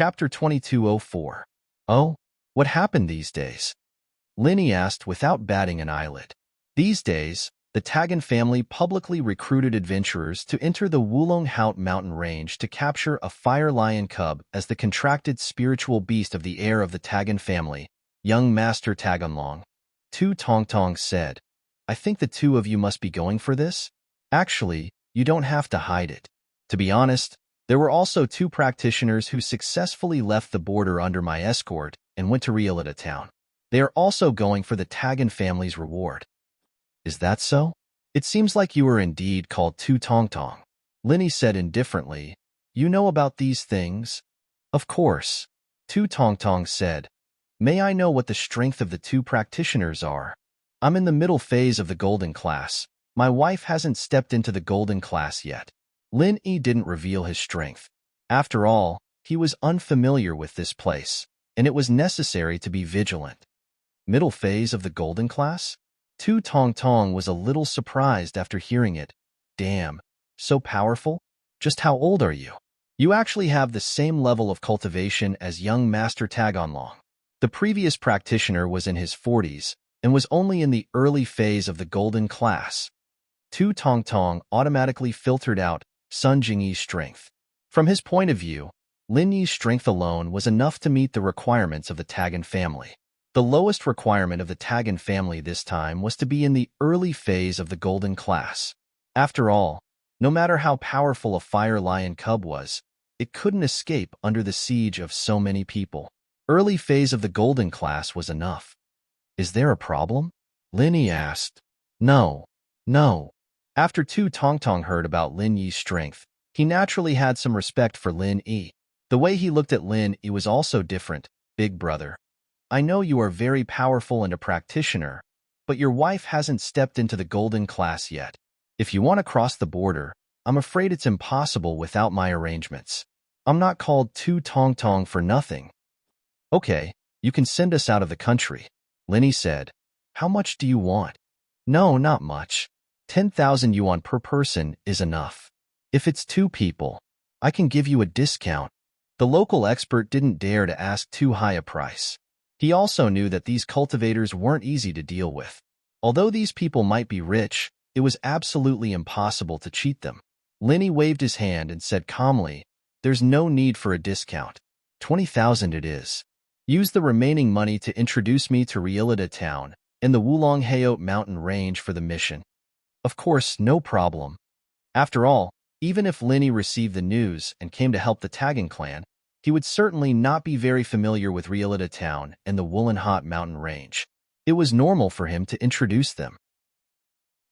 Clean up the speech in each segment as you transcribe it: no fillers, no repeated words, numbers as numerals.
Chapter 2204. Oh, what happened these days? Linny asked without batting an eyelid. These days, the Tagan family publicly recruited adventurers to enter the Wulong Haut mountain range to capture a fire lion cub as the contracted spiritual beast of the heir of the Tagan family, young Master Taganlong. Tu Tongtong said, I think the two of you must be going for this? Actually, you don't have to hide it. To be honest, there were also two practitioners who successfully left the border under my escort and went to Riolita town. They are also going for the Tagan family's reward. Is that so? It seems like you are indeed called Tu Tongtong. Linny said indifferently, You know about these things? Of course. Tu Tongtong said, May I know what the strength of the two practitioners are? I'm in the middle phase of the golden class. My wife hasn't stepped into the golden class yet. Lin Yi didn't reveal his strength. After all, he was unfamiliar with this place, and it was necessary to be vigilant. Middle phase of the golden class? Tu Tongtong was a little surprised after hearing it. Damn, so powerful? Just how old are you? You actually have the same level of cultivation as young Master Taganlong. The previous practitioner was in his 40s and was only in the early phase of the golden class. Tu Tongtong automatically filtered out Sun Jingyi's strength. From his point of view, Lin Yi's strength alone was enough to meet the requirements of the Tagan family. The lowest requirement of the Tagan family this time was to be in the early phase of the golden class. After all, no matter how powerful a fire lion cub was, it couldn't escape under the siege of so many people. Early phase of the golden class was enough. Is there a problem? Lin Yi asked. No. After Tu Tongtong heard about Lin Yi's strength, he naturally had some respect for Lin Yi. The way he looked at Lin Yi was also different. Big brother, I know you are very powerful and a practitioner, but your wife hasn't stepped into the golden class yet. If you want to cross the border, I'm afraid it's impossible without my arrangements. I'm not called Tu Tongtong for nothing. Okay, you can send us out of the country, Lin Yi said. How much do you want? No, not much. 10,000 yuan per person is enough. If it's two people, I can give you a discount. The local expert didn't dare to ask too high a price. He also knew that these cultivators weren't easy to deal with. Although these people might be rich, it was absolutely impossible to cheat them. Lin Yi waved his hand and said calmly, There's no need for a discount. 20,000 it is. Use the remaining money to introduce me to Riolita town and the Wulong Haut mountain range for the mission. Of course, no problem. After all, even if Lin Yi received the news and came to help the Tagan clan, he would certainly not be very familiar with Riolita town and the Wulong Haut mountain range. It was normal for him to introduce them.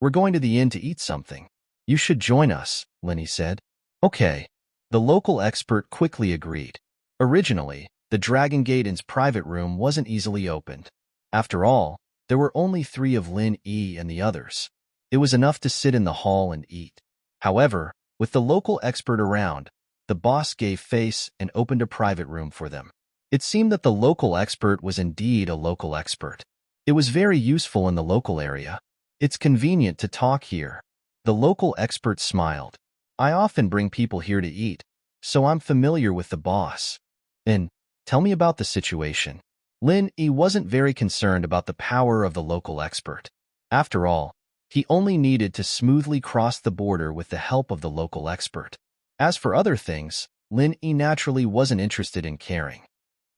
We're going to the inn to eat something. You should join us, Lin Yi said. Okay. The local expert quickly agreed. Originally, the Dragon Gate Inn's private room wasn't easily opened. After all, there were only 3 of Lin Yi and the others. It was enough to sit in the hall and eat. However, with the local expert around, the boss gave face and opened a private room for them. It seemed that the local expert was indeed a local expert. It was very useful in the local area. It's convenient to talk here. The local expert smiled. I often bring people here to eat, so I'm familiar with the boss. And tell me about the situation. Lin Yi wasn't very concerned about the power of the local expert. After all, he only needed to smoothly cross the border with the help of the local expert. As for other things, Lin Yi naturally wasn't interested in caring.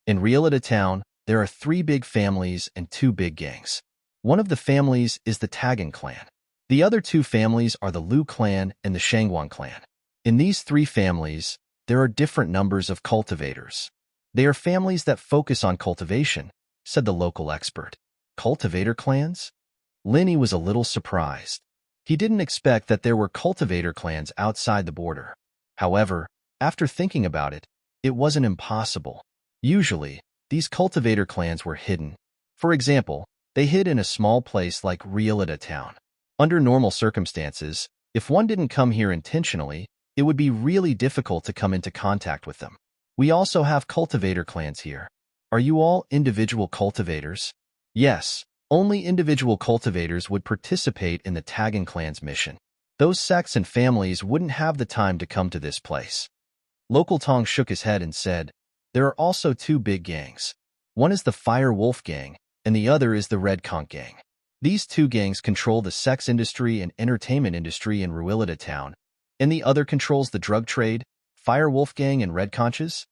In Riolita town, there are 3 big families and 2 big gangs. One of the families is the Tagan clan. The other 2 families are the Lu clan and the Shangguan clan. In these 3 families, there are different numbers of cultivators. They are families that focus on cultivation, said the local expert. Cultivator clans? Lin Yi was a little surprised. He didn't expect that there were cultivator clans outside the border. However, after thinking about it, it wasn't impossible. Usually, these cultivator clans were hidden. For example, they hid in a small place like Riolita town. Under normal circumstances, if one didn't come here intentionally, it would be really difficult to come into contact with them. We also have cultivator clans here. Are you all individual cultivators? Yes. Only individual cultivators would participate in the Tagan clan's mission. Those sects and families wouldn't have the time to come to this place. Local Tong shook his head and said, There are also two big gangs. One is the Fire Wolf Gang, and the other is the Red Conch Gang. These two gangs control the sex industry and entertainment industry in Ruilita Town, and the other controls the drug trade, Fire Wolf Gang and Red Conches.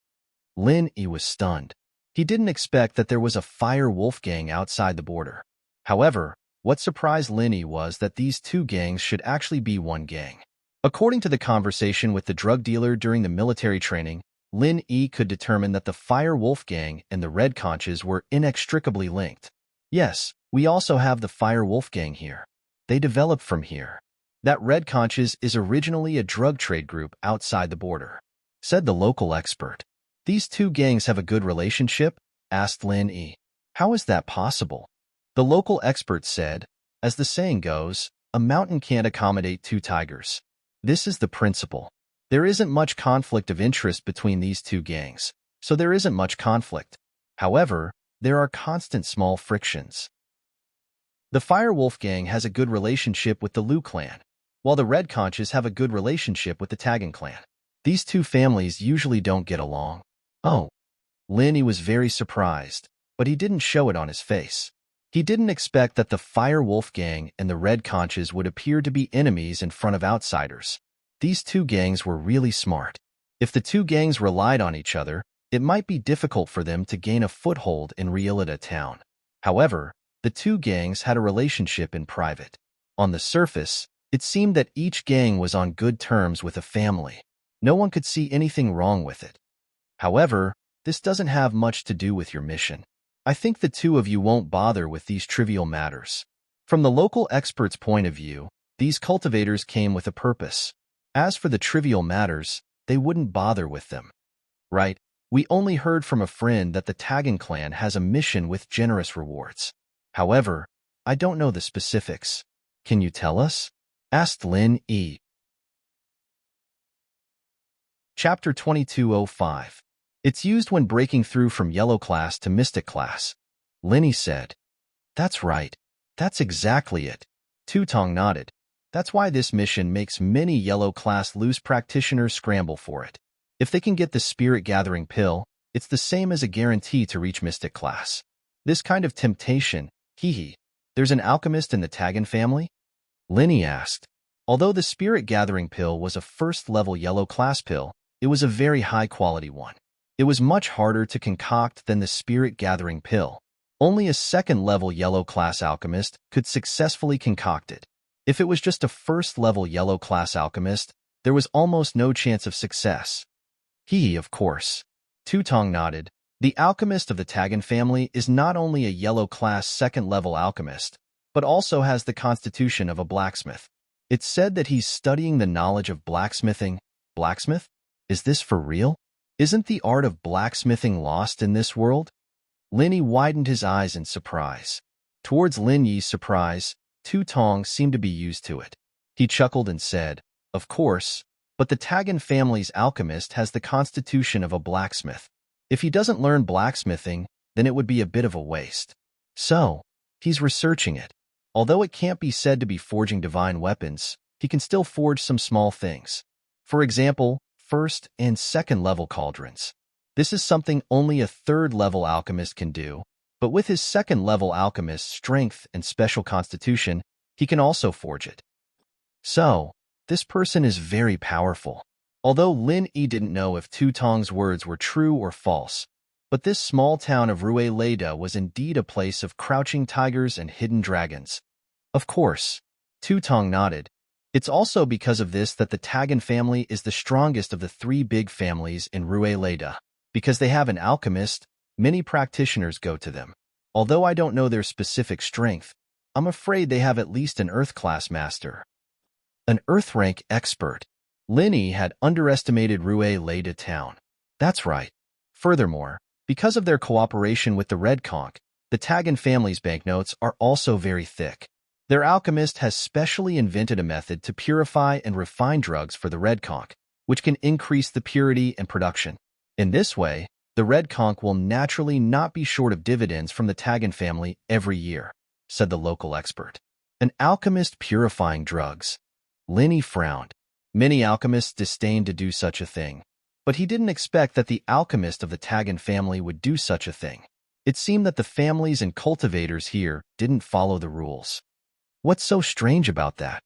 Lin Yi was stunned. He didn't expect that there was a Fire Wolf Gang outside the border. However, what surprised Lin Yi was that these two gangs should actually be one gang. According to the conversation with the drug dealer during the military training, Lin Yi could determine that the Fire Wolf Gang and the Red Conches were inextricably linked. Yes, we also have the Fire Wolf Gang here. They developed from here. That Red Conches is originally a drug trade group outside the border, said the local expert. These two gangs have a good relationship? Asked Lin Yi. How is that possible? The local expert said, as the saying goes, a mountain can't accommodate two tigers. This is the principle. There isn't much conflict of interest between these two gangs, so there isn't much conflict. However, there are constant small frictions. The Fire Wolf Gang has a good relationship with the Liu clan, while the Red Conches have a good relationship with the Tagan clan. These two families usually don't get along. Oh. Lin Yi was very surprised, but he didn't show it on his face. He didn't expect that the Fire Wolf Gang and the Red Conches would appear to be enemies in front of outsiders. These two gangs were really smart. If the two gangs relied on each other, it might be difficult for them to gain a foothold in Ruilita Town. However, the two gangs had a relationship in private. On the surface, it seemed that each gang was on good terms with a family. No one could see anything wrong with it. However, this doesn't have much to do with your mission. I think the two of you won't bother with these trivial matters. From the local expert's point of view, these cultivators came with a purpose. As for the trivial matters, they wouldn't bother with them. Right? We only heard from a friend that the Tagan clan has a mission with generous rewards. However, I don't know the specifics. Can you tell us? Asked Lin Yi. Chapter 2205. It's used when breaking through from yellow class to mystic class. Lin Yi said. That's right. That's exactly it. Tutong nodded. That's why this mission makes many yellow class loose practitioners scramble for it. If they can get the spirit gathering pill, it's the same as a guarantee to reach mystic class. This kind of temptation, there's an alchemist in the Tagan family? Lin Yi asked. Although the spirit gathering pill was a first-level yellow class pill, it was a very high-quality one. It was much harder to concoct than the spirit gathering pill. Only a second-level yellow class alchemist could successfully concoct it. If it was just a first-level yellow class alchemist, there was almost no chance of success. Of course. Tutong nodded. The alchemist of the Tagan family is not only a yellow class second-level alchemist, but also has the constitution of a blacksmith. It's said that he's studying the knowledge of blacksmithing. Blacksmith? Is this for real? Isn't the art of blacksmithing lost in this world? Lin Yi widened his eyes in surprise. Towards Lin Yi's surprise, Tutong seemed to be used to it. He chuckled and said, Of course, but the Tagan family's alchemist has the constitution of a blacksmith. If he doesn't learn blacksmithing, then it would be a bit of a waste. So, he's researching it. Although it can't be said to be forging divine weapons, he can still forge some small things. For example, first and second level cauldrons. This is something only a third-level alchemist can do, but with his second-level alchemist's strength and special constitution, he can also forge it. So, this person is very powerful. Although Lin Yi didn't know if Tutong's words were true or false, but this small town of Ruilita was indeed a place of crouching tigers and hidden dragons. Of course. Tutong nodded. It's also because of this that the Tagan family is the strongest of the three big families in Ruilita. Because they have an alchemist, many practitioners go to them. Although I don't know their specific strength, I'm afraid they have at least an Earth-class master. An Earth-rank expert. Lin Yi had underestimated Ruilita town. That's right. Furthermore, because of their cooperation with the Red Conch, the Tagan family's banknotes are also very thick. Their alchemist has specially invented a method to purify and refine drugs for the Red Conch, which can increase the purity and production. In this way, the Red Conch will naturally not be short of dividends from the Tagan family every year, said the local expert. An alchemist purifying drugs. Lin Yi frowned. Many alchemists disdain to do such a thing, But he didn't expect that the alchemist of the Tagan family would do such a thing. It seemed that the families and cultivators here didn't follow the rules. What's so strange about that?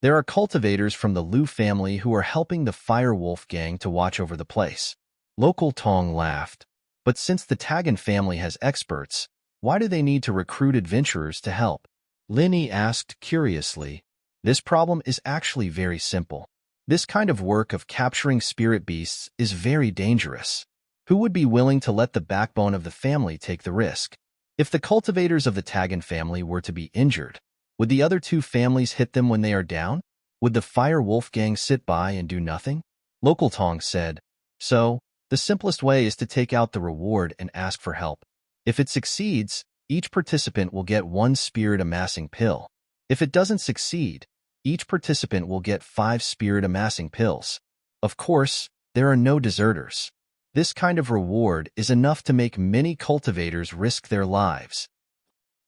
There are cultivators from the Liu family who are helping the Fire Wolf gang to watch over the place. Local Tong laughed. But since the Tagan family has experts, why do they need to recruit adventurers to help? Linny asked curiously. This problem is actually very simple. This kind of work of capturing spirit beasts is very dangerous. Who would be willing to let the backbone of the family take the risk? If the cultivators of the Tagan family were to be injured, would the other two families hit them when they are down? Would the Fire Wolf gang sit by and do nothing? Local Tong said. So, the simplest way is to take out the reward and ask for help. If it succeeds, each participant will get 1 spirit amassing pill. If it doesn't succeed, each participant will get 5 spirit amassing pills. Of course, there are no deserters. This kind of reward is enough to make many cultivators risk their lives.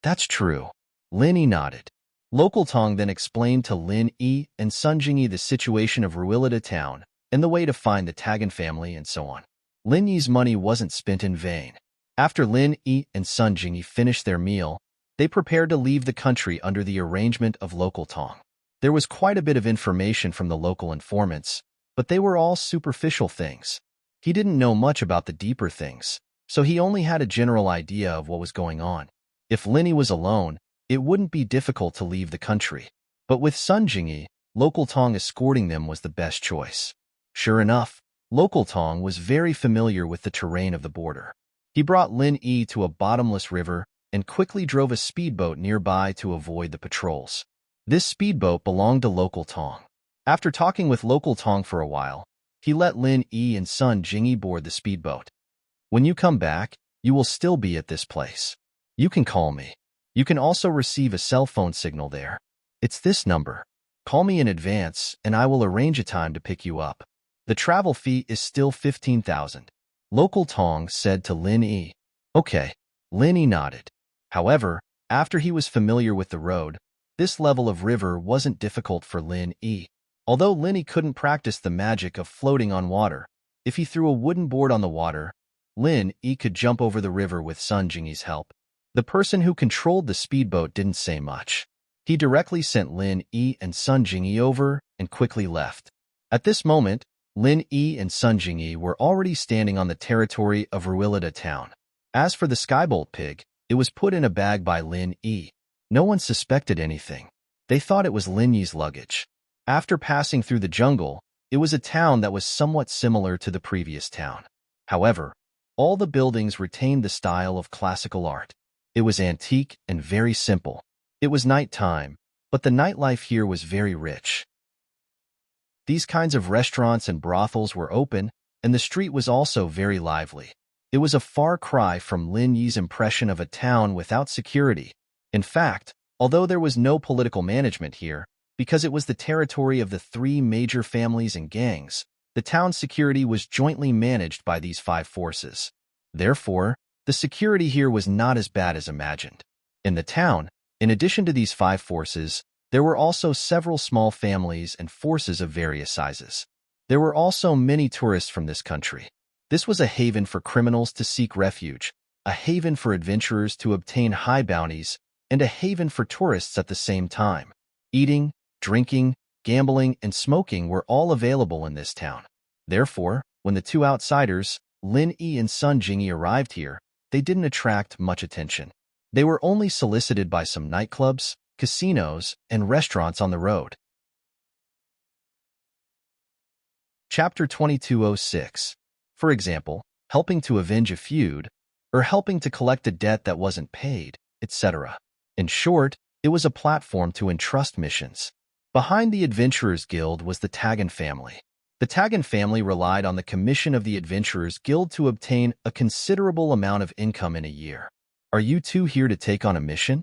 That's true. Lin Yi nodded. Local Tong then explained to Lin Yi and Sun Jingyi the situation of Ruilida town and the way to find the Tagan family and so on. Lin Yi's money wasn't spent in vain. After Lin Yi and Sun Jingyi finished their meal, they prepared to leave the country under the arrangement of Local Tong. There was quite a bit of information from the local informants, but they were all superficial things. He didn't know much about the deeper things, so he only had a general idea of what was going on. If Lin Yi was alone, it wouldn't be difficult to leave the country. But with Sun Jingyi, Local Tong escorting them was the best choice. Sure enough, Local Tong was very familiar with the terrain of the border. He brought Lin Yi to a bottomless river and quickly drove a speedboat nearby to avoid the patrols. This speedboat belonged to Local Tong. After talking with Local Tong for a while, he let Lin Yi and Sun Jingyi board the speedboat. When you come back, you will still be at this place. You can call me. You can also receive a cell phone signal there. It's this number. Call me in advance, and I will arrange a time to pick you up. The travel fee is still 15,000. Local Tong said to Lin Yi. Okay. Lin Yi nodded. However, after he was familiar with the road, this level of river wasn't difficult for Lin Yi. Although Lin Yi couldn't practice the magic of floating on water, if he threw a wooden board on the water, Lin Yi could jump over the river with Sun Jingyi's help. The person who controlled the speedboat didn't say much. He directly sent Lin Yi and Sun Jingyi over and quickly left. At this moment, Lin Yi and Sun Jingyi were already standing on the territory of Ruilida town. As for the Skybolt pig, it was put in a bag by Lin Yi. No one suspected anything. They thought it was Lin Yi's luggage. After passing through the jungle, it was a town that was somewhat similar to the previous town. However, all the buildings retained the style of classical art. It was antique and very simple. It was nighttime, but the nightlife here was very rich. These kinds of restaurants and brothels were open, and the street was also very lively. It was a far cry from Lin Yi's impression of a town without security. In fact, although there was no political management here, because it was the territory of the 3 major families and gangs, the town's security was jointly managed by these 5 forces. Therefore, the security here was not as bad as imagined. In the town, in addition to these 5 forces, there were also several small families and forces of various sizes. There were also many tourists from this country. This was a haven for criminals to seek refuge, a haven for adventurers to obtain high bounties, and a haven for tourists at the same time. Eating, drinking, gambling, and smoking were all available in this town. Therefore, when the 2 outsiders, Lin Yi and Sun Jingyi, arrived here, they didn't attract much attention. They were only solicited by some nightclubs, casinos, and restaurants on the road. Chapter 2206. For example, helping to avenge a feud, or helping to collect a debt that wasn't paid, etc. In short, it was a platform to entrust missions. Behind the Adventurers Guild was the Tagan family. The Tagan family relied on the commission of the Adventurers Guild to obtain a considerable amount of income in a year. Are you 2 here to take on a mission?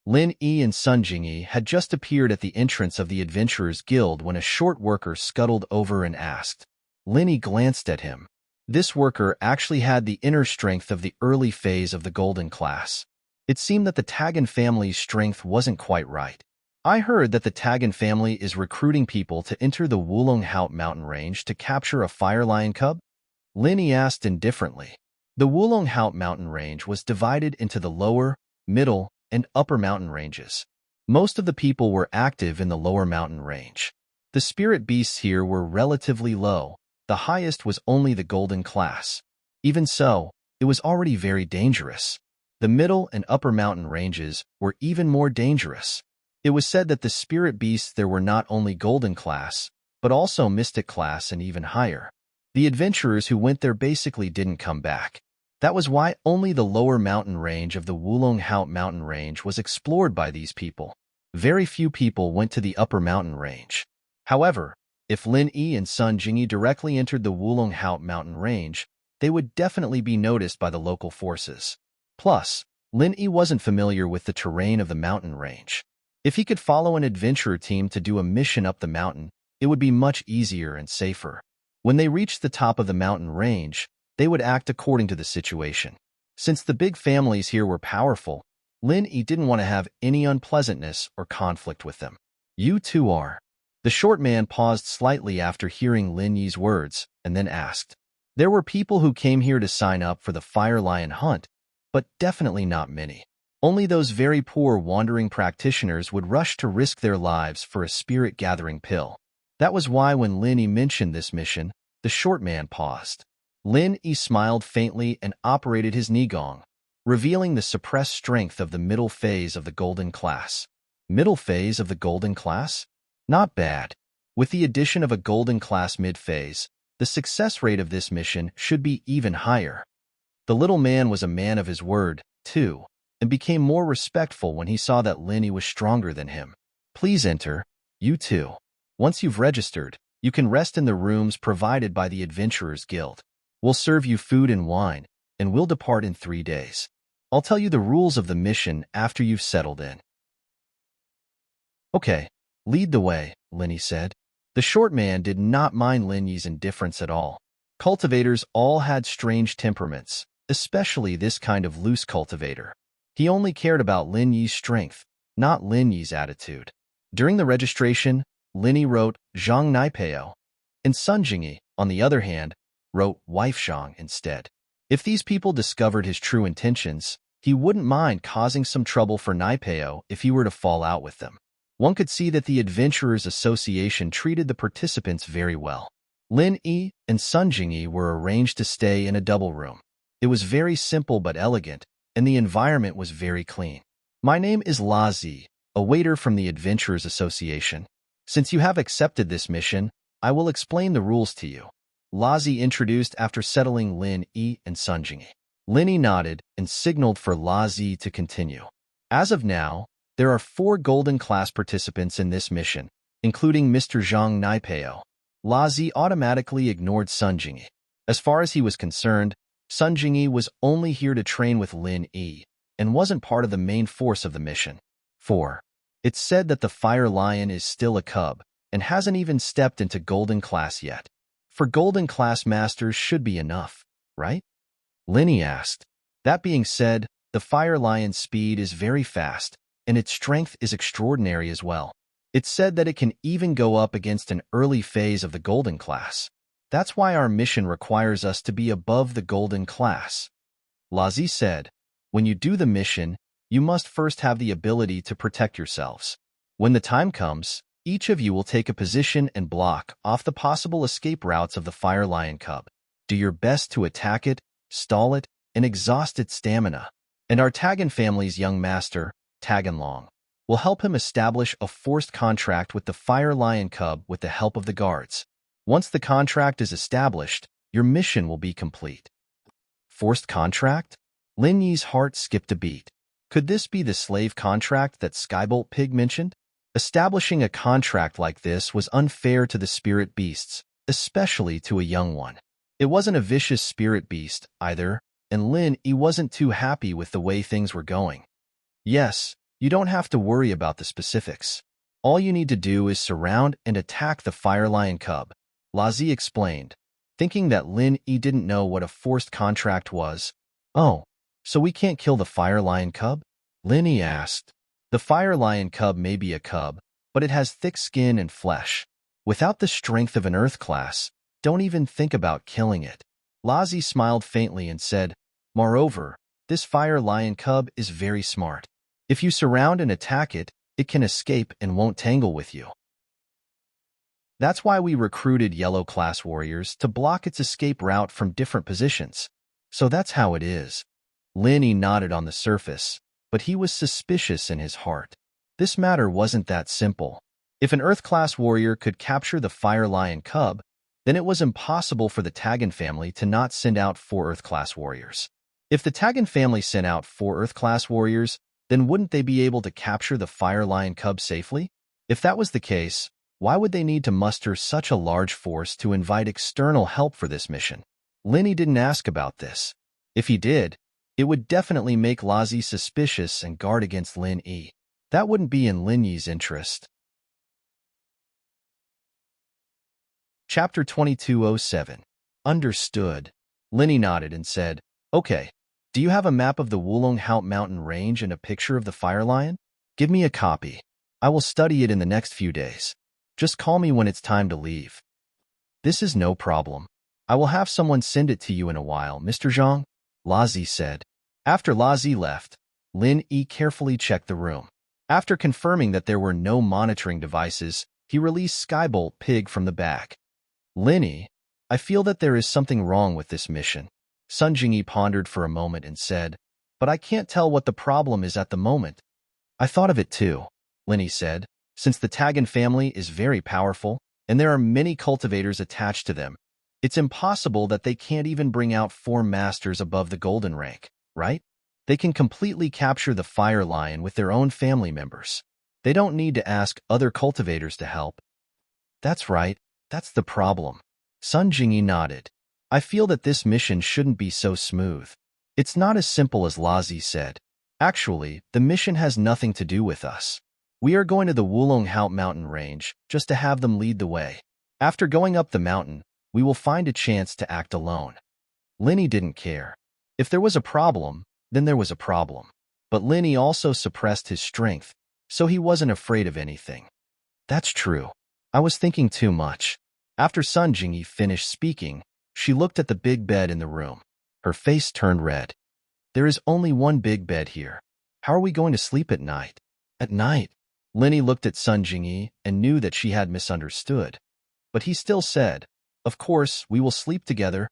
Lin Yi and Sun Jingyi had just appeared at the entrance of the Adventurers Guild when a short worker scuttled over and asked. Lin Yi glanced at him. This worker actually had the inner strength of the early phase of the golden class. It seemed that the Tagan family's strength wasn't quite right. I heard that the Tagan family is recruiting people to enter the Wulong Haut mountain range to capture a fire lion cub? Linny asked indifferently. The Wulong Haut mountain range was divided into the lower, middle, and upper mountain ranges. Most of the people were active in the lower mountain range. The spirit beasts here were relatively low. The highest was only the golden class. Even so, it was already very dangerous. The middle and upper mountain ranges were even more dangerous. It was said that the spirit beasts there were not only golden class, but also mystic class and even higher. The adventurers who went there basically didn't come back. That was why only the lower mountain range of the Wulong Haut mountain range was explored by these people. Very few people went to the upper mountain range. However, if Lin Yi and Sun Jingyi directly entered the Wulong Haut mountain range, they would definitely be noticed by the local forces. Plus, Lin Yi wasn't familiar with the terrain of the mountain range. If he could follow an adventurer team to do a mission up the mountain, it would be much easier and safer. When they reached the top of the mountain range, they would act according to the situation. Since the big families here were powerful, Lin Yi didn't want to have any unpleasantness or conflict with them. You two are. The short man paused slightly after hearing Lin Yi's words and then asked. There were people who came here to sign up for the fire lion hunt, but definitely not many. Only those very poor wandering practitioners would rush to risk their lives for a spirit-gathering pill. That was why when Lin Yi mentioned this mission, the short man paused. Lin Yi smiled faintly and operated his Nigong, revealing the suppressed strength of the middle phase of the golden class. Middle phase of the golden class? Not bad. With the addition of a golden class mid-phase, the success rate of this mission should be even higher. The little man was a man of his word, too, and became more respectful when he saw that Lin Yi was stronger than him. Please enter, you two. Once you've registered, you can rest in the rooms provided by the Adventurers Guild. We'll serve you food and wine, and we'll depart in 3 days. I'll tell you the rules of the mission after you've settled in. Okay, lead the way, Lin Yi said. The short man did not mind Lin Yi's indifference at all. Cultivators all had strange temperaments, especially this kind of loose cultivator. He only cared about Lin Yi's strength, not Lin Yi's attitude. During the registration, Lin Yi wrote Zhang Naipeo, and Sun Jingyi, on the other hand, wrote Wife Zhang instead. If these people discovered his true intentions, he wouldn't mind causing some trouble for Naipeo if he were to fall out with them. One could see that the Adventurers Association treated the participants very well. Lin Yi and Sun Jingyi were arranged to stay in a double room. It was very simple but elegant, and the environment was very clean. My name is La Zi, a waiter from the Adventurers Association. Since you have accepted this mission, I will explain the rules to you. La Zi introduced after settling Lin Yi and Sun Jingyi. Lin Yi nodded and signaled for La Zi to continue. As of now, there are 4 golden class participants in this mission, including Mr. Zhang Naipeo. La Zi automatically ignored Sun Jingyi. As far as he was concerned, Sun Jingyi was only here to train with Lin Yi and wasn't part of the main force of the mission. 4. It's said that the Fire Lion is still a cub and hasn't even stepped into Golden Class yet. For Golden Class Masters should be enough, right? Lin Yi asked. That being said, the Fire Lion's speed is very fast, and its strength is extraordinary as well. It's said that it can even go up against an early phase of the Golden Class. That's why our mission requires us to be above the Golden Class. La Zi said, when you do the mission, you must first have the ability to protect yourselves. When the time comes, each of you will take a position and block off the possible escape routes of the Fire Lion Cub. Do your best to attack it, stall it, and exhaust its stamina. And our Tagan family's young master, Tagan Long, will help him establish a forced contract with the Fire Lion Cub with the help of the guards. Once the contract is established, your mission will be complete. Forced contract? Lin Yi's heart skipped a beat. Could this be the slave contract that Skybolt Pig mentioned? Establishing a contract like this was unfair to the spirit beasts, especially to a young one. It wasn't a vicious spirit beast, either, and Lin Yi wasn't too happy with the way things were going. Yes, you don't have to worry about the specifics. All you need to do is surround and attack the Fire Lion Cub, La Zi explained, thinking that Lin Yi didn't know what a forced contract was. Oh, so we can't kill the Fire Lion Cub? Lin Yi asked. The fire lion cub may be a cub, but it has thick skin and flesh. Without the strength of an earth class, don't even think about killing it. Lazi smiled faintly and said, moreover, this fire lion cub is very smart. If you surround and attack it, it can escape and won't tangle with you. That's why we recruited yellow class warriors to block its escape route from different positions. So that's how it is. Linny nodded on the surface, but he was suspicious in his heart. This matter wasn't that simple. If an Earth-class warrior could capture the Fire Lion cub, then it was impossible for the Tagan family to not send out 4 Earth-class warriors. If the Tagan family sent out 4 Earth-class warriors, then wouldn't they be able to capture the Fire Lion cub safely? If that was the case, why would they need to muster such a large force to invite external help for this mission? Linny didn't ask about this. If he did, it would definitely make Lazi suspicious and guard against Lin Yi. That wouldn't be in Lin Yi's interest. Chapter 2207. Understood. Linny nodded and said, okay, do you have a map of the Wulong Haut mountain range and a picture of the fire lion? Give me a copy. I will study it in the next few days. Just call me when it's time to leave. This is no problem. I will have someone send it to you in a while, Mr. Zhang, Lazi said. After Lazi left, Lin Yi carefully checked the room. After confirming that there were no monitoring devices, he released Skybolt Pig from the bag. Linny, I feel that there is something wrong with this mission. Sun Jingyi pondered for a moment and said, but I can't tell what the problem is at the moment. I thought of it too, Linny said. Since the Tagan family is very powerful, and there are many cultivators attached to them, it's impossible that they can't even bring out 4 masters above the golden rank, right? They can completely capture the fire lion with their own family members. They don't need to ask other cultivators to help. That's right, that's the problem. Sun Jingyi nodded. I feel that this mission shouldn't be so smooth. It's not as simple as Lazi said. Actually, the mission has nothing to do with us. We are going to the Wulong Haut mountain range just to have them lead the way. After going up the mountain, we will find a chance to act alone. Linny didn't care. If there was a problem, then there was a problem. But Linny also suppressed his strength, so he wasn't afraid of anything. That's true. I was thinking too much. After Sun Jingyi finished speaking, she looked at the big bed in the room. Her face turned red. There is only one big bed here. How are we going to sleep at night? At night? Linny looked at Sun Jingyi and knew that she had misunderstood. But he still said, of course, we will sleep together.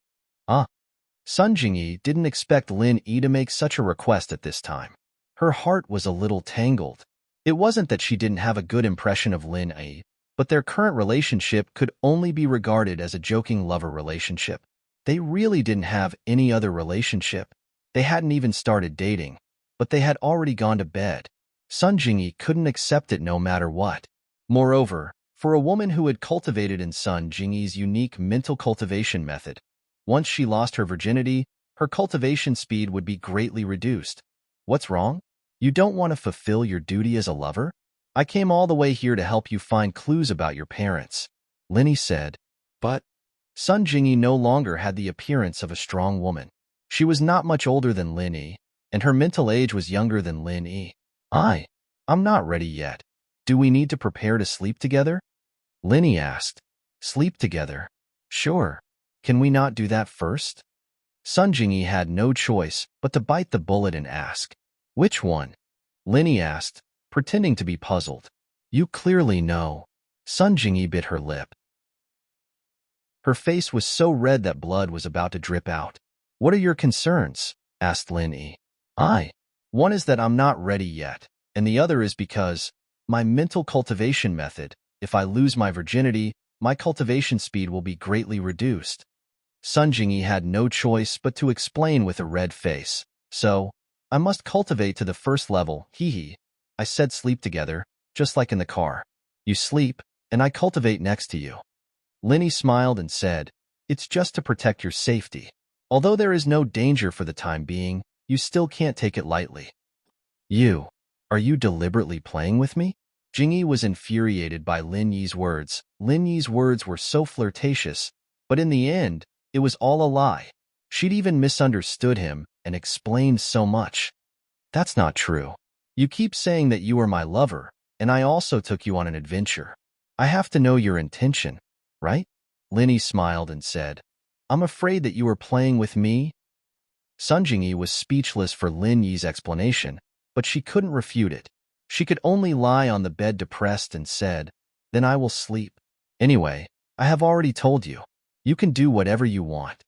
Sun Jingyi didn't expect Lin Yi to make such a request at this time. Her heart was a little tangled. It wasn't that she didn't have a good impression of Lin Yi, but their current relationship could only be regarded as a joking lover relationship. They really didn't have any other relationship. They hadn't even started dating, but they had already gone to bed. Sun Jingyi couldn't accept it no matter what. Moreover, for a woman who had cultivated in Sun Jingyi's unique mental cultivation method, once she lost her virginity, her cultivation speed would be greatly reduced. What's wrong? You don't want to fulfill your duty as a lover? I came all the way here to help you find clues about your parents, Linny said. But Sun Jingyi no longer had the appearance of a strong woman. She was not much older than Lin Yi, and her mental age was younger than Lin Yi. I'm not ready yet. Do we need to prepare to sleep together? Linny asked. Sleep together? Sure. Can we not do that first? Sun Jingyi had no choice but to bite the bullet and ask. Which one? Linny asked, pretending to be puzzled. You clearly know. Sun Jingyi bit her lip. Her face was so red that blood was about to drip out. What are your concerns? Asked Lin Yi. One is that I'm not ready yet, and the other is because my mental cultivation method, if I lose my virginity, my cultivation speed will be greatly reduced. Sun Jingyi had no choice but to explain with a red face. So, I must cultivate to the first level, hee. I said sleep together, just like in the car. You sleep, and I cultivate next to you. Linny smiled and said, it's just to protect your safety. Although there is no danger for the time being, you still can't take it lightly. Are you deliberately playing with me? Jingyi was infuriated by Lin Yi's words. Lin Yi's words were so flirtatious, but in the end, it was all a lie. She'd even misunderstood him and explained so much. That's not true. You keep saying that you are my lover, and I also took you on an adventure. I have to know your intention, right? Linny smiled and said, I'm afraid that you are playing with me. Sun Jingyi was speechless for Lin Yi's explanation, but she couldn't refute it. She could only lie on the bed depressed and said, Then I will sleep. Anyway, I have already told you. You can do whatever you want.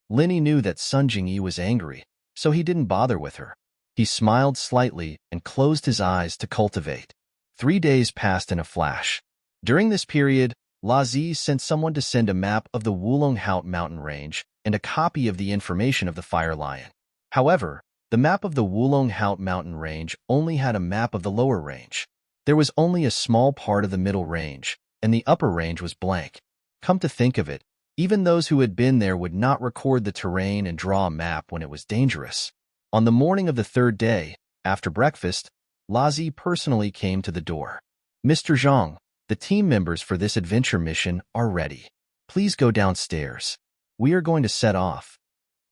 Linny knew that Sun Jingyi was angry, so he didn't bother with her. He smiled slightly and closed his eyes to cultivate. 3 days passed in a flash. During this period, Lazi sent someone to send a map of the Wulonghout mountain range and a copy of the information of the Fire Lion. However, the map of the Wulonghout mountain range only had a map of the lower range. There was only a small part of the middle range, and the upper range was blank. Come to think of it, even those who had been there would not record the terrain and draw a map when it was dangerous. On the morning of the 3rd day, after breakfast, Lazi personally came to the door. Mr. Zhang, the team members for this adventure mission are ready. Please go downstairs. We are going to set off.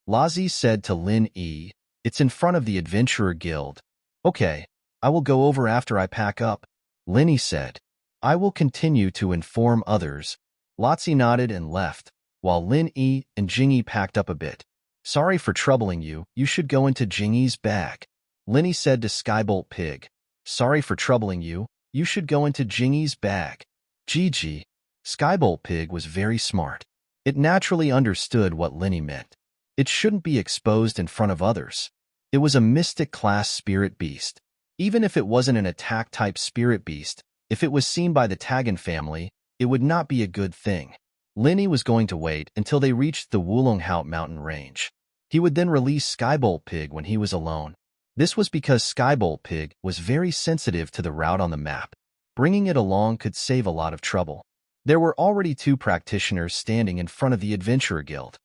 Lazi said to Lin Yi, It's in front of the Adventurer Guild. Okay, I will go over after I pack up. Linny said, I will continue to inform others. Lotzi nodded and left, while Lin Yi and Jingyi packed up a bit. Sorry for troubling you, you should go into Jingyi's bag. Linny said to Skybolt Pig, Sorry for troubling you, you should go into Jingyi's bag. Gigi. Skybolt Pig was very smart. It naturally understood what Linny meant. It shouldn't be exposed in front of others. It was a mystic class spirit beast. Even if it wasn't an attack-type spirit beast, if it was seen by the Tagan family, it would not be a good thing. Linny was going to wait until they reached the Wulonghout mountain range. He would then release Skybolt Pig when he was alone. This was because Skybolt Pig was very sensitive to the route on the map. Bringing it along could save a lot of trouble. There were already 2 practitioners standing in front of the Adventurer Guild.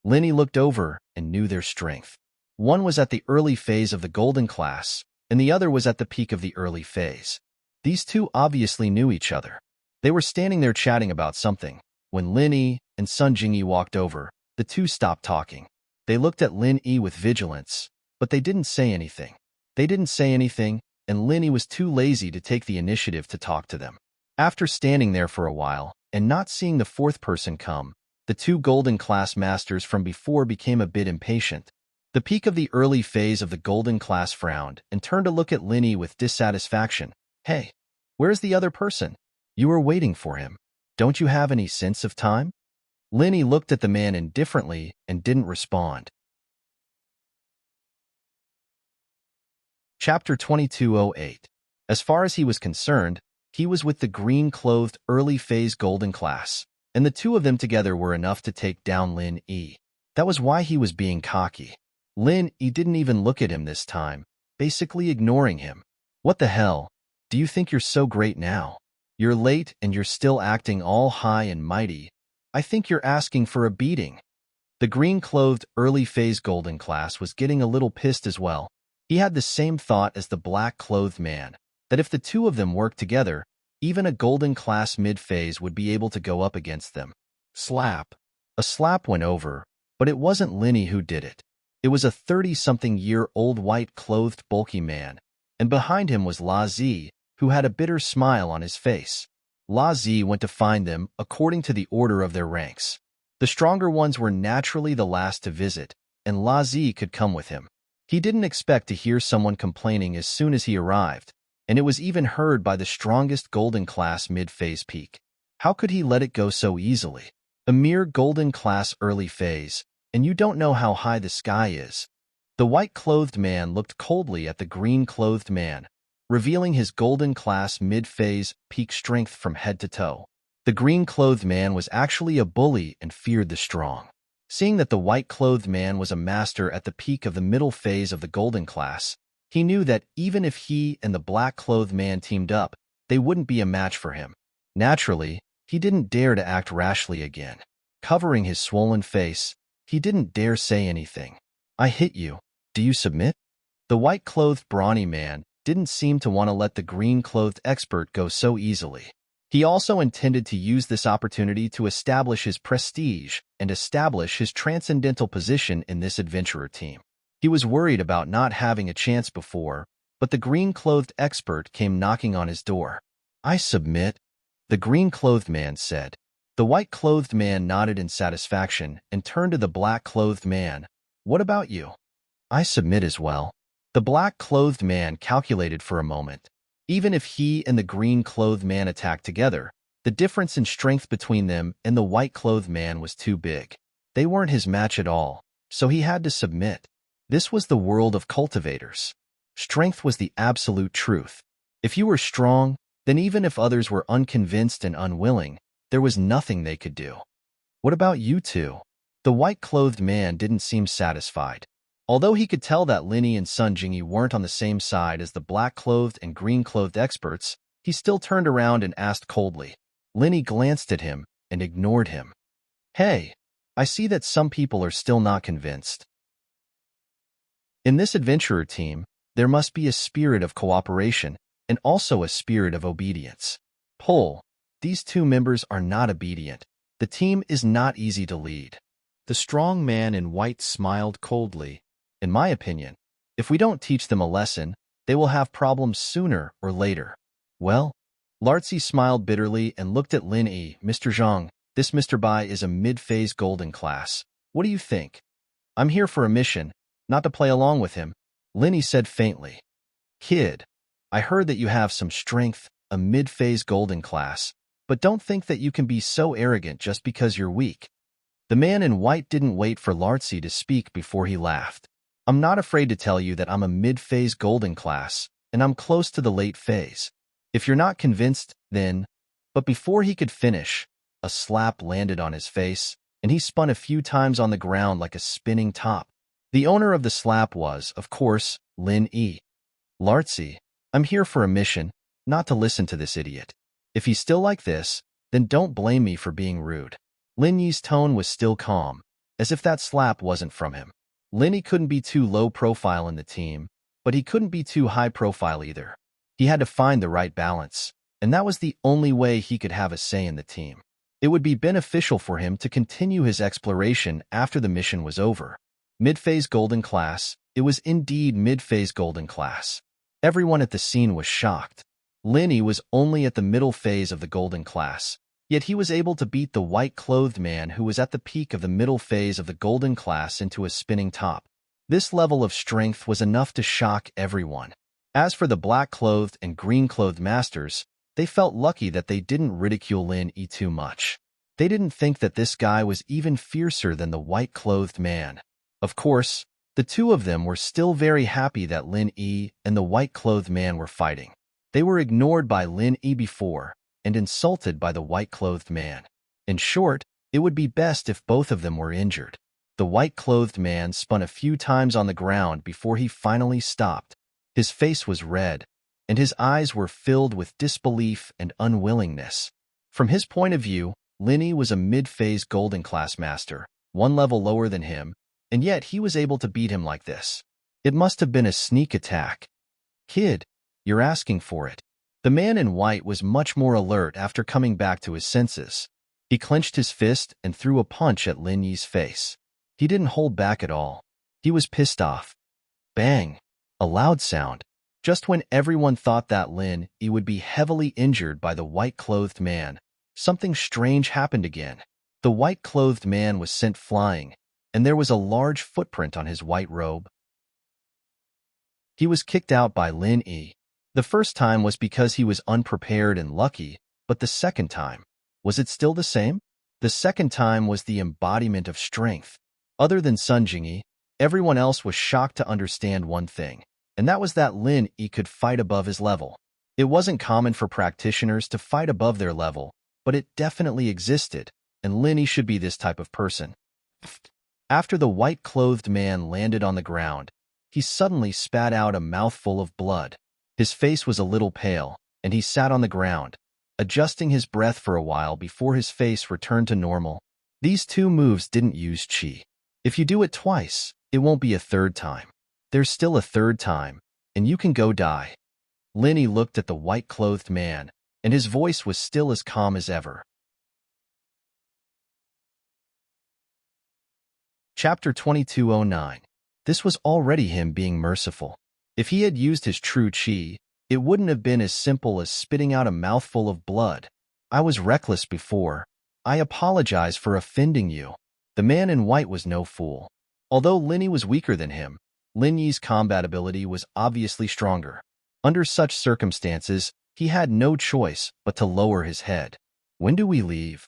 Linny looked over and knew their strength. One was at the early phase of the golden class, and the other was at the peak of the early phase. These 2 obviously knew each other. They were standing there chatting about something. When Lin Yi and Sun Jingyi walked over, the 2 stopped talking. They looked at Lin Yi with vigilance, but they didn't say anything. They didn't say anything, and Lin Yi was too lazy to take the initiative to talk to them. After standing there for a while, and not seeing the 4th person come, the 2 golden class masters from before became a bit impatient. The peak of the early phase of the golden class frowned and turned to look at Lin Yi with dissatisfaction. Hey, where's the other person? You were waiting for him. Don't you have any sense of time? Lin Yi looked at the man indifferently and didn't respond. Chapter 2208. As far as he was concerned, he was with the green-clothed early-phase golden class, and the 2 of them together were enough to take down Lin Yi. That was why he was being cocky. Lin Yi didn't even look at him this time, basically ignoring him. What the hell? Do you think you're so great now? You're late and you're still acting all high and mighty. I think you're asking for a beating. The green-clothed early-phase golden class was getting a little pissed as well. He had the same thought as the black-clothed man, that if the 2 of them worked together, even a golden class mid-phase would be able to go up against them. Slap. A slap went over, but it wasn't Linny who did it. It was a 30-something-year-old white-clothed bulky man, and behind him was La Zi, who had a bitter smile on his face. La Zi went to find them according to the order of their ranks. The stronger ones were naturally the last to visit, and La Zi could come with him. He didn't expect to hear someone complaining as soon as he arrived, and it was even heard by the strongest golden class mid-phase peak. How could he let it go so easily? A mere golden class early phase, and you don't know how high the sky is. The white-clothed man looked coldly at the green-clothed man, revealing his golden class mid-phase peak strength from head to toe. The green-clothed man was actually a bully and feared the strong. Seeing that the white-clothed man was a master at the peak of the middle phase of the golden class, he knew that even if he and the black-clothed man teamed up, they wouldn't be a match for him. Naturally, he didn't dare to act rashly again. Covering his swollen face, he didn't dare say anything. I hit you. Do you submit? The white-clothed brawny man didn't seem to want to let the green-clothed expert go so easily. He also intended to use this opportunity to establish his prestige and establish his transcendental position in this adventurer team. He was worried about not having a chance before, but the green-clothed expert came knocking on his door. "I submit," the green-clothed man said. The white-clothed man nodded in satisfaction and turned to the black-clothed man. "What about you?" "I submit as well." The black-clothed man calculated for a moment. Even if he and the green-clothed man attacked together, the difference in strength between them and the white-clothed man was too big. They weren't his match at all, so he had to submit. This was the world of cultivators. Strength was the absolute truth. If you were strong, then even if others were unconvinced and unwilling, there was nothing they could do. "What about you two?" The white-clothed man didn't seem satisfied. Although he could tell that Linny and Sun Jingy weren't on the same side as the black-clothed and green-clothed experts, he still turned around and asked coldly. Linny glanced at him and ignored him. "Hey, I see that some people are still not convinced." In this adventurer team, there must be a spirit of cooperation and also a spirit of obedience. Pull. These two members are not obedient. The team is not easy to lead. The strong man in white smiled coldly. "In my opinion, if we don't teach them a lesson, they will have problems sooner or later." "Well?" Lartzy smiled bitterly and looked at Lin Yi. "Mr. Zhang, this Mr. Bai is a mid-phase golden class. What do you think?" "I'm here for a mission, not to play along with him," Lin Yi said faintly. "Kid, I heard that you have some strength, a mid-phase golden class, but don't think that you can be so arrogant just because you're weak." The man in white didn't wait for Lartzy to speak before he laughed. "I'm not afraid to tell you that I'm a mid-phase golden class, and I'm close to the late phase. If you're not convinced, then—" But before he could finish, a slap landed on his face, and he spun a few times on the ground like a spinning top. The owner of the slap was, of course, Lin Yi. "Lartzy, I'm here for a mission, not to listen to this idiot. If he's still like this, then don't blame me for being rude." Lin Yi's tone was still calm, as if that slap wasn't from him. Lin Yi couldn't be too low profile in the team, but he couldn't be too high profile either. He had to find the right balance, and that was the only way he could have a say in the team. It would be beneficial for him to continue his exploration after the mission was over. Mid-phase golden class, it was indeed mid-phase golden class. Everyone at the scene was shocked. Lin Yi was only at the middle phase of the golden class, yet he was able to beat the white-clothed man who was at the peak of the middle phase of the golden class into a spinning top. This level of strength was enough to shock everyone. As for the black-clothed and green-clothed masters, they felt lucky that they didn't ridicule Lin Yi too much. They didn't think that this guy was even fiercer than the white-clothed man. Of course, the two of them were still very happy that Lin Yi and the white-clothed man were fighting. They were ignored by Lin Yi before, and insulted by the white-clothed man. In short, it would be best if both of them were injured. The white-clothed man spun a few times on the ground before he finally stopped. His face was red, and his eyes were filled with disbelief and unwillingness. From his point of view, Lin Yi was a mid-phase golden class master, one level lower than him, and yet he was able to beat him like this. It must have been a sneak attack. "Kid, you're asking for it." The man in white was much more alert after coming back to his senses. He clenched his fist and threw a punch at Lin Yi's face. He didn't hold back at all. He was pissed off. Bang! A loud sound. Just when everyone thought that Lin Yi would be heavily injured by the white-clothed man, something strange happened again. The white-clothed man was sent flying, and there was a large footprint on his white robe. He was kicked out by Lin Yi. The first time was because he was unprepared and lucky, but the second time, was it still the same? The second time was the embodiment of strength. Other than Sun Jingy, everyone else was shocked to understand one thing, and that was that Lin Yi could fight above his level. It wasn't common for practitioners to fight above their level, but it definitely existed, and Lin Yi should be this type of person. After the white-clothed man landed on the ground, he suddenly spat out a mouthful of blood. His face was a little pale, and he sat on the ground, adjusting his breath for a while before his face returned to normal. These two moves didn't use qi. If you do it twice, it won't be a third time. There's still a third time, and you can go die. Lin Yi looked at the white-clothed man, and his voice was still as calm as ever. Chapter 2209. This was already him being merciful. If he had used his true chi, it wouldn't have been as simple as spitting out a mouthful of blood. I was reckless before. I apologize for offending you. The man in white was no fool. Although Lin Yi was weaker than him, Lin Yi's combat ability was obviously stronger. Under such circumstances, he had no choice but to lower his head. When do we leave?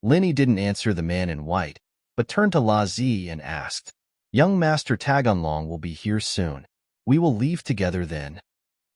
Lin Yi didn't answer the man in white, but turned to La Zi and asked, Young Master Taganlong will be here soon. We will leave together then.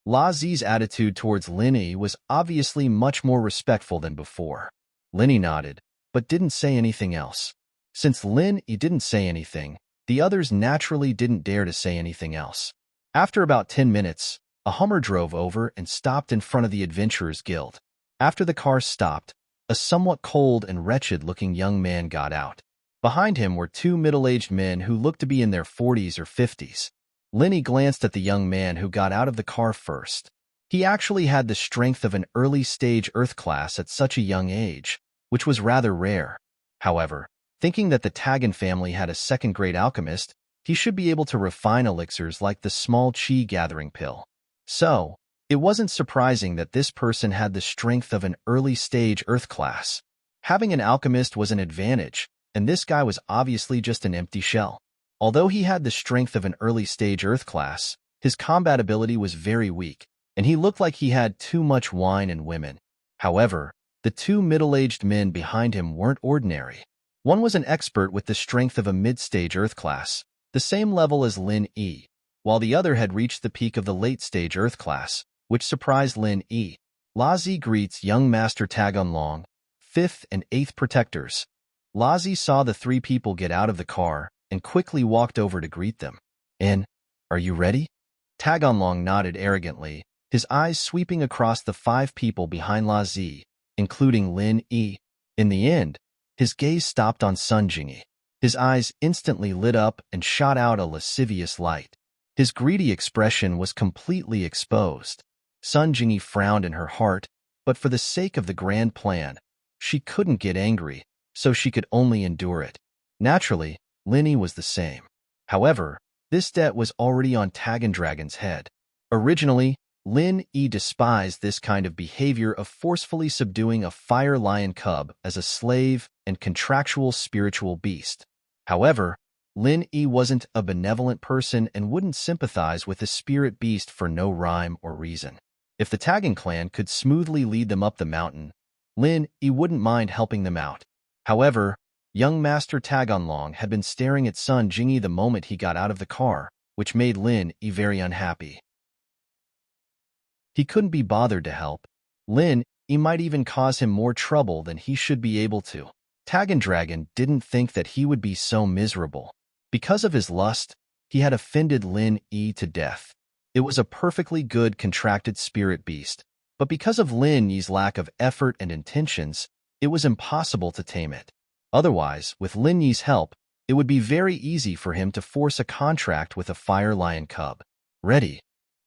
La Zi's attitude towards Lin Yi was obviously much more respectful than before. Lin Yi nodded, but didn't say anything else. Since Lin Yi didn't say anything, the others naturally didn't dare to say anything else. After about 10 minutes, a Hummer drove over and stopped in front of the Adventurers Guild. After the car stopped, a somewhat cold and wretched-looking young man got out. Behind him were two middle-aged men who looked to be in their 40s or 50s. Lin Yi glanced at the young man who got out of the car first. He actually had the strength of an early-stage Earth class at such a young age, which was rather rare. However, thinking that the Tagan family had a second-grade alchemist, he should be able to refine elixirs like the small chi gathering pill. So, it wasn't surprising that this person had the strength of an early-stage Earth class. Having an alchemist was an advantage, and this guy was obviously just an empty shell. Although he had the strength of an early-stage Earth class, his combat ability was very weak, and he looked like he had too much wine and women. However, the two middle-aged men behind him weren't ordinary. One was an expert with the strength of a mid-stage Earth class, the same level as Lin Yi, while the other had reached the peak of the late-stage Earth class, which surprised Lin Yi. La Zi greets young Master Taganlong, 5th and 8th Protectors. La Zi saw the three people get out of the car and quickly walked over to greet them. Are you ready? Taganlong nodded arrogantly, his eyes sweeping across the 5 people behind La Zi, including Lin Yi. In the end, his gaze stopped on Sun Jingyi. His eyes instantly lit up and shot out a lascivious light. His greedy expression was completely exposed. Sun Jingyi frowned in her heart, but for the sake of the grand plan, she couldn't get angry, so she could only endure it. Naturally, Lin Yi was the same. However, this debt was already on Tagan Dragon's head. Originally, Lin Yi despised this kind of behavior of forcefully subduing a fire lion cub as a slave and contractual spiritual beast. However, Lin Yi wasn't a benevolent person and wouldn't sympathize with a spirit beast for no rhyme or reason. If the Tagan clan could smoothly lead them up the mountain, Lin Yi wouldn't mind helping them out. However, young Master Taganlong had been staring at Sun Jingyi the moment he got out of the car, which made Lin Yi very unhappy. He couldn't be bothered to help. Lin Yi might even cause him more trouble than he should be able to. Tagan Dragon didn't think that he would be so miserable. Because of his lust, he had offended Lin Yi to death. It was a perfectly good contracted spirit beast, but because of Lin Yi's lack of effort and intentions, it was impossible to tame it. Otherwise, with Lin Yi's help, it would be very easy for him to force a contract with a fire lion cub. Ready.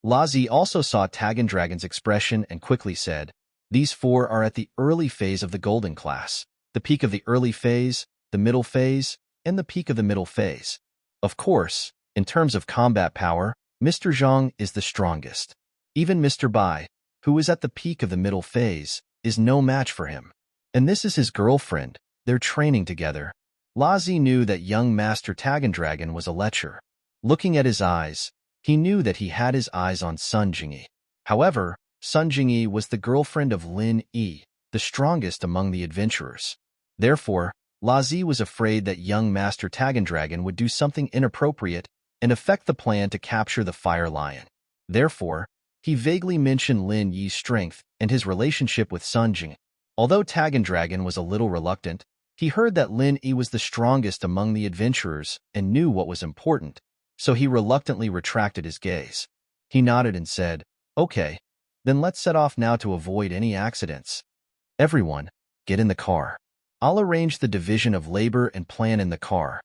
La Zi also saw Tagan Dragon's expression and quickly said, These 4 are at the early phase of the golden class, the peak of the early phase, the middle phase, and the peak of the middle phase. Of course, in terms of combat power, Mr. Zhang is the strongest. Even Mr. Bai, who is at the peak of the middle phase, is no match for him. And this is his girlfriend. They're training together. La Zi knew that young Master Tagan Dragon was a lecher. Looking at his eyes, he knew that he had his eyes on Sun Jingyi. However, Sun Jingyi was the girlfriend of Lin Yi, the strongest among the adventurers. Therefore, La Zi was afraid that young Master Tagan Dragon would do something inappropriate and affect the plan to capture the fire lion. Therefore, he vaguely mentioned Lin Yi's strength and his relationship with Sun Jingyi. Although Tagan Dragon was a little reluctant, he heard that Lin Yi was the strongest among the adventurers and knew what was important, so he reluctantly retracted his gaze. He nodded and said, Okay, then let's set off now to avoid any accidents. Everyone, get in the car. I'll arrange the division of labor and plan in the car.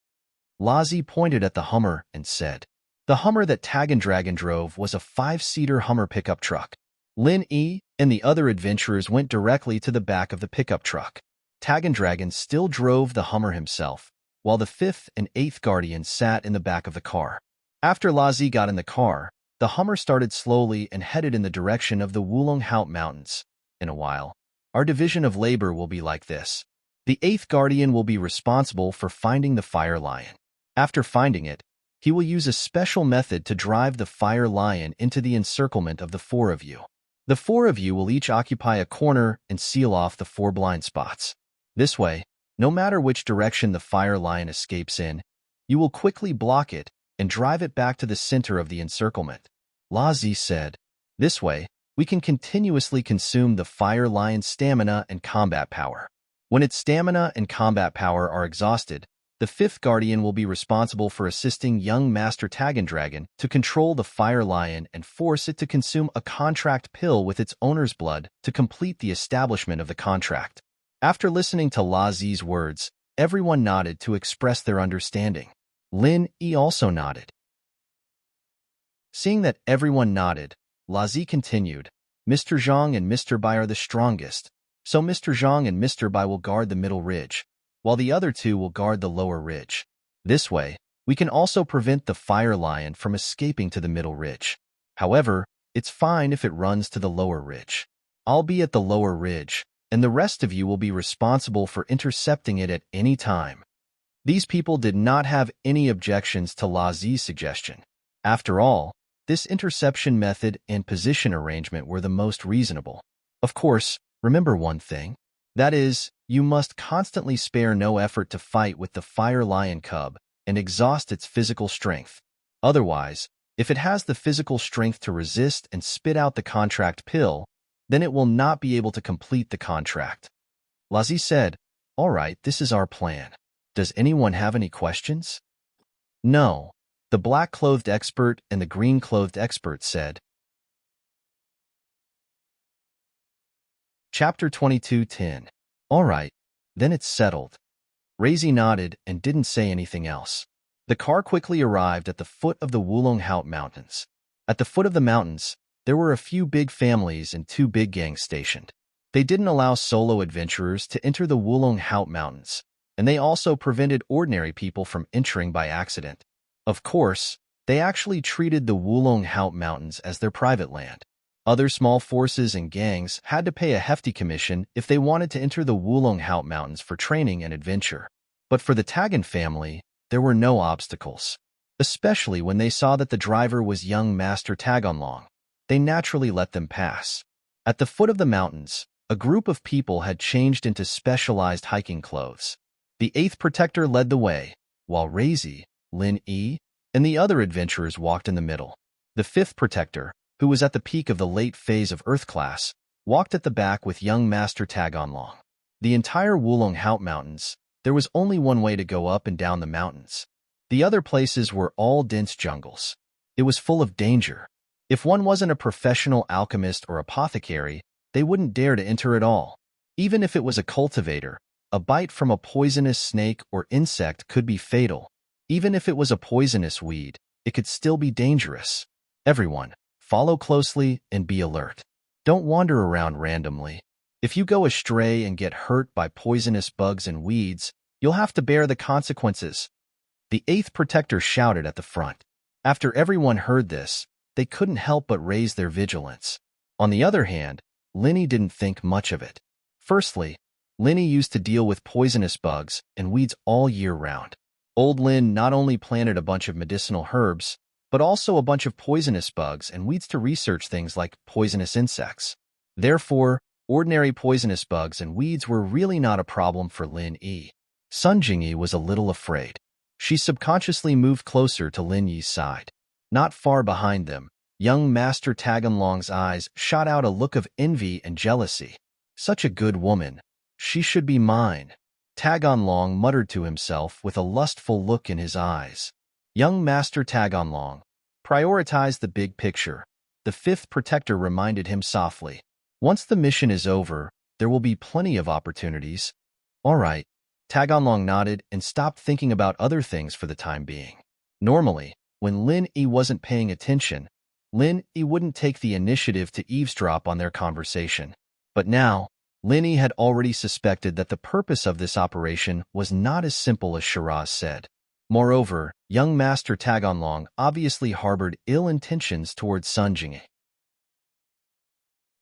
La Zi pointed at the Hummer and said. The Hummer that Tagan Dragon drove was a 5-seater Hummer pickup truck. Lin Yi and the other adventurers went directly to the back of the pickup truck. Tagan Dragon still drove the Hummer himself, while the 5th and 8th Guardians sat in the back of the car. After Lazi got in the car, the Hummer started slowly and headed in the direction of the Wulong Haut Mountains. In a while, our division of labor will be like this. The 8th Guardian will be responsible for finding the Fire Lion. After finding it, he will use a special method to drive the Fire Lion into the encirclement of the 4 of you. The 4 of you will each occupy a corner and seal off the 4 blind spots. This way, no matter which direction the Fire Lion escapes in, you will quickly block it and drive it back to the center of the encirclement. Lazi said, "This way, we can continuously consume the Fire Lion's stamina and combat power. When its stamina and combat power are exhausted, the 5th Guardian will be responsible for assisting young Master Tagan Dragon to control the Fire Lion and force it to consume a contract pill with its owner's blood to complete the establishment of the contract." After listening to Lazi's words, everyone nodded to express their understanding. Lin Yi also nodded. Seeing that everyone nodded, Lazi continued, "Mr. Zhang and Mr. Bai are the strongest, so Mr. Zhang and Mr. Bai will guard the middle ridge, while the other 2 will guard the lower ridge. This way, we can also prevent the Fire Lion from escaping to the middle ridge. However, it's fine if it runs to the lower ridge. I'll be at the lower ridge, and the rest of you will be responsible for intercepting it at any time." These people did not have any objections to Lazi's suggestion. After all, this interception method and position arrangement were the most reasonable. Of course, remember one thing. That is, you must constantly spare no effort to fight with the Fire Lion cub and exhaust its physical strength. Otherwise, if it has the physical strength to resist and spit out the contract pill, then it will not be able to complete the contract. Lazi said, "All right, this is our plan. Does anyone have any questions?" "No," the black-clothed expert and the green-clothed expert said. Chapter 22:10. All right, then it's settled. Razi nodded and didn't say anything else. The car quickly arrived at the foot of the Wulong Haut Mountains. At the foot of the mountains, there were a few big families and 2 big gangs stationed. They didn't allow solo adventurers to enter the Wulong Haut Mountains, and they also prevented ordinary people from entering by accident. Of course, they actually treated the Wulong Haut Mountains as their private land. Other small forces and gangs had to pay a hefty commission if they wanted to enter the Wulong Haut Mountains for training and adventure. But for the Tagan family, there were no obstacles. Especially when they saw that the driver was young Master Taganlong, they naturally let them pass. At the foot of the mountains, a group of people had changed into specialized hiking clothes. The 8th Protector led the way, while Razi, Lin Yi, and the other adventurers walked in the middle. The 5th Protector, who was at the peak of the late phase of Earth class, walked at the back with young Master Taganlong. The entire Wulong Haut Mountains, there was only one way to go up and down the mountains. The other places were all dense jungles. It was full of danger. If one wasn't a professional alchemist or apothecary, they wouldn't dare to enter at all. Even if it was a cultivator, a bite from a poisonous snake or insect could be fatal. Even if it was a poisonous weed, it could still be dangerous. Everyone, follow closely and be alert. Don't wander around randomly. If you go astray and get hurt by poisonous bugs and weeds, you'll have to bear the consequences. The 8th Protector shouted at the front. After everyone heard this, they couldn't help but raise their vigilance. On the other hand, Linny didn't think much of it. Firstly, Linny used to deal with poisonous bugs and weeds all year round. Old Lin not only planted a bunch of medicinal herbs, but also a bunch of poisonous bugs and weeds to research things like poisonous insects. Therefore, ordinary poisonous bugs and weeds were really not a problem for Lin Yi. Sun Jingyi was a little afraid. She subconsciously moved closer to Lin Yi's side. Not far behind them, young Master Taganlong's eyes shot out a look of envy and jealousy. Such a good woman. She should be mine. Taganlong muttered to himself with a lustful look in his eyes. Young Master Taganlong, prioritize the big picture, the 5th Protector reminded him softly. Once the mission is over, there will be plenty of opportunities. All right. Taganlong nodded and stopped thinking about other things for the time being. Normally, when Lin Yi wasn't paying attention, Lin Yi wouldn't take the initiative to eavesdrop on their conversation. But now, Lin Yi had already suspected that the purpose of this operation was not as simple as Shiraz said. Moreover, young Master Taganlong obviously harbored ill intentions towards Sun Jingyi.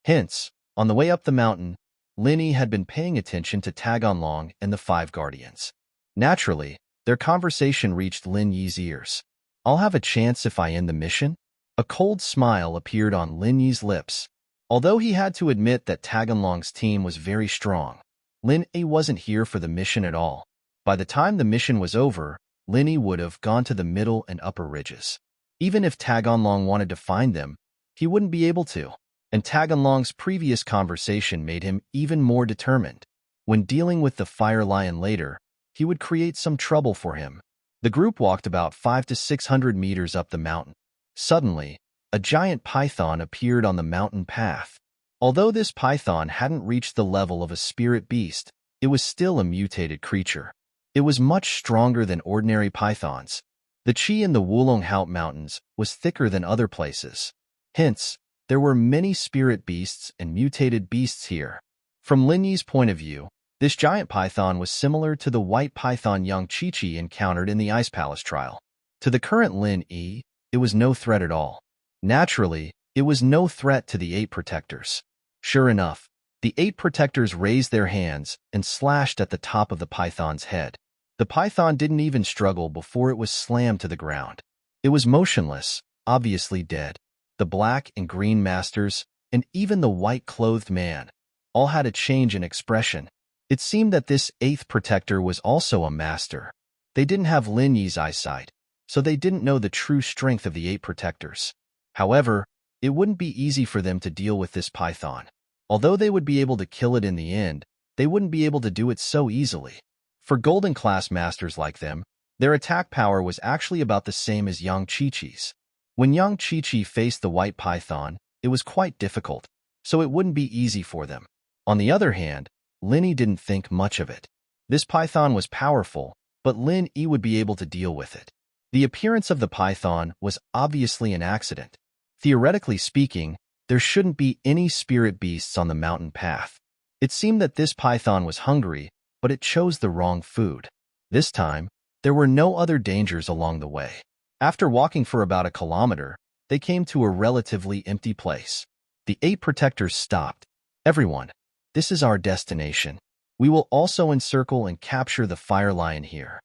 Hence, on the way up the mountain, Linny had been paying attention to Taganlong and the five guardians. Naturally, their conversation reached Lin Yi's ears. "I'll have a chance if I end the mission?" A cold smile appeared on Lin Yi's lips. Although he had to admit that Taganlong's team was very strong, Lin Yi wasn't here for the mission at all. By the time the mission was over, Lin Yi would have gone to the middle and upper ridges. Even if Taganlong wanted to find them, he wouldn't be able to. And Taganlong's previous conversation made him even more determined. When dealing with the Fire Lion later, he would create some trouble for him. The group walked about 500 to 600 meters up the mountain. Suddenly, a giant python appeared on the mountain path. Although this python hadn't reached the level of a spirit beast, it was still a mutated creature. It was much stronger than ordinary pythons. The qi in the Wulonghout Mountains was thicker than other places. Hence, there were many spirit beasts and mutated beasts here. From Lin Yi's point of view, this giant python was similar to the white python young Chi-Chi encountered in the Ice Palace trial. To the current Lin Yi, it was no threat at all. Naturally, it was no threat to the 8 protectors. Sure enough, the 8 protectors raised their hands and slashed at the top of the python's head. The python didn't even struggle before it was slammed to the ground. It was motionless, obviously dead. The black and green masters, and even the white-clothed man, all had a change in expression. It seemed that this 8th protector was also a master. They didn't have Lin Yi's eyesight, so they didn't know the true strength of the 8 protectors. However, it wouldn't be easy for them to deal with this python. Although they would be able to kill it in the end, they wouldn't be able to do it so easily. For golden-class masters like them, their attack power was actually about the same as young Chi-Chi's. When young Chi-Chi faced the white python, it was quite difficult, so it wouldn't be easy for them. On the other hand, Lin Yi didn't think much of it. This python was powerful, but Lin Yi would be able to deal with it. The appearance of the python was obviously an accident. Theoretically speaking, there shouldn't be any spirit beasts on the mountain path. It seemed that this python was hungry, but it chose the wrong food. This time, there were no other dangers along the way. After walking for about a kilometer, they came to a relatively empty place. The 8 protectors stopped. "Everyone, this is our destination. We will also encircle and capture the Fire Lion here."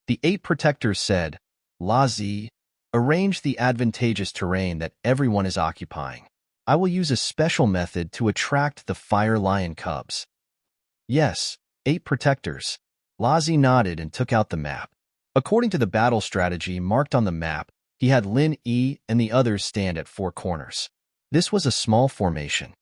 The 8 protectors said, "La Zi, arrange the advantageous terrain that everyone is occupying. I will use a special method to attract the Fire Lion cubs." "Yes, 8 protectors." La Zi nodded and took out the map. According to the battle strategy marked on the map, he had Lin Yi and the others stand at 4 corners. This was a small formation.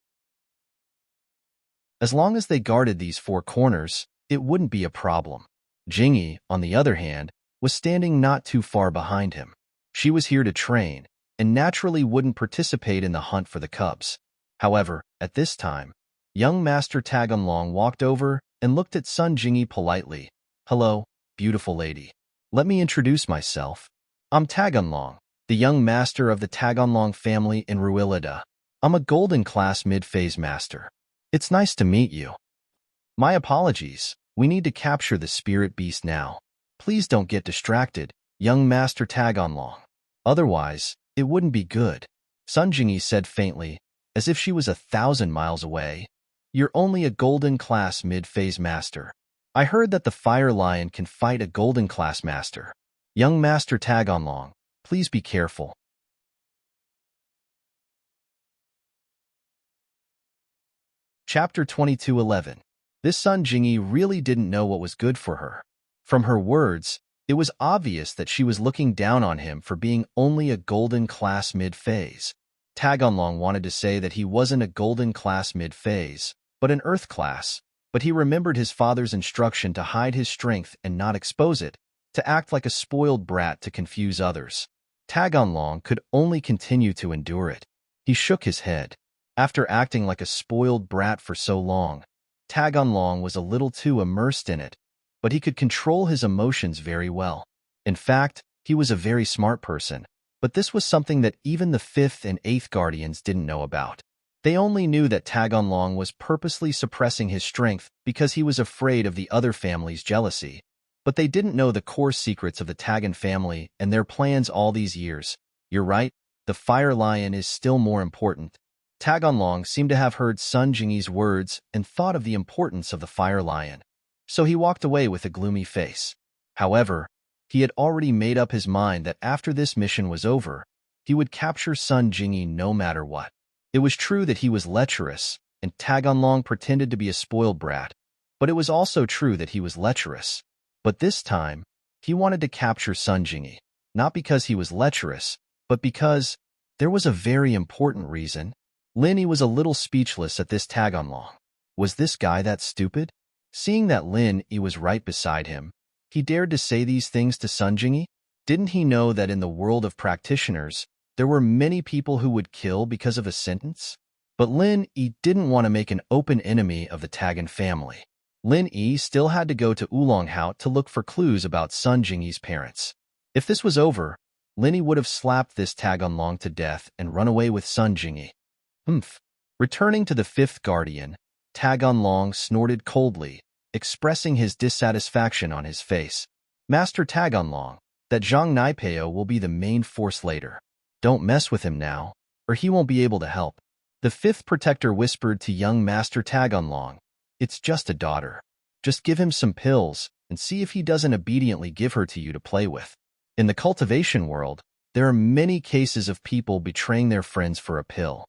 As long as they guarded these 4 corners, it wouldn't be a problem. Jingyi, on the other hand, was standing not too far behind him. She was here to train, and naturally wouldn't participate in the hunt for the cubs. However, at this time, young Master Taganlong walked over and looked at Sun Jingyi politely. "Hello, beautiful lady. Let me introduce myself. I'm Taganlong, the young master of the Taganlong family in Ruilida. I'm a golden class mid-phase master. It's nice to meet you." "My apologies. We need to capture the spirit beast now. Please don't get distracted, young Master Taganlong. Otherwise, it wouldn't be good," Sun Jingyi said faintly, as if she was 1,000 miles away. "You're only a golden class mid-phase master. I heard that the Fire Lion can fight a golden class master. Young Master Taganlong, please be careful." Chapter 22:11. This Sun Jingyi really didn't know what was good for her. From her words, it was obvious that she was looking down on him for being only a golden class mid-phase. Taganlong wanted to say that he wasn't a golden class mid-phase, but an earth class, but he remembered his father's instruction to hide his strength and not expose it, to act like a spoiled brat to confuse others. Taganlong could only continue to endure it. He shook his head. After acting like a spoiled brat for so long, Taganlong was a little too immersed in it, but he could control his emotions very well. In fact, he was a very smart person, but this was something that even the 5th and 8th Guardians didn't know about. They only knew that Taganlong was purposely suppressing his strength because he was afraid of the other family's jealousy. But they didn't know the core secrets of the Tagan family and their plans all these years. You're right, the fire lion is still more important. Taganlong seemed to have heard Sun Jingyi's words and thought of the importance of the fire lion. So he walked away with a gloomy face. However, he had already made up his mind that after this mission was over, he would capture Sun Jingyi no matter what. It was true that he was lecherous, and Taganlong pretended to be a spoiled brat, but it was also true that he was lecherous. But this time, he wanted to capture Sun Jingyi, not because he was lecherous, but because there was a very important reason. Lin Yi was a little speechless at this Taganlong. Was this guy that stupid? Seeing that Lin Yi was right beside him, he dared to say these things to Sun Jingyi? Didn't he know that in the world of practitioners, there were many people who would kill because of a sentence? But Lin Yi didn't want to make an open enemy of the Tagan family. Lin Yi still had to go to Oolonghout to look for clues about Sun Jingyi's parents. If this was over, Lin Yi would have slapped this Taganlong to death and run away with Sun Jingyi. Returning to the fifth guardian, Taganlong snorted coldly, expressing his dissatisfaction on his face. Master Taganlong, that Zhang Naipeo will be the main force later. Don't mess with him now, or he won't be able to help. The fifth protector whispered to young Master Taganlong, "It's just a daughter. Just give him some pills and see if he doesn't obediently give her to you to play with." In the cultivation world, there are many cases of people betraying their friends for a pill.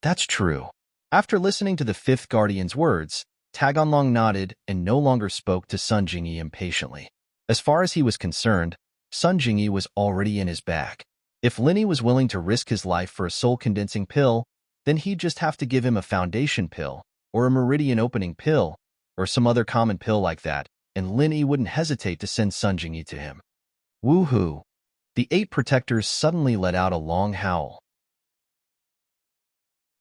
That's true. After listening to the fifth guardian's words, Taganlong nodded and no longer spoke to Sun Jingyi impatiently. As far as he was concerned, Sun Jingyi was already in his bag. If Lin Yi was willing to risk his life for a soul-condensing pill, then he'd just have to give him a foundation pill, or a meridian-opening pill, or some other common pill like that, and Lin Yi wouldn't hesitate to send Sun Jingyi to him. Woohoo! The 8 protectors suddenly let out a long howl.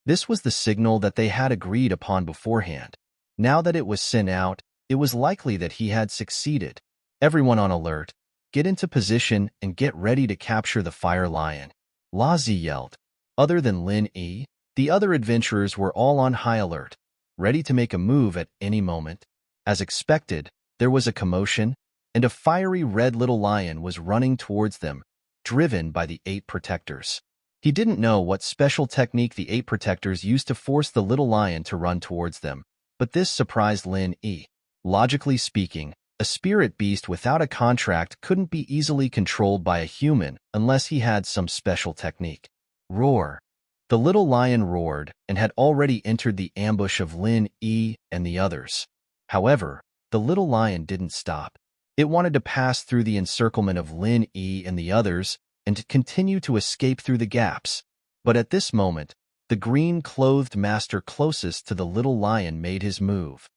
This was the signal that they had agreed upon beforehand. Now that it was sent out, it was likely that he had succeeded. Everyone on alert, get into position and get ready to capture the fire lion. La Zi yelled. Other than Lin Yi, the other adventurers were all on high alert, ready to make a move at any moment. As expected, there was a commotion, and a fiery red little lion was running towards them, driven by the 8 protectors. He didn't know what special technique the 8 protectors used to force the little lion to run towards them, but this surprised Lin Yi. Logically speaking, a spirit beast without a contract couldn't be easily controlled by a human unless he had some special technique. Roar! The little lion roared and had already entered the ambush of Lin Yi and the others. However, the little lion didn't stop. It wanted to pass through the encirclement of Lin Yi and the others and to continue to escape through the gaps. But at this moment, the green-clothed master closest to the little lion made his move.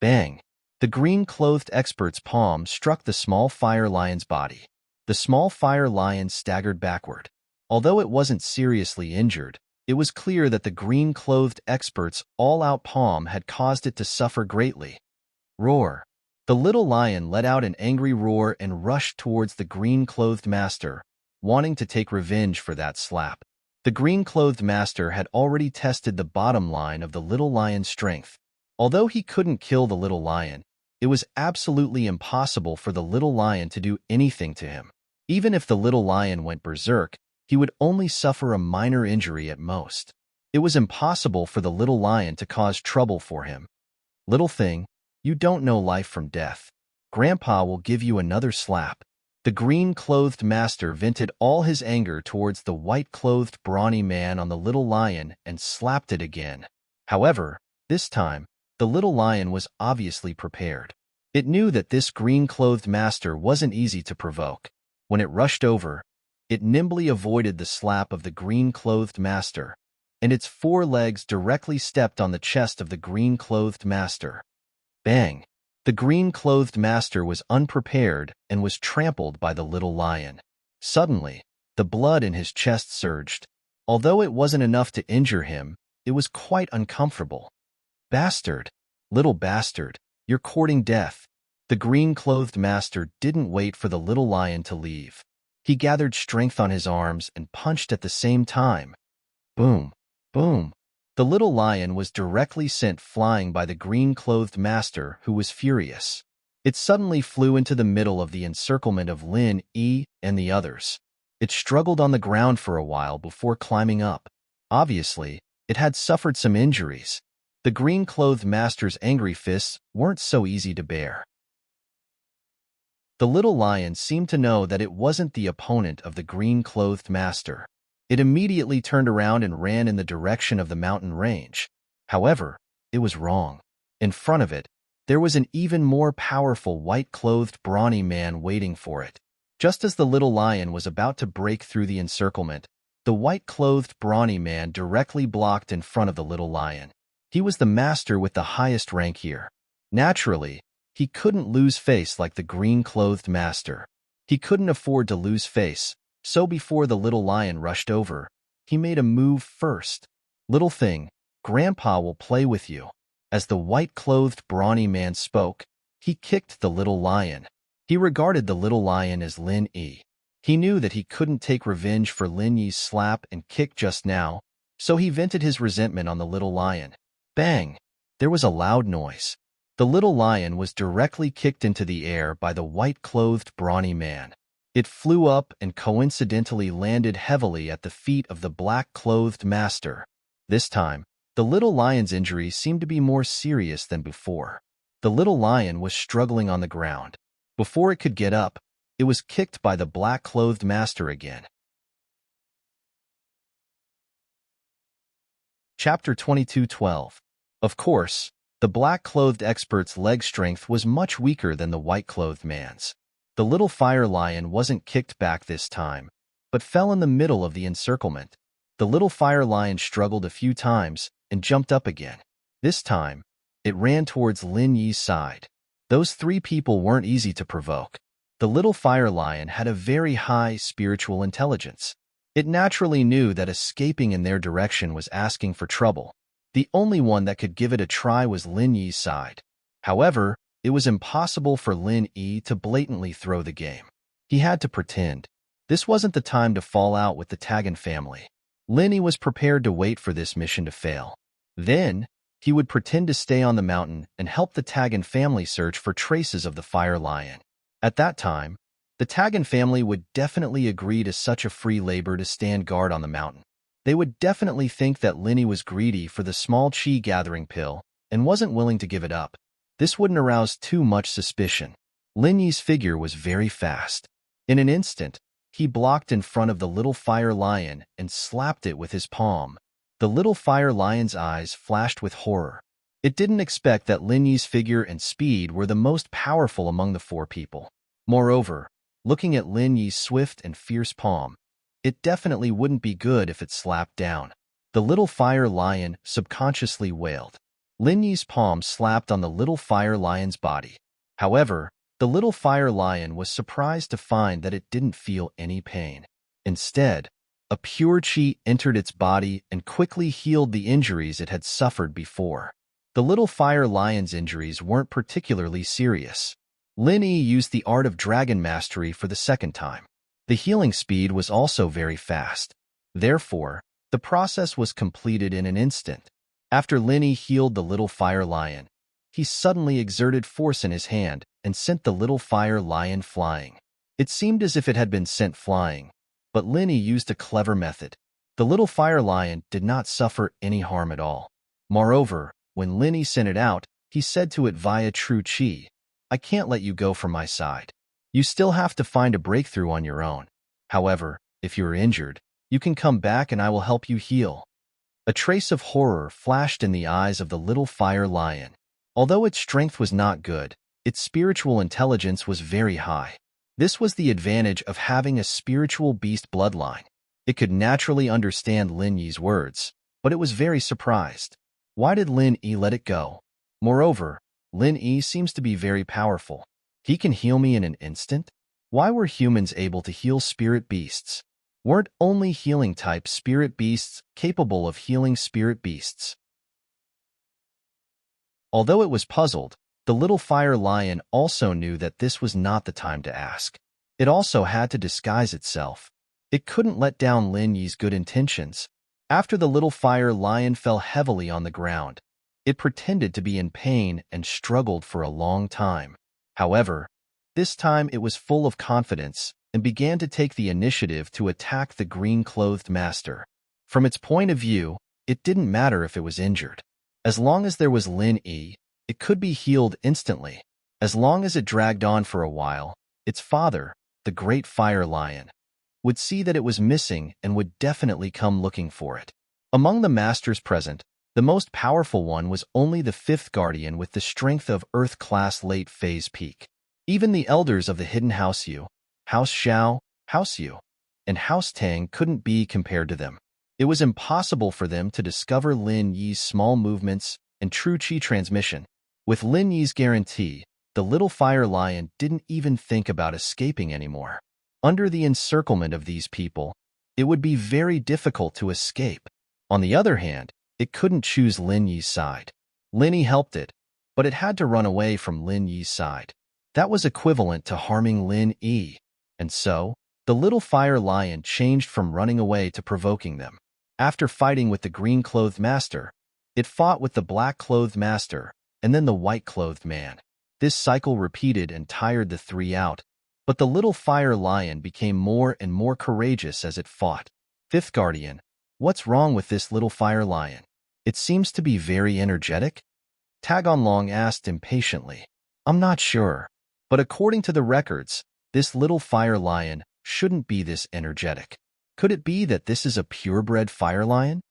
Bang! The green-clothed expert's palm struck the small fire lion's body. The small fire lion staggered backward. Although it wasn't seriously injured, it was clear that the green-clothed expert's all-out palm had caused it to suffer greatly. Roar! The little lion let out an angry roar and rushed towards the green-clothed master, wanting to take revenge for that slap. The green-clothed master had already tested the bottom line of the little lion's strength. Although he couldn't kill the little lion, it was absolutely impossible for the little lion to do anything to him. Even if the little lion went berserk, he would only suffer a minor injury at most. It was impossible for the little lion to cause trouble for him. Little thing, you don't know life from death. Grandpa will give you another slap. The green-clothed master vented all his anger towards the white-clothed brawny man on the little lion and slapped it again. However, this time, the little lion was obviously prepared. It knew that this green-clothed master wasn't easy to provoke. When it rushed over, it nimbly avoided the slap of the green-clothed master, and its 4 legs directly stepped on the chest of the green-clothed master. Bang! The green-clothed master was unprepared and was trampled by the little lion. Suddenly, the blood in his chest surged. Although it wasn't enough to injure him, it was quite uncomfortable. Bastard! Little bastard, you're courting death. The green-clothed master didn't wait for the little lion to leave. He gathered strength on his arms and punched at the same time. Boom! Boom! The little lion was directly sent flying by the green-clothed master, who was furious. It suddenly flew into the middle of the encirclement of Lin Yi and the others. It struggled on the ground for a while before climbing up. Obviously, it had suffered some injuries. The green-clothed master's angry fists weren't so easy to bear. The little lion seemed to know that it wasn't the opponent of the green-clothed master. It immediately turned around and ran in the direction of the mountain range. However, it was wrong. In front of it, there was an even more powerful white-clothed brawny man waiting for it. Just as the little lion was about to break through the encirclement, the white-clothed brawny man directly blocked in front of the little lion. He was the master with the highest rank here. Naturally, he couldn't lose face like the green-clothed master. He couldn't afford to lose face, so before the little lion rushed over, he made a move first. "Little thing, Grandpa will play with you." As the white-clothed brawny man spoke, he kicked the little lion. He regarded the little lion as Lin Yi. He knew that he couldn't take revenge for Lin Yi's slap and kick just now, so he vented his resentment on the little lion. Bang! There was a loud noise. The little lion was directly kicked into the air by the white-clothed brawny man. It flew up and coincidentally landed heavily at the feet of the black-clothed master. This time, the little lion's injury seemed to be more serious than before. The little lion was struggling on the ground. Before it could get up, it was kicked by the black-clothed master again. Chapter 22:12. Of course, the black-clothed expert's leg strength was much weaker than the white-clothed man's. The little fire lion wasn't kicked back this time, but fell in the middle of the encirclement. The little fire lion struggled a few times and jumped up again. This time, it ran towards Lin Yi's side. Those three people weren't easy to provoke. The little fire lion had a very high spiritual intelligence. It naturally knew that escaping in their direction was asking for trouble. The only one that could give it a try was Lin Yi's side. However, it was impossible for Lin Yi to blatantly throw the game. He had to pretend. This wasn't the time to fall out with the Tagan family. Lin Yi was prepared to wait for this mission to fail. Then, he would pretend to stay on the mountain and help the Tagan family search for traces of the fire lion. At that time, the Tagan family would definitely agree to such a free labor to stand guard on the mountain. They would definitely think that Lin Yi was greedy for the small chi-gathering pill and wasn't willing to give it up. This wouldn't arouse too much suspicion. Lin Yi's figure was very fast. In an instant, he blocked in front of the little fire lion and slapped it with his palm. The little fire lion's eyes flashed with horror. It didn't expect that Lin Yi's figure and speed were the most powerful among the four people. Moreover, looking at Lin Yi's swift and fierce palm, it definitely wouldn't be good if it slapped down. The little fire lion subconsciously wailed. Lin Yi's palm slapped on the little fire lion's body. However, the little fire lion was surprised to find that it didn't feel any pain. Instead, a pure chi entered its body and quickly healed the injuries it had suffered before. The little fire lion's injuries weren't particularly serious. Lin Yi used the art of dragon mastery for the second time. The healing speed was also very fast. Therefore, the process was completed in an instant. After Lin Yi healed the little fire lion, he suddenly exerted force in his hand and sent the little fire lion flying. It seemed as if it had been sent flying, but Lin Yi used a clever method. The little fire lion did not suffer any harm at all. Moreover, when Lin Yi sent it out, he said to it via true chi, "I can't let you go from my side. You still have to find a breakthrough on your own. However, if you are injured, you can come back and I will help you heal." A trace of horror flashed in the eyes of the little fire lion. Although its strength was not good, its spiritual intelligence was very high. This was the advantage of having a spiritual beast bloodline. It could naturally understand Lin Yi's words, but it was very surprised. Why did Lin Yi let it go? Moreover, Lin Yi seems to be very powerful. He can heal me in an instant? Why were humans able to heal spirit beasts? Weren't only healing-type spirit beasts capable of healing spirit beasts? Although it was puzzled, the little fire lion also knew that this was not the time to ask. It also had to disguise itself. It couldn't let down Lin Yi's good intentions. After the little fire lion fell heavily on the ground, it pretended to be in pain and struggled for a long time. However, this time it was full of confidence and began to take the initiative to attack the green-clothed master. From its point of view, it didn't matter if it was injured. As long as there was Lin Yi, it could be healed instantly. As long as it dragged on for a while, its father, the great fire lion, would see that it was missing and would definitely come looking for it. Among the masters present, the most powerful one was only the fifth guardian with the strength of Earth-class late-phase peak. Even the elders of the hidden House Yu, House Xiao, House Yu, and House Tang couldn't be compared to them. It was impossible for them to discover Lin Yi's small movements and true qi transmission. With Lin Yi's guarantee, the little fire lion didn't even think about escaping anymore. Under the encirclement of these people, it would be very difficult to escape. On the other hand, it couldn't choose Lin Yi's side. Lin Yi helped it, but it had to run away from Lin Yi's side. That was equivalent to harming Lin Yi. And so, the little fire lion changed from running away to provoking them. After fighting with the green-clothed master, it fought with the black-clothed master and then the white-clothed man. This cycle repeated and tired the three out, but the little fire lion became more and more courageous as it fought. Fifth Guardian, what's wrong with this little fire lion? It seems to be very energetic? Tagonlong asked impatiently. I'm not sure, but according to the records, this little fire lion shouldn't be this energetic. Could it be that this is a purebred fire lion?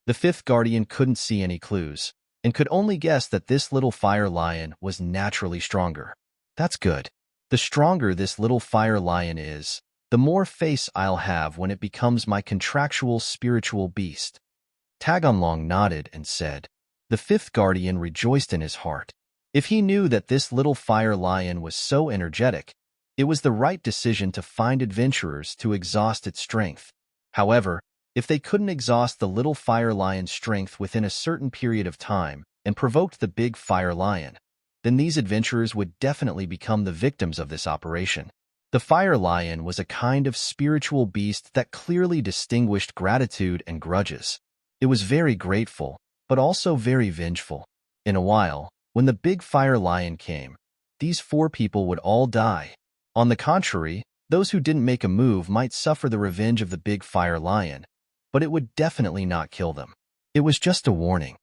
The fifth guardian couldn't see any clues, and could only guess that this little fire lion was naturally stronger. That's good. The stronger this little fire lion is, the more face I'll have when it becomes my contractual spiritual beast. Tagonlong nodded and said. The fifth guardian rejoiced in his heart. If he knew that this little fire lion was so energetic, it was the right decision to find adventurers to exhaust its strength. However, if they couldn't exhaust the little fire lion's strength within a certain period of time and provoked the big fire lion, then these adventurers would definitely become the victims of this operation. The fire lion was a kind of spiritual beast that clearly distinguished gratitude and grudges. It was very grateful, but also very vengeful. In a while, when the big fire lion came, these four people would all die. On the contrary, those who didn't make a move might suffer the revenge of the big fire lion, but it would definitely not kill them. It was just a warning.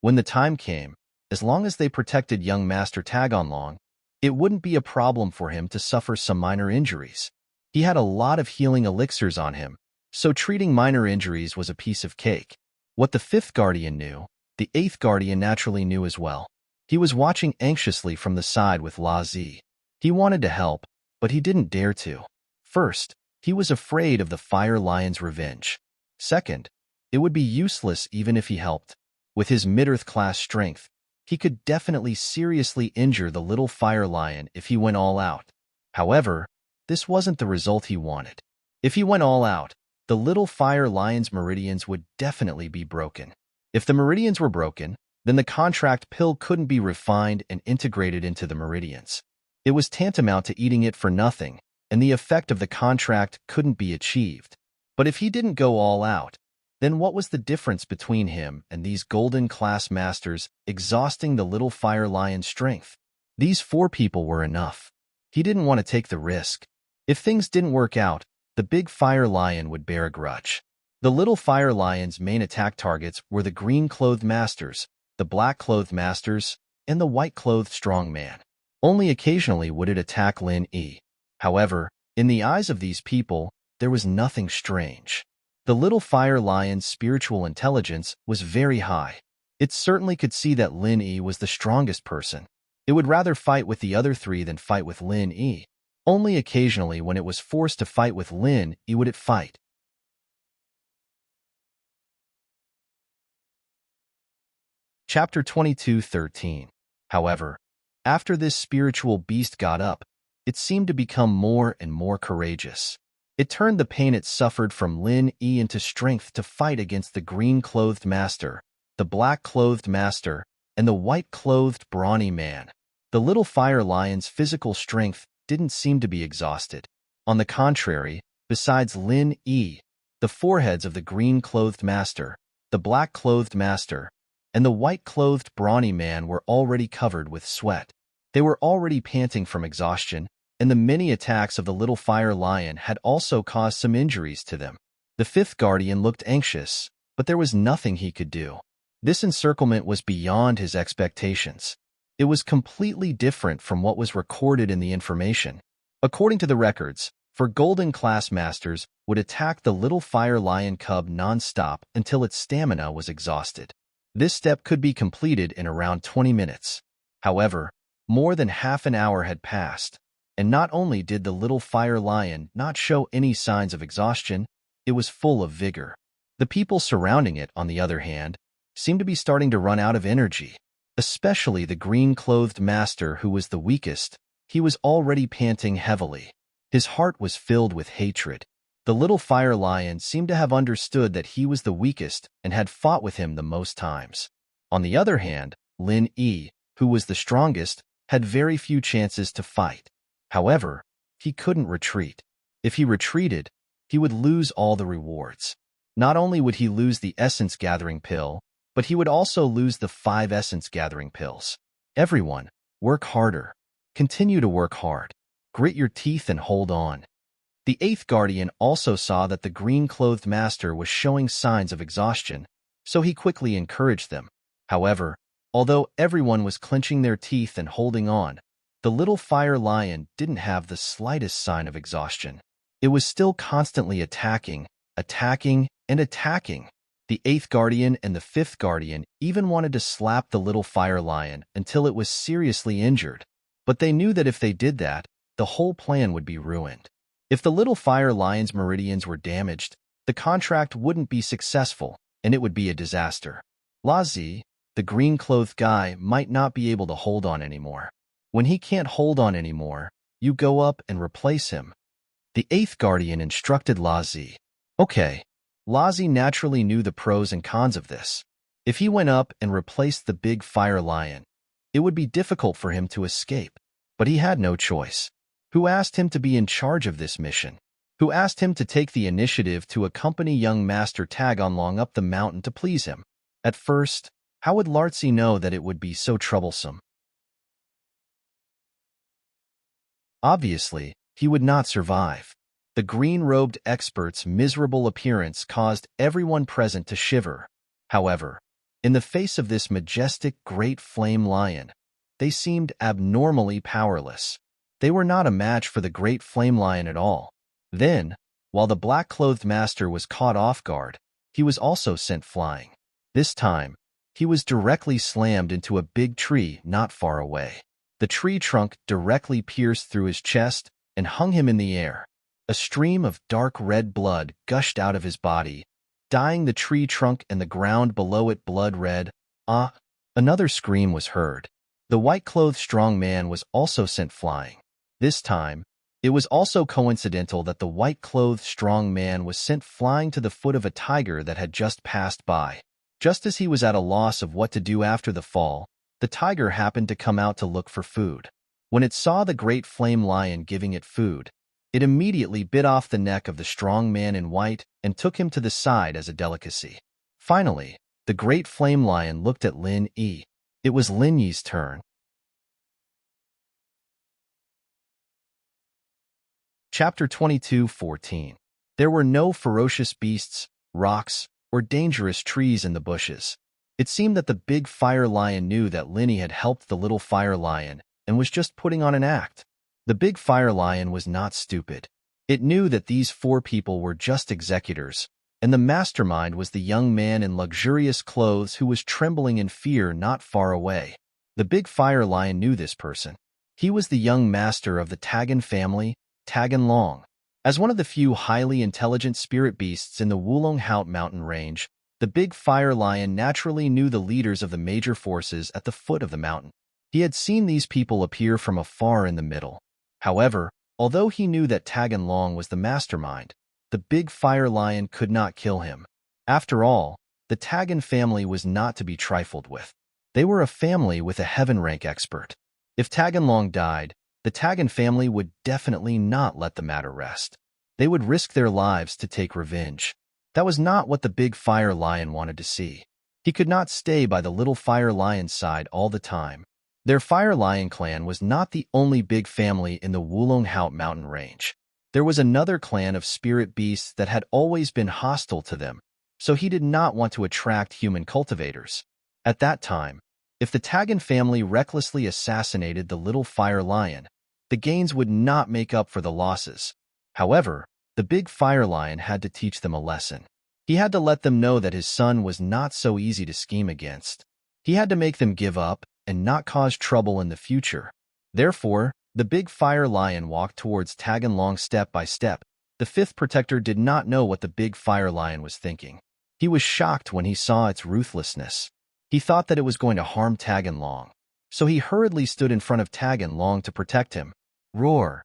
When the time came, as long as they protected young Master Tagonlong, it wouldn't be a problem for him to suffer some minor injuries. He had a lot of healing elixirs on him, so treating minor injuries was a piece of cake. What the fifth guardian knew, the eighth guardian naturally knew as well. He was watching anxiously from the side with La Zi. He wanted to help, but he didn't dare to. First, he was afraid of the fire lion's revenge. Second, it would be useless even if he helped. With his mid-earth class strength, he could definitely seriously injure the little fire lion if he went all out. However, this wasn't the result he wanted. If he went all out, the little fire lion's meridians would definitely be broken. If the meridians were broken, then the contract pill couldn't be refined and integrated into the meridians. It was tantamount to eating it for nothing, and the effect of the contract couldn't be achieved. But if he didn't go all out, then what was the difference between him and these golden-class masters exhausting the little fire lion's strength? These four people were enough. He didn't want to take the risk. If things didn't work out, the big fire lion would bear a grudge. The little fire lion's main attack targets were the green-clothed masters, the black-clothed masters, and the white-clothed strongman. Only occasionally would it attack Lin Yi. However, in the eyes of these people, there was nothing strange. The little fire lion's spiritual intelligence was very high. It certainly could see that Lin Yi was the strongest person. It would rather fight with the other three than fight with Lin Yi. Only occasionally when it was forced to fight with Lin Yi would it fight. Chapter 22:13. However, after this spiritual beast got up, it seemed to become more and more courageous. It turned the pain it suffered from Lin Yi into strength to fight against the green-clothed master, the black-clothed master, and the white-clothed brawny man. The little fire lion's physical strength didn't seem to be exhausted. On the contrary, besides Lin Yi, the foreheads of the green-clothed master, the black-clothed master, and the white-clothed brawny man were already covered with sweat. They were already panting from exhaustion, and the many attacks of the little fire lion had also caused some injuries to them. The fifth guardian looked anxious, but there was nothing he could do. This encirclement was beyond his expectations. It was completely different from what was recorded in the information. According to the records, for Golden Class Masters would attack the little fire lion cub non-stop until its stamina was exhausted. This step could be completed in around 20 minutes. However, more than half an hour had passed, and not only did the little fire lion not show any signs of exhaustion, it was full of vigor. The people surrounding it, on the other hand, seemed to be starting to run out of energy, especially the green-clothed master who was the weakest. He was already panting heavily. His heart was filled with hatred. The little fire lion seemed to have understood that he was the weakest and had fought with him the most times. On the other hand, Lin Yi, who was the strongest, had very few chances to fight. However, he couldn't retreat. If he retreated, he would lose all the rewards. Not only would he lose the essence-gathering pill, but he would also lose the 5 essence-gathering pills. Everyone, work harder. Continue to work hard. Grit your teeth and hold on. The 8th guardian also saw that the green-clothed master was showing signs of exhaustion, so he quickly encouraged them. However, although everyone was clenching their teeth and holding on, the little fire lion didn't have the slightest sign of exhaustion. It was still constantly attacking, and attacking. The 8th guardian and the 5th guardian even wanted to slap the little fire lion until it was seriously injured, but they knew that if they did that, the whole plan would be ruined. If the little fire lion's meridians were damaged, the contract wouldn't be successful, and it would be a disaster. Lazi, the green-clothed guy, might not be able to hold on anymore. When he can't hold on anymore, you go up and replace him. The 8th guardian instructed Lazi. Okay. Lazi naturally knew the pros and cons of this. If he went up and replaced the big fire lion, it would be difficult for him to escape, but he had no choice. Who asked him to be in charge of this mission? Who asked him to take the initiative to accompany young Master Taganlong up the mountain to please him? At first, how would Lartzi know that it would be so troublesome? Obviously, he would not survive. The green-robed expert's miserable appearance caused everyone present to shiver. However, in the face of this majestic great flame lion, they seemed abnormally powerless. They were not a match for the great flame lion at all. Then, while the black-clothed master was caught off guard, he was also sent flying. This time, he was directly slammed into a big tree not far away. The tree trunk directly pierced through his chest and hung him in the air. A stream of dark red blood gushed out of his body, dyeing the tree trunk and the ground below it blood red. Ah! Another scream was heard. The white-clothed strong man was also sent flying. This time, it was also coincidental that the white-clothed strong man was sent flying to the foot of a tiger that had just passed by. Just as he was at a loss of what to do after the fall, the tiger happened to come out to look for food. When it saw the great flame lion giving it food, it immediately bit off the neck of the strong man in white and took him to the side as a delicacy. Finally, the great flame lion looked at Lin Yi. It was Lin Yi's turn. Chapter 22:14. There were no ferocious beasts, rocks, or dangerous trees in the bushes. It seemed that the big fire lion knew that Linny had helped the little fire lion and was just putting on an act. The big fire lion was not stupid. It knew that these 4 people were just executors, and the mastermind was the young man in luxurious clothes who was trembling in fear not far away. The big fire lion knew this person. He was the young master of the Tagan family, Taganlong. As one of the few highly intelligent spirit beasts in the Wulonghout mountain range, the big fire lion naturally knew the leaders of the major forces at the foot of the mountain. He had seen these people appear from afar in the middle. However, although he knew that Taganlong was the mastermind, the big fire lion could not kill him. After all, the Tagan family was not to be trifled with. They were a family with a heaven rank expert. If Taganlong died, the Tagan family would definitely not let the matter rest. They would risk their lives to take revenge. That was not what the big fire lion wanted to see. He could not stay by the little fire lion's side all the time. Their fire lion clan was not the only big family in the Wulonghout mountain range. There was another clan of spirit beasts that had always been hostile to them, so he did not want to attract human cultivators. At that time, if the Tagan family recklessly assassinated the little fire lion, the gains would not make up for the losses. However, the big fire lion had to teach them a lesson. He had to let them know that his son was not so easy to scheme against. He had to make them give up and not cause trouble in the future. Therefore, the big fire lion walked towards Tagan Long step by step. The fifth protector did not know what the big fire lion was thinking. He was shocked when he saw its ruthlessness. He thought that it was going to harm Tagan Long, so he hurriedly stood in front of Tagan Long to protect him. Roar!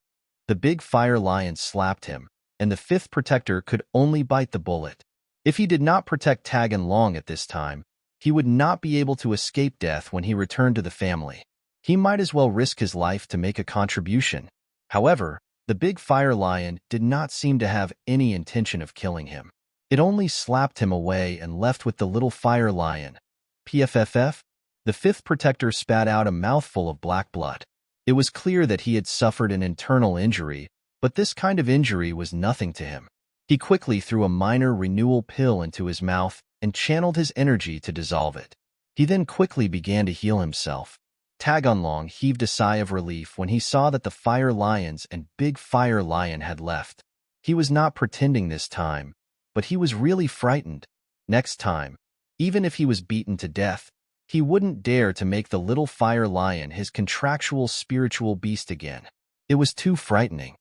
The big fire lion slapped him, and the fifth protector could only bite the bullet. If he did not protect Tagan Long at this time, he would not be able to escape death when he returned to the family. He might as well risk his life to make a contribution. However, the big fire lion did not seem to have any intention of killing him. It only slapped him away and left with the little fire lion. PFFF? The fifth protector spat out a mouthful of black blood. It was clear that he had suffered an internal injury, but this kind of injury was nothing to him. He quickly threw a minor renewal pill into his mouth and channeled his energy to dissolve it. He then quickly began to heal himself. Taganlong heaved a sigh of relief when he saw that the fire lions and big fire lion had left. He was not pretending this time, but he was really frightened. Next time, even if he was beaten to death, he wouldn't dare to make the little fire lion his contractual spiritual beast again. It was too frightening.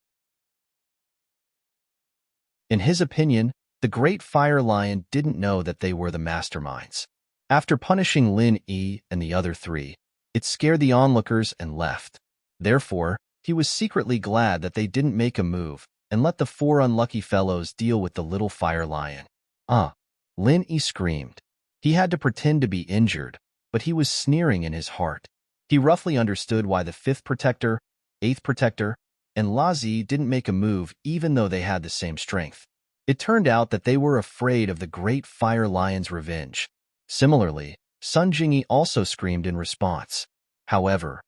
In his opinion, the great fire lion didn't know that they were the masterminds. After punishing Lin Yi and the other three, it scared the onlookers and left. Therefore, he was secretly glad that they didn't make a move and let the four unlucky fellows deal with the little fire lion. Lin Yi screamed. He had to pretend to be injured, but he was sneering in his heart. He roughly understood why the fifth protector, eighth protector, and Lazi didn't make a move even though they had the same strength. It turned out that they were afraid of the great fire lion's revenge. Similarly, Sun Jingyi also screamed in response. However,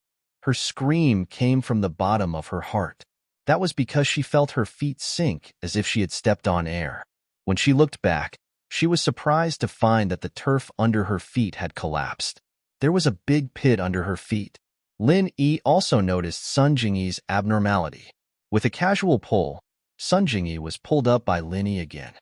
her scream came from the bottom of her heart. That was because she felt her feet sink as if she had stepped on air. When she looked back, she was surprised to find that the turf under her feet had collapsed. There was a big pit under her feet. Lin Yi also noticed Sun Jingyi's abnormality. With a casual pull, Sun Jingyi was pulled up by Lin Yi again.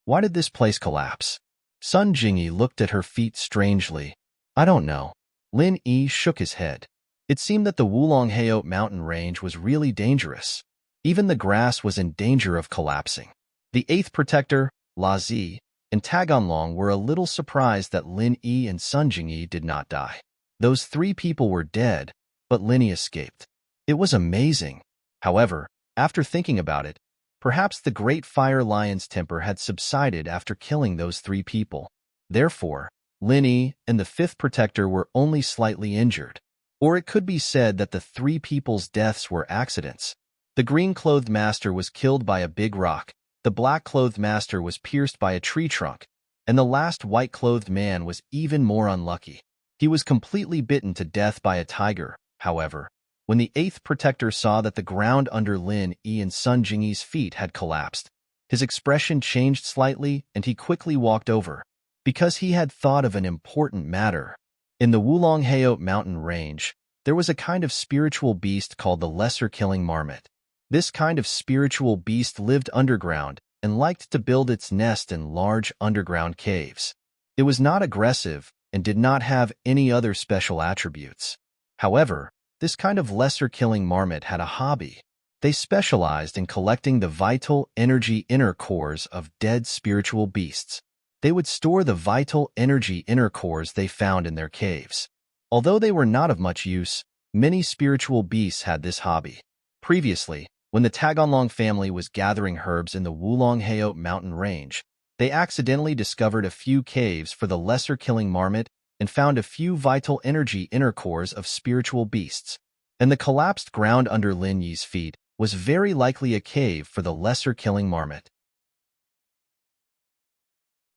Why did this place collapse? Sun Jingyi looked at her feet strangely. I don't know. Lin Yi shook his head. It seemed that the Wulongheot mountain range was really dangerous. Even the grass was in danger of collapsing. The eighth protector, Lazi, and Taganlong were a little surprised that Lin Yi and Sun Jingyi did not die. Those three people were dead, but Lin Yi escaped. It was amazing. However, after thinking about it, perhaps the great fire lion's temper had subsided after killing those three people. Therefore, Lin Yi and the fifth protector were only slightly injured. Or it could be said that the three people's deaths were accidents. The green-clothed master was killed by a big rock, the black-clothed master was pierced by a tree trunk, and the last white-clothed man was even more unlucky. He was completely bitten to death by a tiger. However, when the eighth protector saw that the ground under Lin Yi and Sun Jingyi's feet had collapsed, his expression changed slightly and he quickly walked over, because he had thought of an important matter. In the Wulongheot mountain range, there was a kind of spiritual beast called the lesser-killing marmot. This kind of spiritual beast lived underground and liked to build its nest in large underground caves. It was not aggressive and did not have any other special attributes. However, this kind of lesser-killing marmot had a hobby. They specialized in collecting the vital energy inner cores of dead spiritual beasts. They would store the vital energy inner cores they found in their caves. Although they were not of much use, many spiritual beasts had this hobby. Previously, when the Taganlong family was gathering herbs in the Wulongheot mountain range, they accidentally discovered a few caves for the lesser-killing marmot and found a few vital energy inner cores of spiritual beasts. And the collapsed ground under Lin Yi's feet was very likely a cave for the lesser-killing marmot.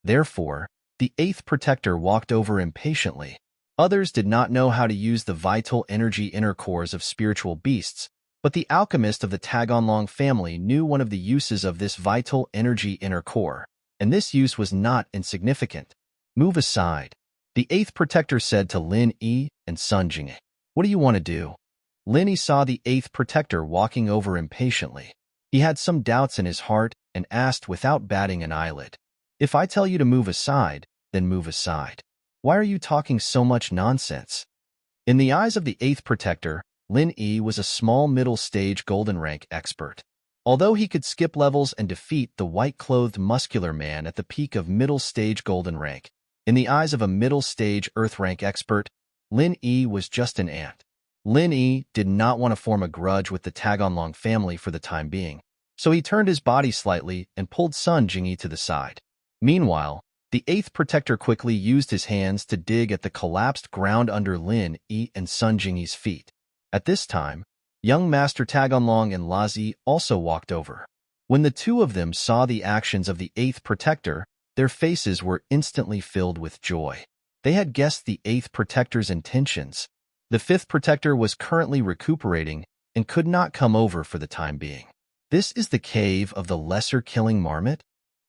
Therefore, The eighth protector walked over impatiently. Others did not know how to use the vital energy inner cores of spiritual beasts, but the alchemist of the Taganlong family knew one of the uses of this vital energy inner core, and this use was not insignificant. Move aside, the eighth protector said to Lin Yi and Sun Jingyi. What do you want to do? Lin Yi saw the eighth protector walking over impatiently. He had some doubts in his heart and asked without batting an eyelid. If I tell you to move aside, then move aside. Why are you talking so much nonsense? In the eyes of the eighth protector, Lin Yi was a small middle-stage golden rank expert. Although he could skip levels and defeat the white-clothed muscular man at the peak of middle-stage golden rank, in the eyes of a middle-stage earth rank expert, Lin Yi was just an ant. Lin Yi did not want to form a grudge with the Taganlong family for the time being, so he turned his body slightly and pulled Sun Jingyi to the side. Meanwhile, the eighth protector quickly used his hands to dig at the collapsed ground under Lin Yi and Sun Jingyi's feet. At this time, young Master Taganlong and Lazi also walked over. When the two of them saw the actions of the eighth protector, their faces were instantly filled with joy. They had guessed the eighth protector's intentions. The fifth protector was currently recuperating and could not come over for the time being. This is the cave of the lesser killing marmot?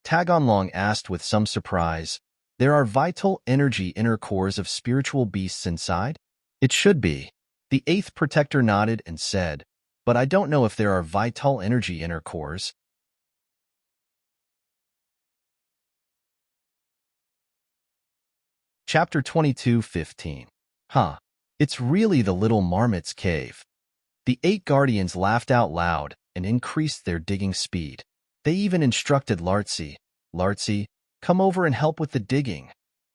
Taganlong asked with some surprise. There are vital energy inner cores of spiritual beasts inside? It should be. The eighth protector nodded and said, but I don't know if there are vital energy inner cores. Chapter 22:15. Huh. It's really the little marmot's cave. The 8 guardians laughed out loud and increased their digging speed. They even instructed Lartzi, come over and help with the digging.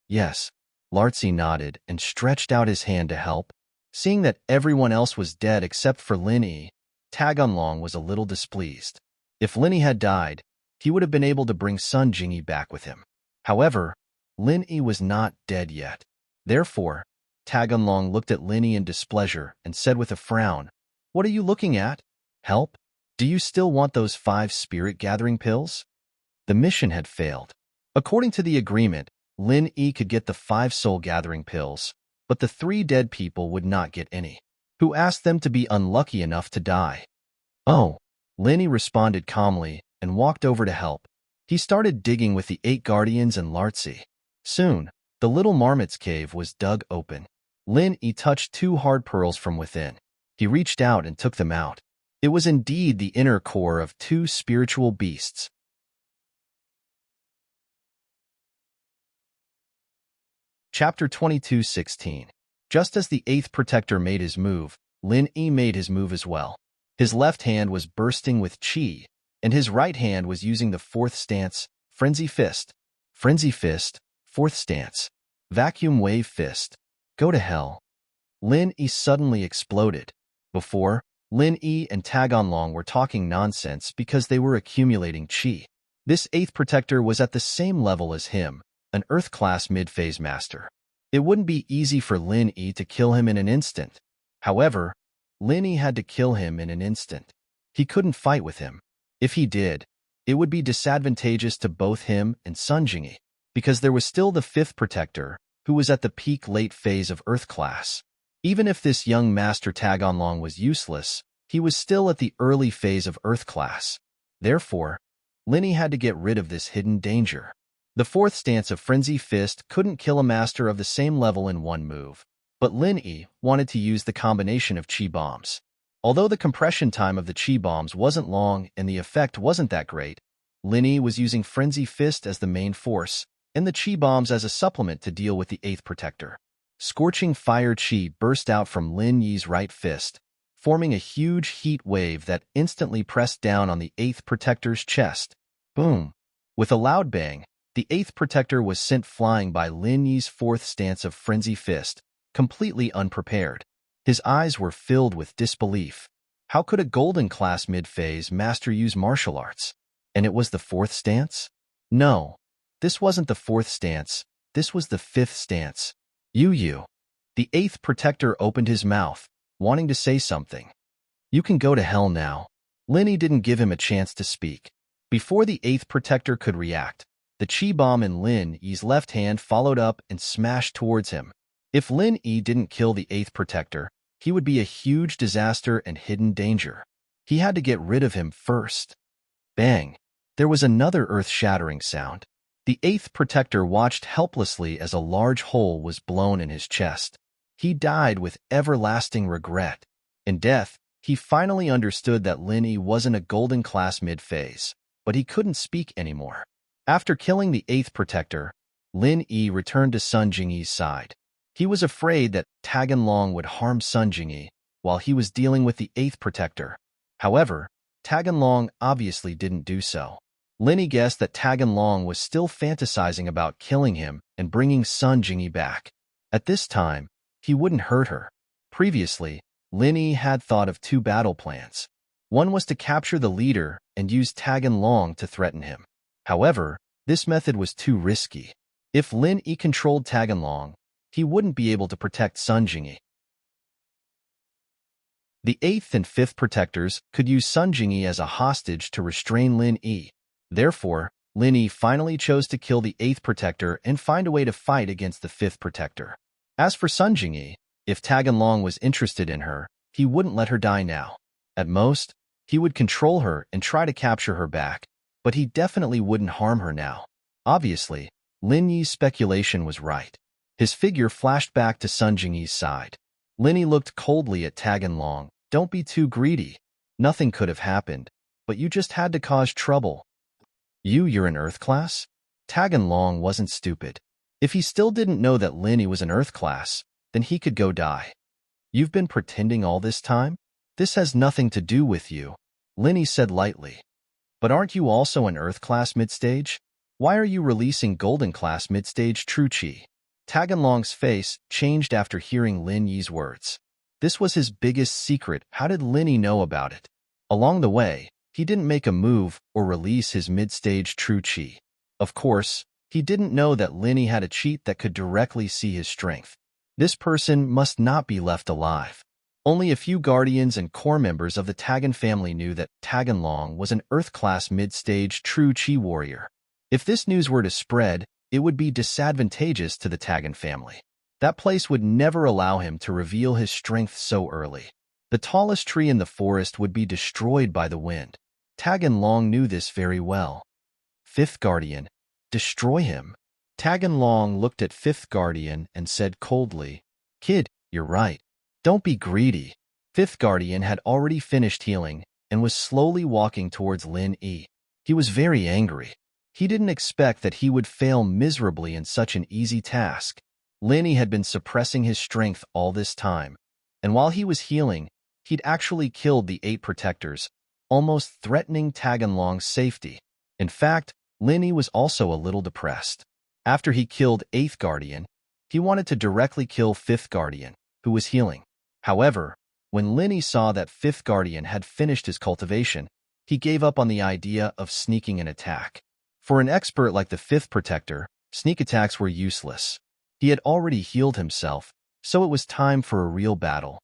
Yes, Lartzi nodded and stretched out his hand to help. Seeing that everyone else was dead except for Lin Yi, Taganlong was a little displeased. If Lin Yi had died, he would have been able to bring Sun Jingyi back with him. However, Lin Yi was not dead yet. Therefore, Taganlong looked at Lin Yi in displeasure and said with a frown, What are you looking at? Help? Do you still want those 5 spirit-gathering pills? The mission had failed. According to the agreement, Lin Yi could get the 5 soul-gathering pills, but the 3 dead people would not get any. Who asked them to be unlucky enough to die? Oh, Lin Yi responded calmly and walked over to help. He started digging with the 8 guardians and Lartzi. Soon, the little marmot's cave was dug open. Lin Yi touched 2 hard pearls from within. He reached out and took them out. It was indeed the inner core of 2 spiritual beasts. Chapter 22:16. Just as the 8th protector made his move, Lin Yi made his move as well. His left hand was bursting with chi, and his right hand was using the 4th stance, Frenzy Fist. Frenzy Fist, 4th stance. Vacuum Wave Fist. Go to hell. Lin Yi suddenly exploded. Before, Lin Yi and Taganlong were talking nonsense because they were accumulating chi. This 8th protector was at the same level as him, an Earth-class mid-phase master. It wouldn't be easy for Lin Yi to kill him in an instant. However, Lin Yi had to kill him in an instant. He couldn't fight with him. If he did, it would be disadvantageous to both him and Sun Jingyi, because there was still the 5th protector, who was at the peak late phase of Earth class. Even if this young Master Taganlong was useless, he was still at the early phase of Earth class. Therefore, Lin Yi had to get rid of this hidden danger. The 4th stance of Frenzy Fist couldn't kill a master of the same level in one move, but Lin Yi wanted to use the combination of chi bombs. Although the compression time of the chi bombs wasn't long and the effect wasn't that great, Lin Yi was using Frenzy Fist as the main force, and the chi bombs as a supplement to deal with the 8th protector. Scorching fire chi burst out from Lin Yi's right fist, forming a huge heat wave that instantly pressed down on the 8th protector's chest. Boom! With a loud bang, the 8th protector was sent flying by Lin Yi's 4th stance of Frenzy Fist, completely unprepared. His eyes were filled with disbelief. How could a golden-class mid-phase master use martial arts? And it was the 4th stance? No, this wasn't the 4th stance, this was the 5th stance. You. The 8th protector opened his mouth, wanting to say something. You can go to hell now. Lin Yi didn't give him a chance to speak. Before the 8th protector could react, The chi bomb in Lin Yi's left hand followed up and smashed towards him. If Lin Yi didn't kill the 8th protector, he would be a huge disaster and hidden danger. He had to get rid of him first. Bang! There was another earth-shattering sound. The 8th protector watched helplessly as a large hole was blown in his chest. He died with everlasting regret. In death, he finally understood that Lin Yi wasn't a golden class mid-phase, but he couldn't speak anymore. After killing the 8th protector, Lin Yi returned to Sun Jingyi's side. He was afraid that Taganlong would harm Sun Jingyi while he was dealing with the 8th protector. However, Taganlong obviously didn't do so. Lin Yi guessed that Taganlong was still fantasizing about killing him and bringing Sun Jingyi back. At this time, he wouldn't hurt her. Previously, Lin Yi had thought of 2 battle plans. One was to capture the leader and use Taganlong to threaten him. However, this method was too risky. If Lin Yi controlled Taganlong, he wouldn't be able to protect Sun Jingyi. The 8th and 5th protectors could use Sun Jingyi as a hostage to restrain Lin Yi. Therefore, Lin Yi finally chose to kill the 8th protector and find a way to fight against the 5th protector. As for Sun Jingyi, if Taganlong was interested in her, he wouldn't let her die now. At most, he would control her and try to capture her back, but he definitely wouldn't harm her now. Obviously, Lin Yi's speculation was right. His figure flashed back to Sun Jingyi's side. Lin Yi looked coldly at Taganlong. Don't be too greedy. Nothing could have happened, but you just had to cause trouble. You're an Earth class? Taganlong wasn't stupid. If he still didn't know that Lin Yi was an Earth class, then he could go die. You've been pretending all this time? This has nothing to do with you, Lin Yi said lightly. But aren't you also an Earth class mid-stage? Why are you releasing Golden class mid-stage true chi? Taganlong's face changed after hearing Lin Yi's words. This was his biggest secret. How did Lin Yi know about it? Along the way, he didn't make a move or release his mid-stage true chi. Of course, he didn't know that Lin Yi had a cheat that could directly see his strength. This person must not be left alive. Only a few guardians and core members of the Tagan family knew that Taganlong was an Earth-class mid-stage true chi warrior. If this news were to spread, it would be disadvantageous to the Tagan family. That place would never allow him to reveal his strength so early. The tallest tree in the forest would be destroyed by the wind. Taganlong knew this very well. 5th Guardian, destroy him. Taganlong looked at 5th Guardian and said coldly, Kid, you're right. Don't be greedy. 5th Guardian had already finished healing and was slowly walking towards Lin Yi. He was very angry. He didn't expect that he would fail miserably in such an easy task. Lin Yi had been suppressing his strength all this time, and while he was healing, he'd actually killed the 8 protectors, almost threatening Taganlong's safety. In fact, Lin Yi was also a little depressed. After he killed 8th Guardian, he wanted to directly kill 5th Guardian, who was healing. However, when Lin Yi saw that 5th Guardian had finished his cultivation, he gave up on the idea of sneaking an attack. For an expert like the 5th protector, sneak attacks were useless. He had already healed himself, so it was time for a real battle.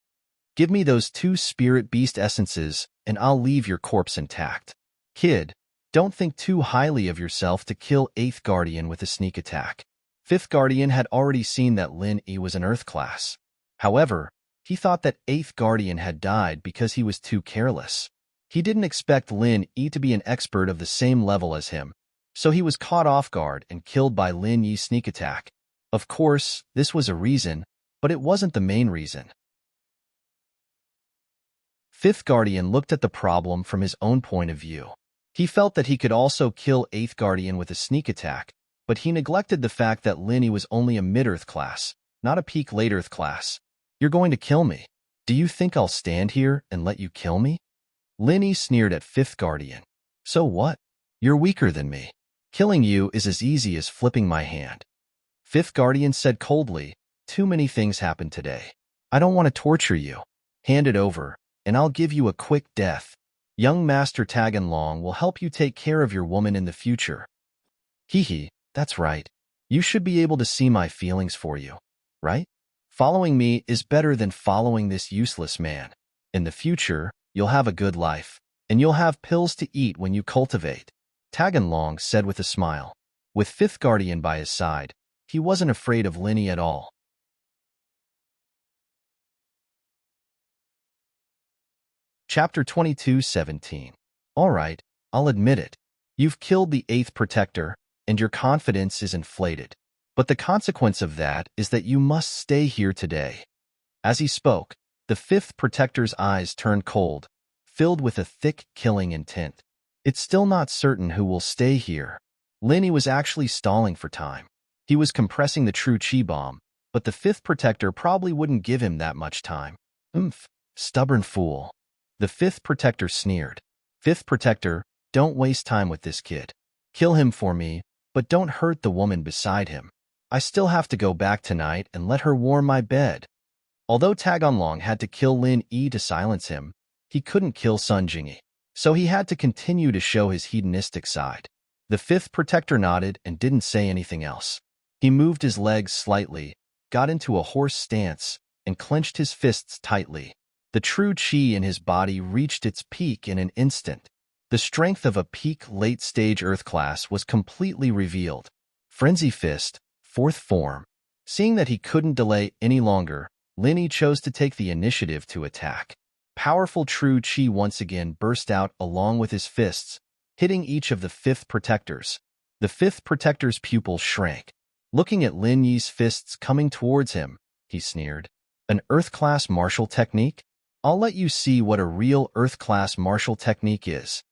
Give me those 2 spirit beast essences, and I'll leave your corpse intact. Kid, don't think too highly of yourself to kill 8th Guardian with a sneak attack. 5th Guardian had already seen that Lin Yi was an Earth class. However, he thought that 8th Guardian had died because he was too careless. He didn't expect Lin Yi to be an expert of the same level as him, so he was caught off guard and killed by Lin Yi's sneak attack. Of course, this was a reason, but it wasn't the main reason. 5th Guardian looked at the problem from his own point of view. He felt that he could also kill 8th Guardian with a sneak attack, but he neglected the fact that Lin Yi was only a mid-Earth class, not a peak late Earth class. You're going to kill me. Do you think I'll stand here and let you kill me? Lin Yi sneered at 5th Guardian. So what? You're weaker than me. Killing you is as easy as flipping my hand. 5th Guardian said coldly, Too many things happened today. I don't want to torture you. Hand it over, and I'll give you a quick death. Young Master Taganlong will help you take care of your woman in the future. Hee, that's right. You should be able to see my feelings for you, right? Following me is better than following this useless man. In the future, you'll have a good life, and you'll have pills to eat when you cultivate. Taganlong said with a smile. With fifth guardian by his side, he wasn't afraid of Linny at all. Chapter 22:17. All right, I'll admit it. You've killed the eighth protector, and your confidence is inflated. But the consequence of that is that you must stay here today. As he spoke, the fifth protector's eyes turned cold, filled with a thick, killing intent. It's still not certain who will stay here. Linny was actually stalling for time. He was compressing the true chi bomb, but the fifth protector probably wouldn't give him that much time. Stubborn fool. The fifth protector sneered. Fifth protector, don't waste time with this kid. Kill him for me, but don't hurt the woman beside him. I still have to go back tonight and let her warm my bed. Although Taganlong had to kill Lin Yi to silence him, he couldn't kill Sun Jingyi, so he had to continue to show his hedonistic side. The fifth protector nodded and didn't say anything else. He moved his legs slightly, got into a horse stance, and clenched his fists tightly. The true chi in his body reached its peak in an instant. The strength of a peak late-stage Earth class was completely revealed. Frenzy Fist, fourth form. Seeing that he couldn't delay any longer, Linny chose to take the initiative to attack. Powerful true chi once again burst out along with his fists, hitting each of the fifth protectors. The fifth protector's pupils shrank. Looking at Lin Yi's fists coming towards him, he sneered. An Earth-class martial technique? I'll let you see what a real Earth-class martial technique is.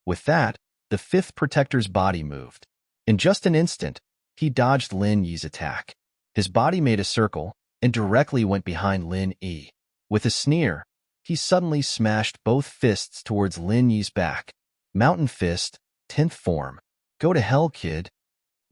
With that, the fifth protector's body moved. In just an instant, he dodged Lin Yi's attack. His body made a circle and directly went behind Lin Yi. With a sneer, he suddenly smashed both fists towards Lin Yi's back. Mountain Fist, 10th form. Go to hell, kid.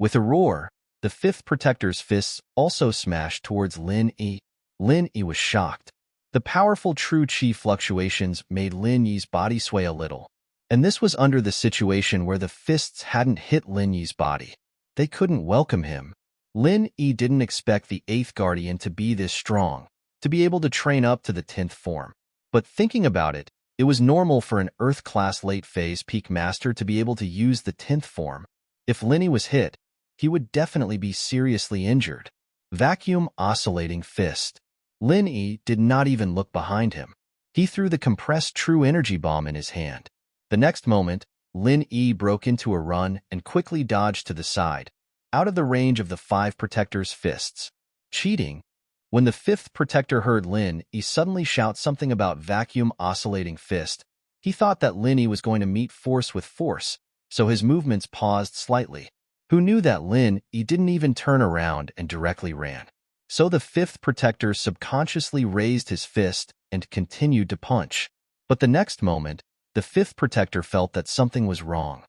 With a roar, the fifth protector's fists also smashed towards Lin Yi. Lin Yi was shocked. The powerful true chi fluctuations made Lin Yi's body sway a little. And this was under the situation where the fists hadn't hit Lin Yi's body. They couldn't welcome him. Lin Yi didn't expect the 8th Guardian to be this strong, to be able to train up to the 10th form. But thinking about it, it was normal for an Earth-class late-phase peak master to be able to use the 10th form. If Lin Yi was hit, he would definitely be seriously injured. Vacuum Oscillating Fist. Lin Yi did not even look behind him. He threw the compressed true energy bomb in his hand. The next moment, Lin Yi broke into a run and quickly dodged to the side, out of the range of the 5 protectors' fists. Cheating? When the 5th protector heard Lin Yi suddenly shout something about vacuum oscillating fist, he thought that Lin Yi was going to meet force with force, so his movements paused slightly. Who knew that Lin Yi didn't even turn around and directly ran? So the 5th protector subconsciously raised his fist and continued to punch. But the next moment, the 5th protector felt that something was wrong.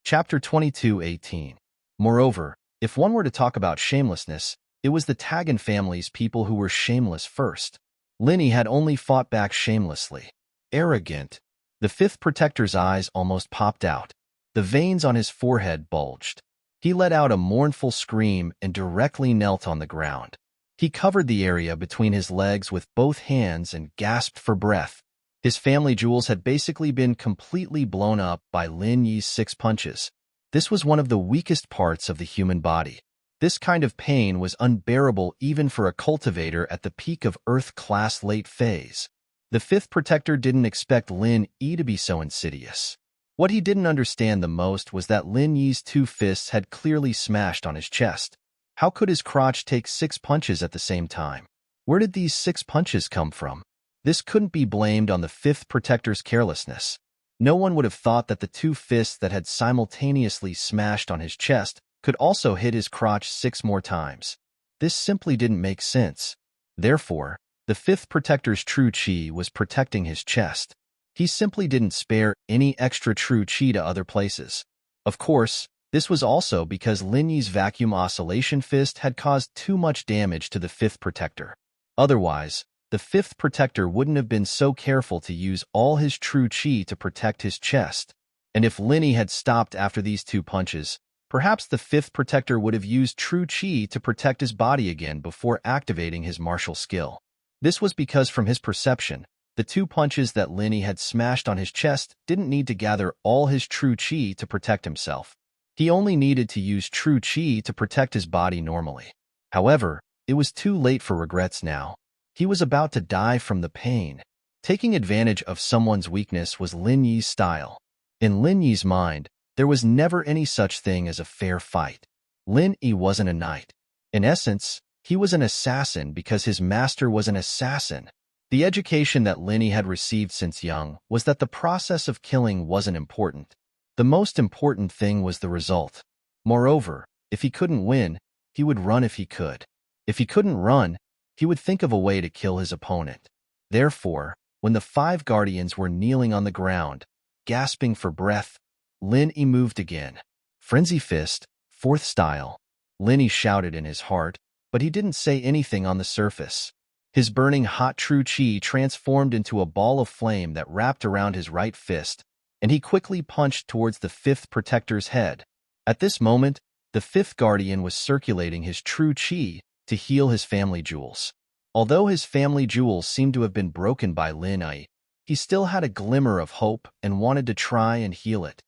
Chapter 22:18. Moreover, if one were to talk about shamelessness, it was the Tagan family's people who were shameless first. Lin Yi had only fought back shamelessly. Arrogant. The 5th protector's eyes almost popped out. The veins on his forehead bulged. He let out a mournful scream and directly knelt on the ground. He covered the area between his legs with both hands and gasped for breath. His family jewels had basically been completely blown up by Lin Yi's 6 punches. This was one of the weakest parts of the human body. This kind of pain was unbearable even for a cultivator at the peak of Earth-class late phase. The 5th protector didn't expect Lin Yi to be so insidious. What he didn't understand the most was that Lin Yi's 2 fists had clearly smashed on his chest. How could his crotch take 6 punches at the same time? Where did these 6 punches come from? This couldn't be blamed on the 5th protector's carelessness. No one would have thought that the 2 fists that had simultaneously smashed on his chest could also hit his crotch 6 more times. This simply didn't make sense. Therefore, the 5th protector's true chi was protecting his chest. He simply didn't spare any extra true chi to other places. Of course, this was also because Lin Yi's vacuum oscillation fist had caused too much damage to the 5th protector. Otherwise, the 5th protector wouldn't have been so careful to use all his true chi to protect his chest. And if Lin Yi had stopped after these 2 punches, perhaps the 5th protector would have used true chi to protect his body again before activating his martial skill. This was because from his perception, the 2 punches that Linny had smashed on his chest didn't need to gather all his true chi to protect himself. He only needed to use true chi to protect his body normally. However, it was too late for regrets now. He was about to die from the pain. Taking advantage of someone's weakness was Lin Yi's style. In Lin Yi's mind, there was never any such thing as a fair fight. Lin Yi wasn't a knight. In essence, he was an assassin because his master was an assassin. The education that Lin Yi had received since young was that the process of killing wasn't important. The most important thing was the result. Moreover, if he couldn't win, he would run if he could. If he couldn't run, he would think of a way to kill his opponent. Therefore, when the 5 guardians were kneeling on the ground, gasping for breath, Lin Yi moved again. Frenzy Fist, 4th style. Lin Yi shouted in his heart, but he didn't say anything on the surface. His burning hot true chi transformed into a ball of flame that wrapped around his right fist, and he quickly punched towards the 5th protector's head. At this moment, the 5th guardian was circulating his true chi to heal his family jewels. Although his family jewels seemed to have been broken by Lin Yi, he still had a glimmer of hope and wanted to try and heal it.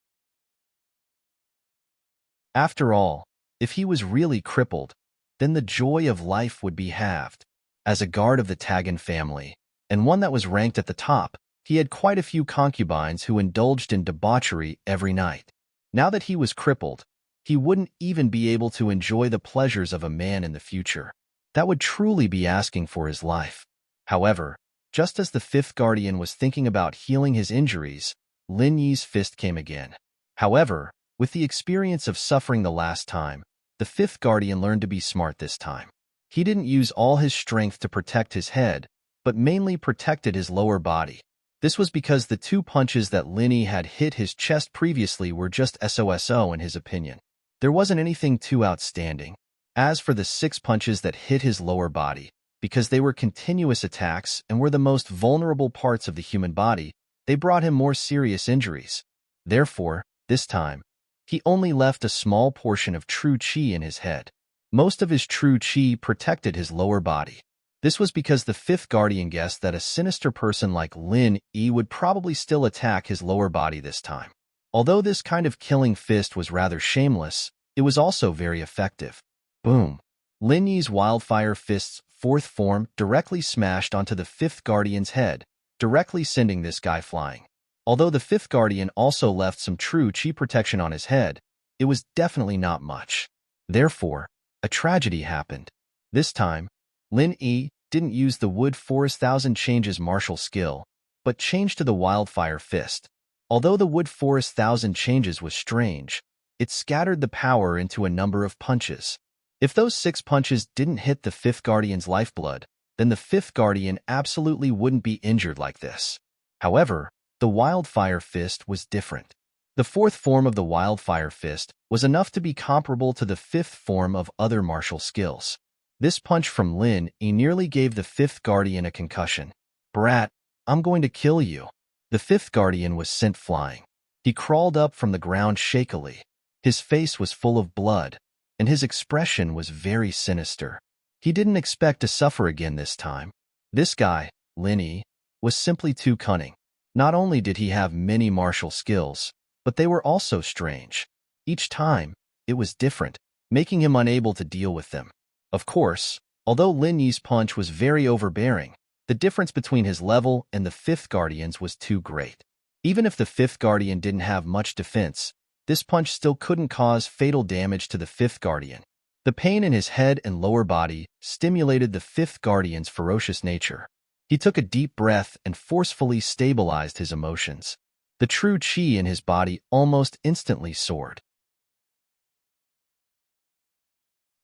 After all, if he was really crippled, then the joy of life would be halved. As a guard of the Tagan family, and one that was ranked at the top, he had quite a few concubines who indulged in debauchery every night. Now that he was crippled, he wouldn't even be able to enjoy the pleasures of a man in the future. That would truly be asking for his life. However, just as the 5th guardian was thinking about healing his injuries, Lin Yi's fist came again. However, with the experience of suffering the last time, the 5th guardian learned to be smart this time. He didn't use all his strength to protect his head, but mainly protected his lower body. This was because the 2 punches that Lin Yi had hit his chest previously were just SOSO in his opinion. There wasn't anything too outstanding. As for the 6 punches that hit his lower body, because they were continuous attacks and were the most vulnerable parts of the human body, they brought him more serious injuries. Therefore, this time, he only left a small portion of true chi in his head. Most of his true chi protected his lower body. This was because the 5th guardian guessed that a sinister person like Lin Yi would probably still attack his lower body this time. Although this kind of killing fist was rather shameless, it was also very effective. Boom! Lin Yi's wildfire fist's 4th form directly smashed onto the 5th guardian's head, directly sending this guy flying. Although the 5th guardian also left some true chi protection on his head, it was definitely not much. Therefore, a tragedy happened. This time, Lin Yi didn't use the Wood Forest Thousand Changes martial skill, but changed to the Wildfire Fist. Although the Wood Forest Thousand Changes was strange, it scattered the power into a number of punches. If those 6 punches didn't hit the 5th Guardian's lifeblood, then the 5th Guardian absolutely wouldn't be injured like this. However, the Wildfire Fist was different. The 4th form of the Wildfire Fist was enough to be comparable to the 5th form of other martial skills. This punch from Lin Yi nearly gave the 5th Guardian a concussion. "Brat, I'm going to kill you." The 5th Guardian was sent flying. He crawled up from the ground shakily. His face was full of blood, and his expression was very sinister. He didn't expect to suffer again this time. This guy, Lin Yi, was simply too cunning. Not only did he have many martial skills, but they were also strange. Each time, it was different, making him unable to deal with them. Of course, although Lin Yi's punch was very overbearing, the difference between his level and the 5th Guardian's was too great. Even if the 5th Guardian didn't have much defense, this punch still couldn't cause fatal damage to the 5th Guardian. The pain in his head and lower body stimulated the 5th Guardian's ferocious nature. He took a deep breath and forcefully stabilized his emotions. The true chi in his body almost instantly soared.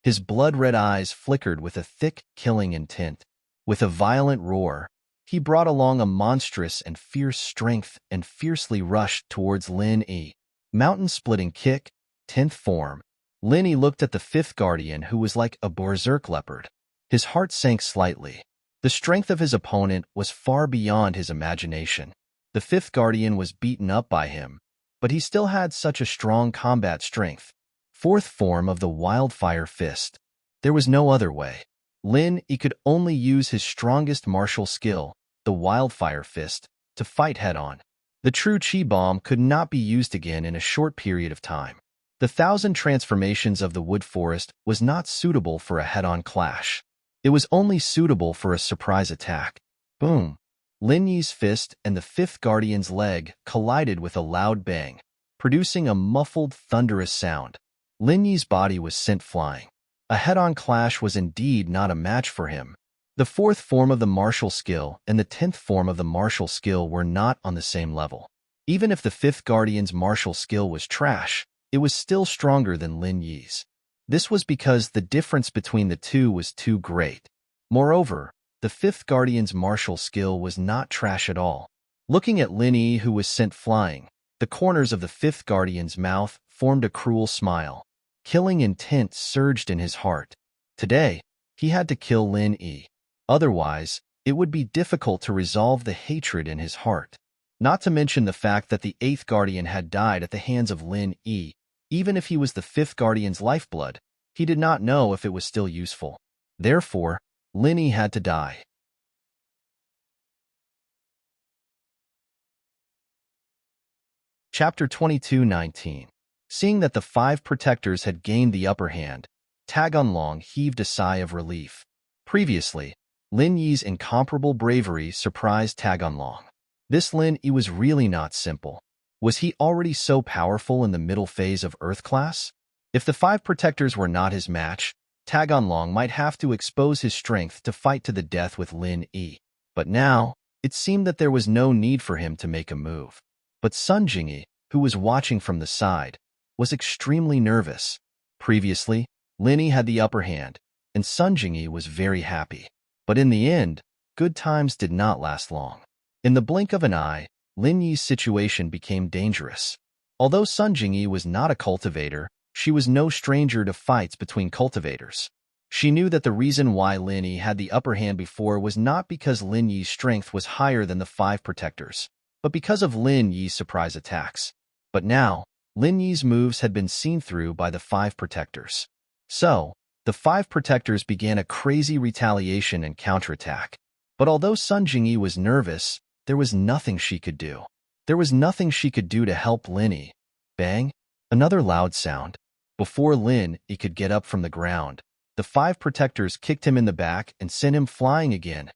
His blood-red eyes flickered with a thick, killing intent. With a violent roar, he brought along a monstrous and fierce strength and fiercely rushed towards Lin Yi. Mountain-splitting kick, 10th form. Lin Yi looked at the 5th Guardian, who was like a berserk leopard. His heart sank slightly. The strength of his opponent was far beyond his imagination. The 5th Guardian was beaten up by him, but he still had such a strong combat strength. 4th form of the Wildfire Fist. There was no other way. Lin Yi could only use his strongest martial skill, the wildfire fist, to fight head-on. The true chi bomb could not be used again in a short period of time. The 1,000 transformations of the wood forest was not suitable for a head-on clash. It was only suitable for a surprise attack. Boom! Lin Yi's fist and the fifth guardian's leg collided with a loud bang, producing a muffled, thunderous sound. Lin Yi's body was sent flying. A head-on clash was indeed not a match for him. The fourth form of the martial skill and the 10th form of the martial skill were not on the same level. Even if the fifth guardian's martial skill was trash, it was still stronger than Lin Yi's. This was because the difference between the two was too great. Moreover, the fifth guardian's martial skill was not trash at all. Looking at Lin Yi, who was sent flying, the corners of the fifth guardian's mouth formed a cruel smile. Killing intent surged in his heart. Today, he had to kill Lin Yi. Otherwise, it would be difficult to resolve the hatred in his heart. Not to mention the fact that the 8th guardian had died at the hands of Lin Yi. Even if he was the 5th guardian's lifeblood, he did not know if it was still useful. Therefore, Lin Yi had to die. Chapter 22:19. Seeing that the 5 protectors had gained the upper hand, Taganlong heaved a sigh of relief. Previously, Lin Yi's incomparable bravery surprised Taganlong. This Lin Yi was really not simple. Was he already so powerful in the middle phase of Earth class? If the 5 protectors were not his match, Taganlong might have to expose his strength to fight to the death with Lin Yi. But now, it seemed that there was no need for him to make a move. But Sun Jingyi, who was watching from the side, was extremely nervous. Previously, Lin Yi had the upper hand, and Sun Jingyi was very happy. But in the end, good times did not last long. In the blink of an eye, Lin Yi's situation became dangerous. Although Sun Jingyi was not a cultivator, she was no stranger to fights between cultivators. She knew that the reason why Lin Yi had the upper hand before was not because Lin Yi's strength was higher than the 5 protectors, but because of Lin Yi's surprise attacks. But now, Lin Yi's moves had been seen through by the 5 protectors. So, the 5 protectors began a crazy retaliation and counterattack. But although Sun Jingyi was nervous, there was nothing she could do. There was nothing she could do to help Lin Yi. Bang! Another loud sound. Before Lin Yi could get up from the ground, the 5 protectors kicked him in the back and sent him flying again.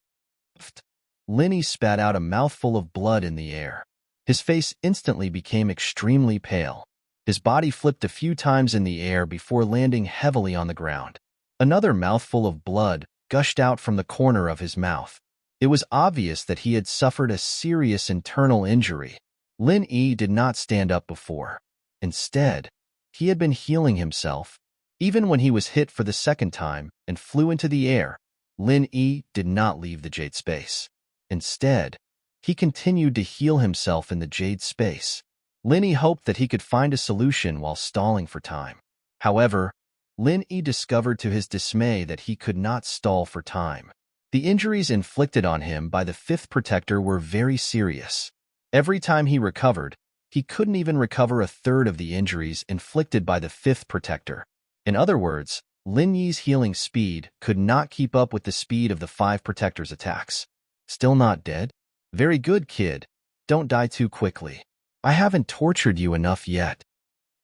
Lin Yi spat out a mouthful of blood in the air. His face instantly became extremely pale. His body flipped a few times in the air before landing heavily on the ground. Another mouthful of blood gushed out from the corner of his mouth. It was obvious that he had suffered a serious internal injury. Lin Yi did not stand up before. Instead, he had been healing himself. Even when he was hit for the second time and flew into the air, Lin Yi did not leave the jade space. Instead, he continued to heal himself in the jade space. Lin Yi hoped that he could find a solution while stalling for time. However, Lin Yi discovered to his dismay that he could not stall for time. The injuries inflicted on him by the 5th protector were very serious. Every time he recovered, he couldn't even recover a third of the injuries inflicted by the 5th protector. In other words, Lin Yi's healing speed could not keep up with the speed of the 5 protectors' attacks. Still not dead? Very good, kid. Don't die too quickly. I haven't tortured you enough yet.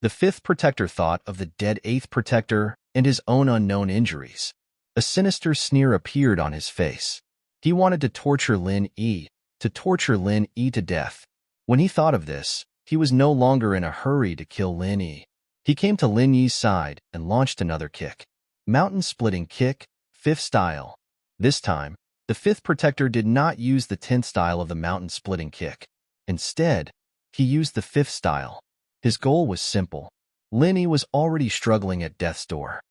The 5th protector thought of the dead 8th protector and his own unknown injuries. A sinister sneer appeared on his face. He wanted to torture Lin Yi to death. When he thought of this, he was no longer in a hurry to kill Lin Yi. He came to Lin Yi's side and launched another kick. Mountain-splitting kick, 5th style. This time, the 5th protector did not use the 10th style of the mountain-splitting kick. Instead, he used the 5th style. His goal was simple. Lin Yi was already struggling at death's door.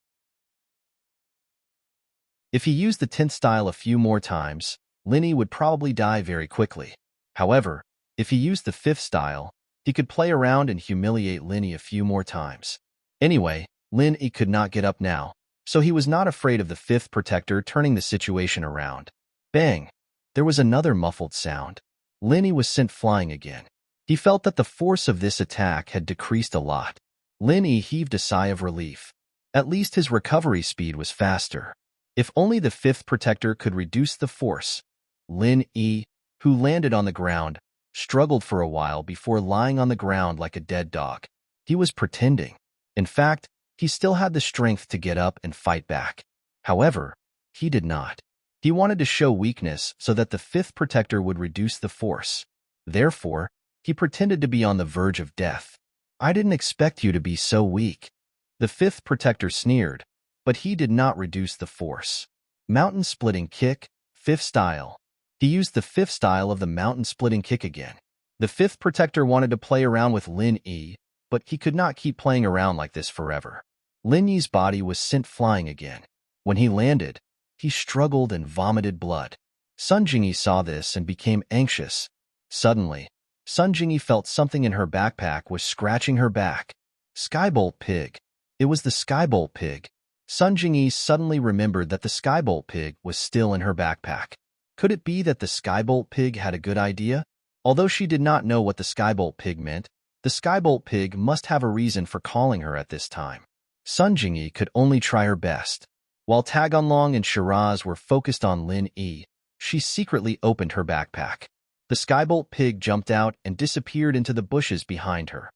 If he used the 10th style a few more times, Lin Yi would probably die very quickly. However, if he used the 5th style, he could play around and humiliate Lin Yi a few more times. Anyway, Lin Yi could not get up now, so he was not afraid of the 5th protector turning the situation around. Bang! There was another muffled sound. Lin Yi was sent flying again. He felt that the force of this attack had decreased a lot. Lin Yi heaved a sigh of relief. At least his recovery speed was faster. If only the fifth protector could reduce the force. Lin Yi, who landed on the ground, struggled for a while before lying on the ground like a dead dog. He was pretending. In fact, he still had the strength to get up and fight back. However, he did not. He wanted to show weakness so that the fifth protector would reduce the force. Therefore, he pretended to be on the verge of death. I didn't expect you to be so weak. The fifth protector sneered, but he did not reduce the force. Mountain splitting kick, fifth style. He used the fifth style of the mountain splitting kick again. The fifth protector wanted to play around with Lin Yi, but he could not keep playing around like this forever. Lin Yi's body was sent flying again. When he landed, he struggled and vomited blood. Sun Jingyi saw this and became anxious. Suddenly, Sun Jingyi felt something in her backpack was scratching her back. Skybolt pig. It was the Skybolt pig. Sun Jingyi suddenly remembered that the Skybolt pig was still in her backpack. Could it be that the Skybolt pig had a good idea? Although she did not know what the Skybolt pig meant, the Skybolt pig must have a reason for calling her at this time. Sun Jingyi could only try her best. While Taganlong and Shiraz were focused on Lin Yi, she secretly opened her backpack. The Skybolt pig jumped out and disappeared into the bushes behind her.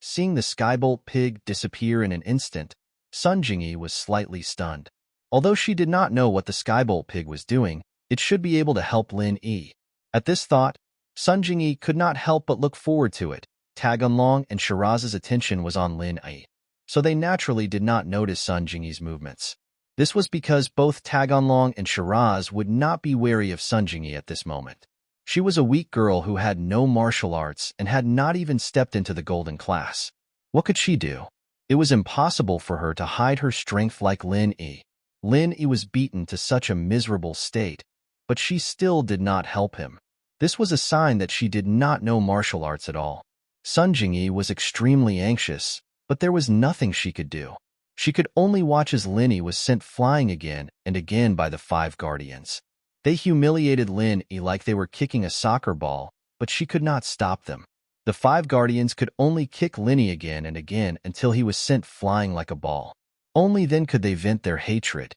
Seeing the Skybolt pig disappear in an instant, Sun Jingyi was slightly stunned. Although she did not know what the Skybolt pig was doing, it should be able to help Lin Yi. At this thought, Sun Jingyi could not help but look forward to it. Taganlong and Shiraz's attention was on Lin Yi, so they naturally did not notice Sun Jingyi's movements. This was because both Taganlong and Shiraz would not be wary of Sun Jingyi at this moment. She was a weak girl who had no martial arts and had not even stepped into the golden class. What could she do? It was impossible for her to hide her strength like Lin Yi. Lin Yi was beaten to such a miserable state, but she still did not help him. This was a sign that she did not know martial arts at all. Sun Jingyi was extremely anxious, but there was nothing she could do. She could only watch as Lin Yi was sent flying again and again by the five guardians. They humiliated Lin Yi like they were kicking a soccer ball, but she could not stop them. The five guardians could only kick Lin Yi again and again until he was sent flying like a ball. Only then could they vent their hatred.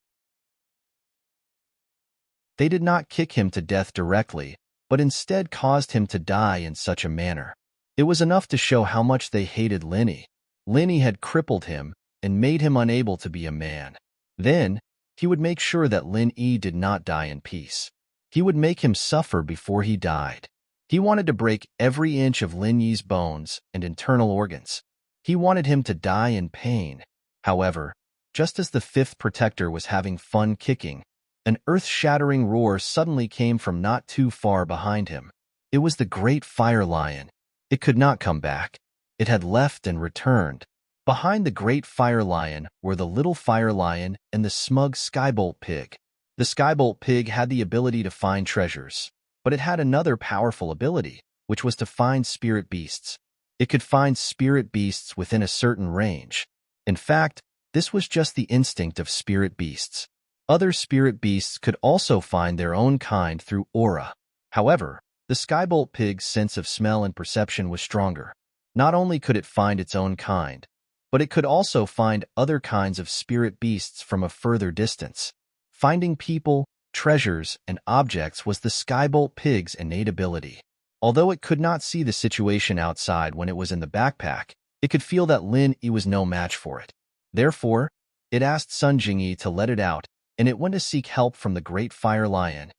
They did not kick him to death directly, but instead caused him to die in such a manner. It was enough to show how much they hated Lin Yi. Lin Yi had crippled him and made him unable to be a man. Then, he would make sure that Lin Yi did not die in peace. He would make him suffer before he died. He wanted to break every inch of Lin Yi's bones and internal organs. He wanted him to die in pain. However, just as the fifth protector was having fun kicking, an earth-shattering roar suddenly came from not too far behind him. It was the great fire lion. It could not come back. It had left and returned. Behind the great fire lion were the little fire lion and the smug Skybolt pig. The Skybolt pig had the ability to find treasures, but it had another powerful ability, which was to find spirit beasts. It could find spirit beasts within a certain range. In fact, this was just the instinct of spirit beasts. Other spirit beasts could also find their own kind through aura. However, the Skybolt pig's sense of smell and perception was stronger. Not only could it find its own kind, but it could also find other kinds of spirit beasts from a further distance. Finding people, treasures, and objects was the Skybolt pig's innate ability. Although it could not see the situation outside when it was in the backpack, it could feel that Lin Yi was no match for it. Therefore, it asked Sun Jingyi to let it out, and it went to seek help from the great fire lion.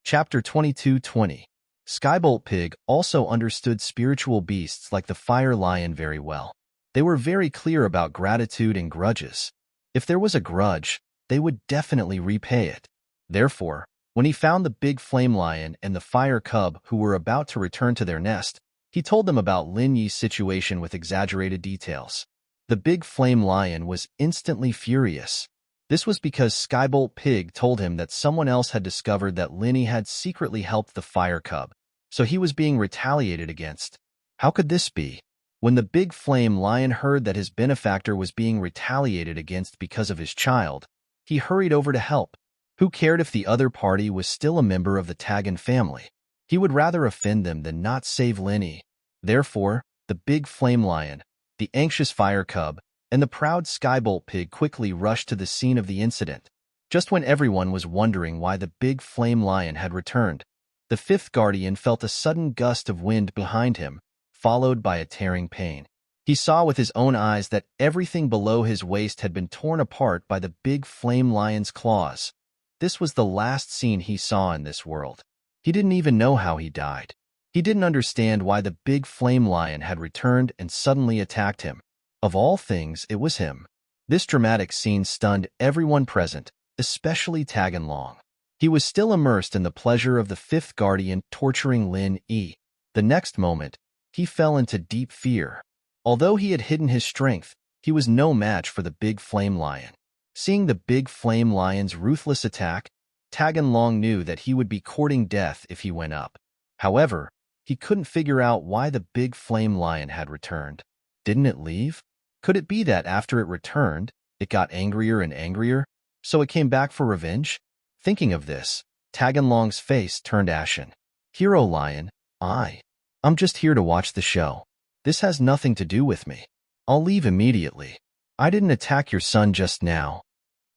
Chapter 22:20. Skybolt Pig also understood spiritual beasts like the fire lion very well. They were very clear about gratitude and grudges. If there was a grudge, they would definitely repay it. Therefore, when he found the big flame lion and the fire cub who were about to return to their nest, he told them about Lin Yi's situation with exaggerated details. The big flame lion was instantly furious. This was because Skybolt Pig told him that someone else had discovered that Lin Yi had secretly helped the fire cub, so he was being retaliated against. How could this be? When the big flame lion heard that his benefactor was being retaliated against because of his child, he hurried over to help. Who cared if the other party was still a member of the Tagan family? He would rather offend them than not save Lin Yi. Therefore, the big flame lion, the anxious fire cub, and the proud skybolt pig quickly rushed to the scene of the incident. Just when everyone was wondering why the big flame lion had returned, the fifth guardian felt a sudden gust of wind behind him, followed by a tearing pain. He saw with his own eyes that everything below his waist had been torn apart by the big flame lion's claws. This was the last scene he saw in this world. He didn't even know how he died. He didn't understand why the big flame lion had returned and suddenly attacked him. Of all things, it was him. This dramatic scene stunned everyone present, especially Tagan Long. He was still immersed in the pleasure of the fifth guardian torturing Lin Yi. The next moment, he fell into deep fear. Although he had hidden his strength, he was no match for the big flame lion. Seeing the big flame lion's ruthless attack, Tagan Long knew that he would be courting death if he went up. However, he couldn't figure out why the big flame lion had returned. Didn't it leave? Could it be that after it returned, it got angrier and angrier, so it came back for revenge? Thinking of this, Tagan Long's face turned ashen. Hero Lion, I'm just here to watch the show. This has nothing to do with me. I'll leave immediately. I didn't attack your son just now.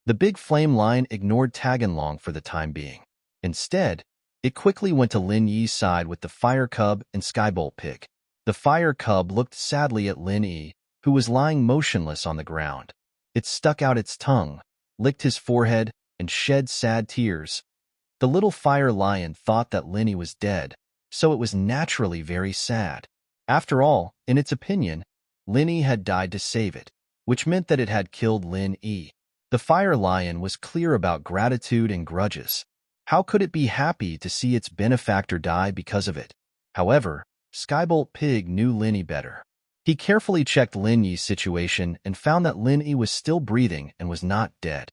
The big flame lion ignored Tagan Long for the time being. Instead, it quickly went to Lin Yi's side with the fire cub and skybolt pig. The fire cub looked sadly at Lin Yi, who was lying motionless on the ground. It stuck out its tongue, licked his forehead, and shed sad tears. The little fire lion thought that Lin Yi was dead, so it was naturally very sad. After all, in its opinion, Lin Yi had died to save it, which meant that it had killed Lin Yi. The fire lion was clear about gratitude and grudges. How could it be happy to see its benefactor die because of it? However, Skybolt Pig knew Lin Yi better. He carefully checked Lin Yi's situation and found that Lin Yi was still breathing and was not dead.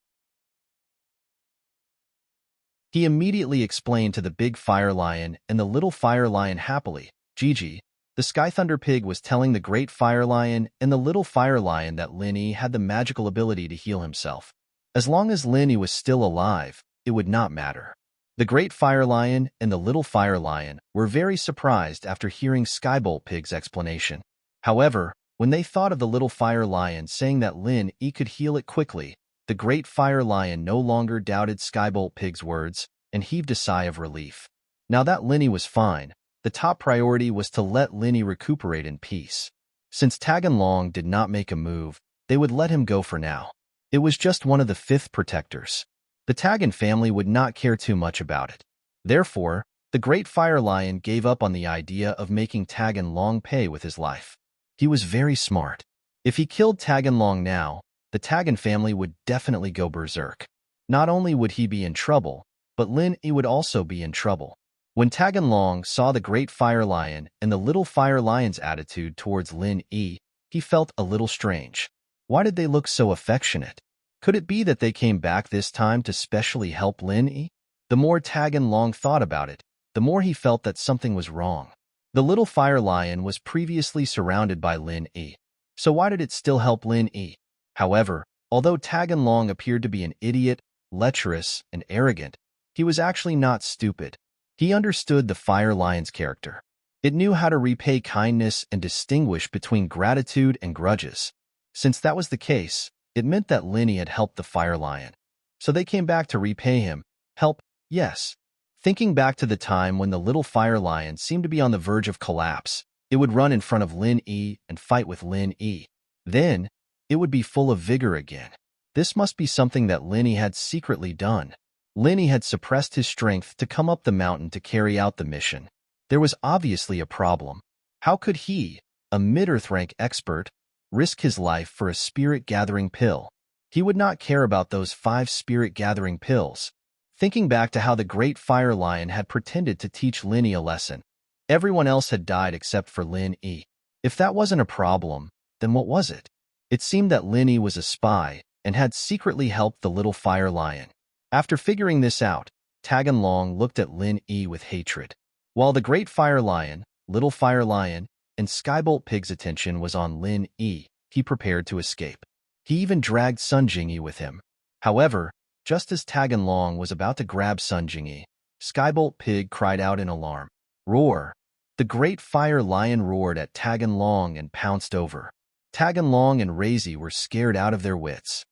He immediately explained to the big fire lion and the little fire lion happily. Gigi, the Sky Thunder Pig was telling the great fire lion and the little fire lion that Lin Yi had the magical ability to heal himself. As long as Lin Yi was still alive, it would not matter. The great fire lion and the little fire lion were very surprised after hearing Skybolt Pig's explanation. However, when they thought of the little fire lion saying that Lin Yi could heal it quickly, the great fire lion no longer doubted Skybolt Pig's words and heaved a sigh of relief. Now that Lin Yi was fine, the top priority was to let Lin Yi recuperate in peace. Since Tagan Long did not make a move, they would let him go for now. It was just one of the fifth protectors. The Tagan family would not care too much about it. Therefore, the great fire lion gave up on the idea of making Tagan Long pay with his life. He was very smart. If he killed Tagan Long now, the Tagan family would definitely go berserk. Not only would he be in trouble, but Lin Yi would also be in trouble. When Tagan Long saw the great fire lion and the little fire lion's attitude towards Lin Yi, he felt a little strange. Why did they look so affectionate? Could it be that they came back this time to specially help Lin Yi? The more Tagan Long thought about it, the more he felt that something was wrong. The little fire lion was previously surrounded by Lin Yi, so why did it still help Lin Yi? However, although Tagan Long appeared to be an idiot, lecherous, and arrogant, he was actually not stupid. He understood the fire lion's character. It knew how to repay kindness and distinguish between gratitude and grudges. Since that was the case, it meant that Lin Yi had helped the fire lion. So they came back to repay him. Help, yes. Thinking back to the time when the little fire lion seemed to be on the verge of collapse, it would run in front of Lin Yi and fight with Lin Yi. Then, it would be full of vigor again. This must be something that Lin Yi had secretly done. Lin Yi had suppressed his strength to come up the mountain to carry out the mission. There was obviously a problem. How could he, a mid-earth rank expert, risk his life for a spirit-gathering pill? He would not care about those 5 spirit-gathering pills. Thinking back to how the great fire lion had pretended to teach Lin Yi a lesson, everyone else had died except for Lin Yi. If that wasn't a problem, then what was it? It seemed that Lin Yi was a spy and had secretly helped the little fire lion. After figuring this out, Tagan Long looked at Lin Yi with hatred. While the great fire lion, little fire lion, and Skybolt Pig's attention was on Lin Yi, he prepared to escape. He even dragged Sun Jingyi with him. However, just as Tagan Long was about to grab Sun Jingyi, Skybolt Pig cried out in alarm. Roar! The great fire lion roared at Tagan Long and pounced over. Taganlong and Razy were scared out of their wits.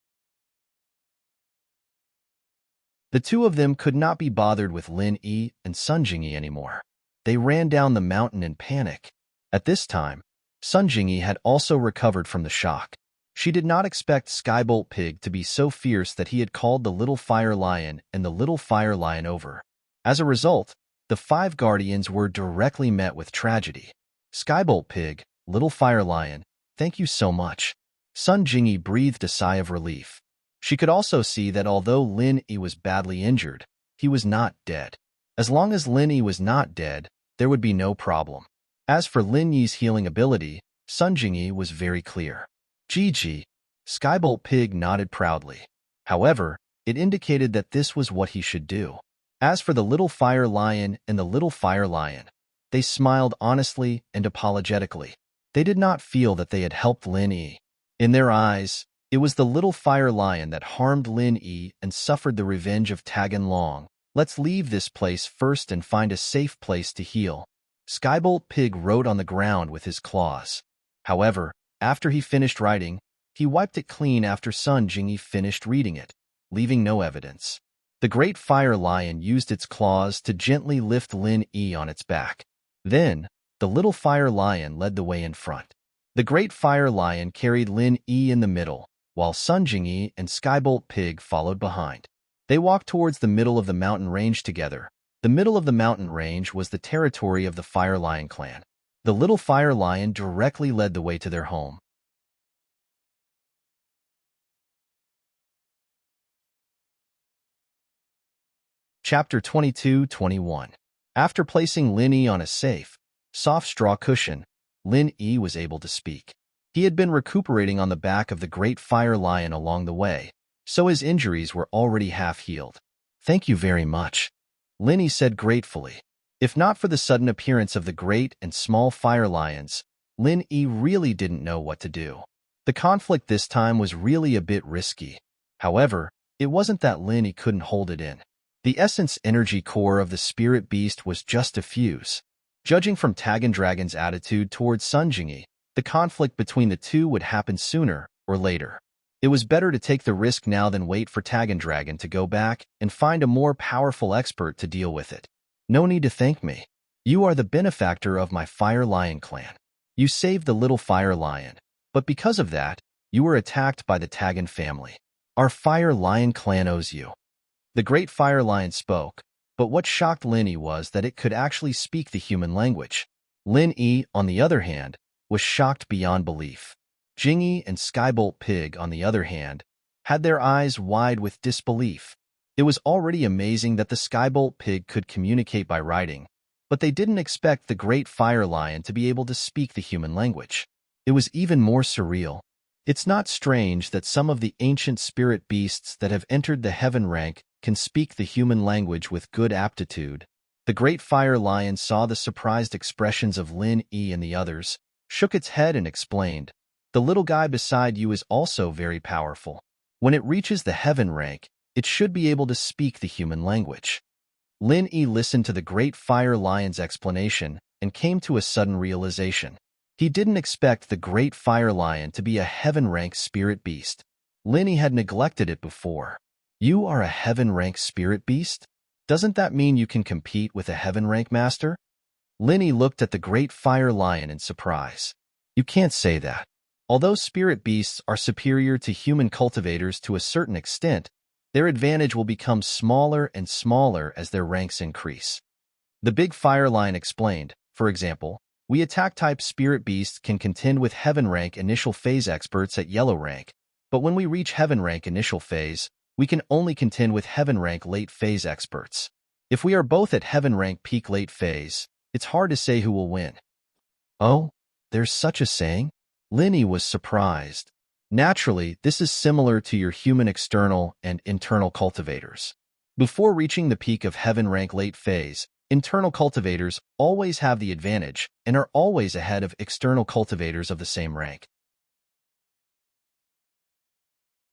The two of them could not be bothered with Lin Yi and Sun Jingyi anymore. They ran down the mountain in panic. At this time, Sun Jingyi had also recovered from the shock. She did not expect Skybolt Pig to be so fierce that he had called the little fire lion and the little fire lion over. As a result, the 5 guardians were directly met with tragedy. Skybolt Pig, little fire lion, thank you so much. Sun Jingyi breathed a sigh of relief. She could also see that although Lin Yi was badly injured, he was not dead. As long as Lin Yi was not dead, there would be no problem. As for Lin Yi's healing ability, Sun Jingyi was very clear. GG. Skybolt Pig nodded proudly. However, it indicated that this was what he should do. As for the little fire lion and the little fire lion, they smiled honestly and apologetically. They did not feel that they had helped Lin Yi. In their eyes, it was the little fire lion that harmed Lin Yi and suffered the revenge of Taganlong. Let's leave this place first and find a safe place to heal. Skybolt Pig wrote on the ground with his claws. However, after he finished writing, he wiped it clean after Sun Jingyi finished reading it, leaving no evidence. The great fire lion used its claws to gently lift Lin Yi on its back. Then, the little fire lion led the way in front. The great fire lion carried Lin Yi in the middle, while Sun Jingyi and Skybolt Pig followed behind. They walked towards the middle of the mountain range together. The middle of the mountain range was the territory of the Fire Lion clan. The little Fire Lion directly led the way to their home. Chapter 22-21. After placing Lin Yi on a safe, soft straw cushion, Lin Yi was able to speak. He had been recuperating on the back of the great Fire Lion along the way, so his injuries were already half healed. Thank you very much, Lin Yi said gratefully. If not for the sudden appearance of the great and small fire lions, Lin Yi really didn't know what to do. The conflict this time was really a bit risky. However, it wasn't that Lin Yi couldn't hold it in. The essence energy core of the spirit beast was just a fuse. Judging from Tagan Dragon's attitude towards Sun Jingyi, the conflict between the two would happen sooner or later. It was better to take the risk now than wait for Tagan Dragon to go back and find a more powerful expert to deal with it. No need to thank me. You are the benefactor of my Fire Lion clan. You saved the little Fire Lion, but because of that, you were attacked by the Tagan family. Our Fire Lion clan owes you. The great Fire Lion spoke, but what shocked Lin Yi was that it could actually speak the human language. Lin Yi, on the other hand, was shocked beyond belief. Jingyi and Skybolt Pig, on the other hand, had their eyes wide with disbelief. It was already amazing that the Skybolt Pig could communicate by writing, but they didn't expect the great Fire Lion to be able to speak the human language. It was even more surreal. It's not strange that some of the ancient spirit beasts that have entered the heaven rank can speak the human language with good aptitude. The great Fire Lion saw the surprised expressions of Lin Yi and the others, shook its head and explained, "The little guy beside you is also very powerful. When it reaches the heaven rank, it should be able to speak the human language." Lin Yi listened to the great Fire Lion's explanation and came to a sudden realization. He didn't expect the great Fire Lion to be a heaven rank spirit beast. Lin Yi had neglected it before. You are a heaven rank spirit beast? Doesn't that mean you can compete with a heaven rank master? Lin Yi looked at the great Fire Lion in surprise. You can't say that. Although spirit beasts are superior to human cultivators to a certain extent, their advantage will become smaller and smaller as their ranks increase. The big Fire Lion explained, for example, we attack-type spirit beasts can contend with heaven rank initial phase experts at yellow rank, but when we reach heaven rank initial phase, we can only contend with heaven rank late phase experts. If we are both at heaven rank peak late phase, it's hard to say who will win. Oh, there's such a saying? Lin Yi was surprised. Naturally, this is similar to your human external and internal cultivators. Before reaching the peak of heaven rank late phase, internal cultivators always have the advantage and are always ahead of external cultivators of the same rank.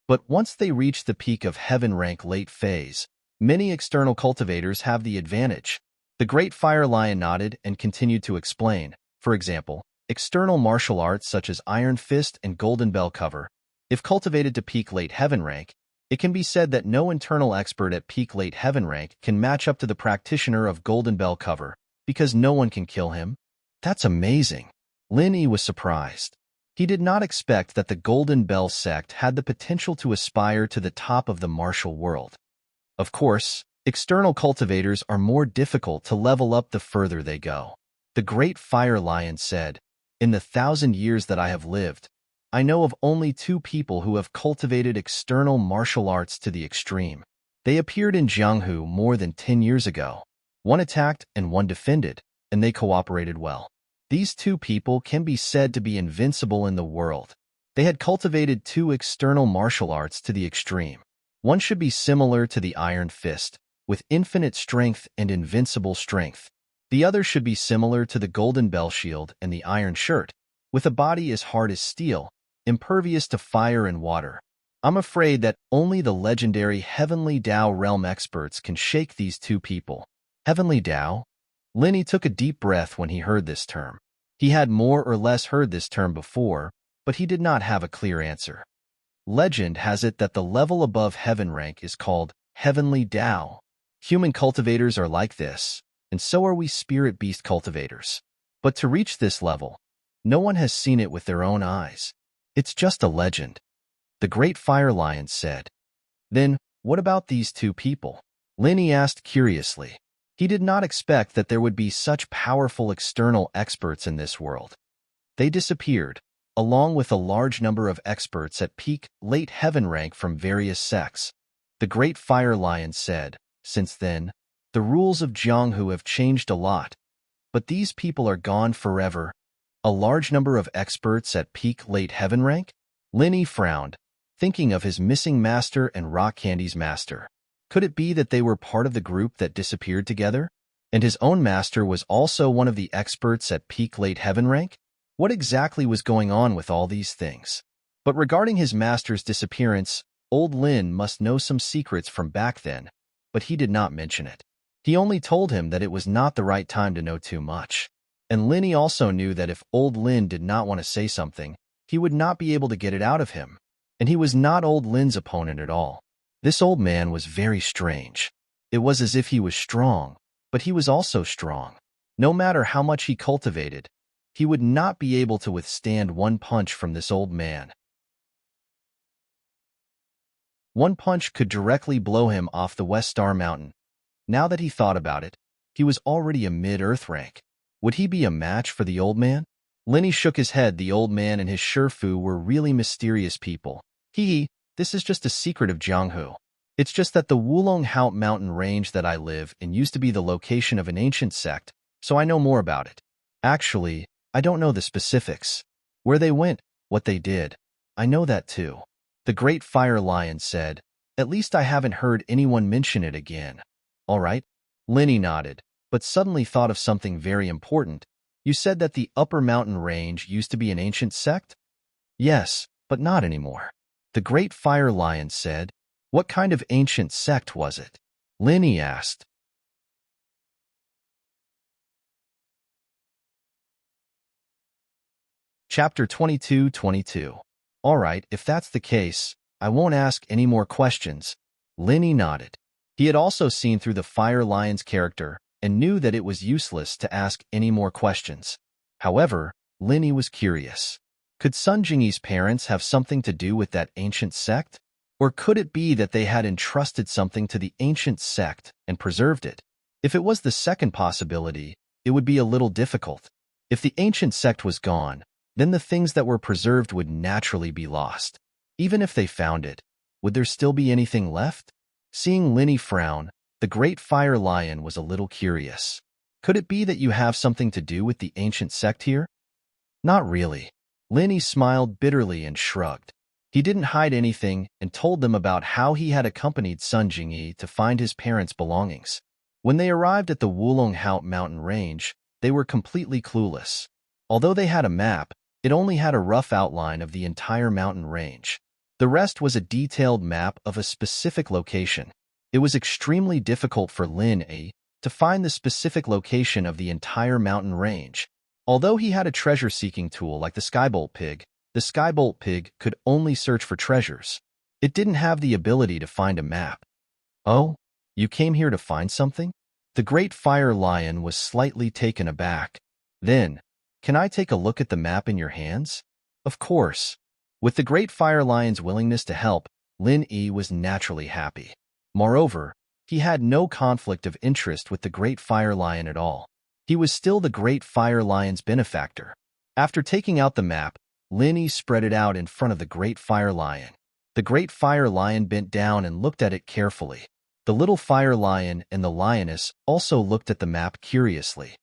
But once they reach the peak of heaven rank late phase, many external cultivators have the advantage. The great Fire Lion nodded and continued to explain. For example, External martial arts such as Iron Fist and Golden Bell cover. If cultivated to peak late heaven rank, it can be said that no internal expert at peak late heaven rank can match up to the practitioner of Golden Bell cover, because no one can kill him. That's amazing. Lin Yi was surprised. He did not expect that the Golden Bell sect had the potential to aspire to the top of the martial world. Of course, external cultivators are more difficult to level up the further they go. The Great Fire Lion said, "In the 1,000 years that I have lived, I know of only 2 people who have cultivated external martial arts to the extreme. They appeared in Jianghu more than 10 years ago. One attacked and one defended, and they cooperated well. These 2 people can be said to be invincible in the world. They had cultivated 2 external martial arts to the extreme. One should be similar to the Iron Fist, with infinite strength and invincible strength. The other should be similar to the Golden Bell Shield and the Iron Shirt, with a body as hard as steel, impervious to fire and water. I'm afraid that only the legendary Heavenly Tao realm experts can shake these 2 people." Heavenly Tao? Lin Yi took a deep breath when he heard this term. He had more or less heard this term before, but he did not have a clear answer. Legend has it that the level above heaven rank is called Heavenly Tao. Human cultivators are like this, and so are we spirit beast cultivators. But to reach this level, no one has seen it with their own eyes. It's just a legend. The Great Fire Lion said. Then, what about these 2 people? Lin Yi asked curiously. He did not expect that there would be such powerful external experts in this world. They disappeared, along with a large number of experts at peak late heaven rank from various sects. The Great Fire Lion said, "Since then, the rules of Jianghu have changed a lot, but these people are gone forever." A large number of experts at peak late heaven rank? Lin Yi frowned, thinking of his missing master and Rock Candy's master. Could it be that they were part of the group that disappeared together? And his own master was also one of the experts at peak late heaven rank? What exactly was going on with all these things? But regarding his master's disappearance, old Lin must know some secrets from back then, but he did not mention it. He only told him that it was not the right time to know too much. And Lin Yi also knew that if old Lin did not want to say something, he would not be able to get it out of him. And he was not old Lin's opponent at all. This old man was very strange. It was as if he was strong, but he was also strong. No matter how much he cultivated, he would not be able to withstand one punch from this old man. One punch could directly blow him off the West Star Mountain. Now that he thought about it, he was already a mid-earth rank. Would he be a match for the old man? Lin Yi shook his head. The old man and his Shifu were really mysterious people. This is just a secret of Jianghu. It's just that the Wulong Haut mountain range that I live in used to be the location of an ancient sect, so I know more about it. Actually, I don't know the specifics. Where they went, what they did. I know that too. The Great Fire Lion said, "At least I haven't heard anyone mention it again." All right. Lin Yi nodded, but suddenly thought of something very important. You said that the upper mountain range used to be an ancient sect? Yes, but not anymore. The Great Fire Lion said. What kind of ancient sect was it? Lin Yi asked. Chapter 22:22. All right, if that's the case, I won't ask any more questions. Lin Yi nodded. He had also seen through the Fire Lion's character and knew that it was useless to ask any more questions. However, Lin Yi was curious. Could Sun Jingyi's parents have something to do with that ancient sect? Or could it be that they had entrusted something to the ancient sect and preserved it? If it was the second possibility, it would be a little difficult. If the ancient sect was gone, then the things that were preserved would naturally be lost. Even if they found it, would there still be anything left? Seeing Lin Yi frown, the Great Fire Lion was a little curious. Could it be that you have something to do with the ancient sect here? Not really. Lin Yi smiled bitterly and shrugged. He didn't hide anything and told them about how he had accompanied Sun Jingyi to find his parents' belongings. When they arrived at the Wulong Haut mountain range, they were completely clueless. Although they had a map, it only had a rough outline of the entire mountain range. The rest was a detailed map of a specific location. It was extremely difficult for Lin Yi to find the specific location of the entire mountain range. Although he had a treasure-seeking tool like the Skybolt pig could only search for treasures. It didn't have the ability to find a map. Oh, you came here to find something? The Great Fire Lion was slightly taken aback. Then, can I take a look at the map in your hands? Of course. With the Great Fire Lion's willingness to help, Lin Yi was naturally happy. Moreover, he had no conflict of interest with the Great Fire Lion at all. He was still the Great Fire Lion's benefactor. After taking out the map, Lin Yi spread it out in front of the Great Fire Lion. The Great Fire Lion bent down and looked at it carefully. The little Fire Lion and the lioness also looked at the map curiously.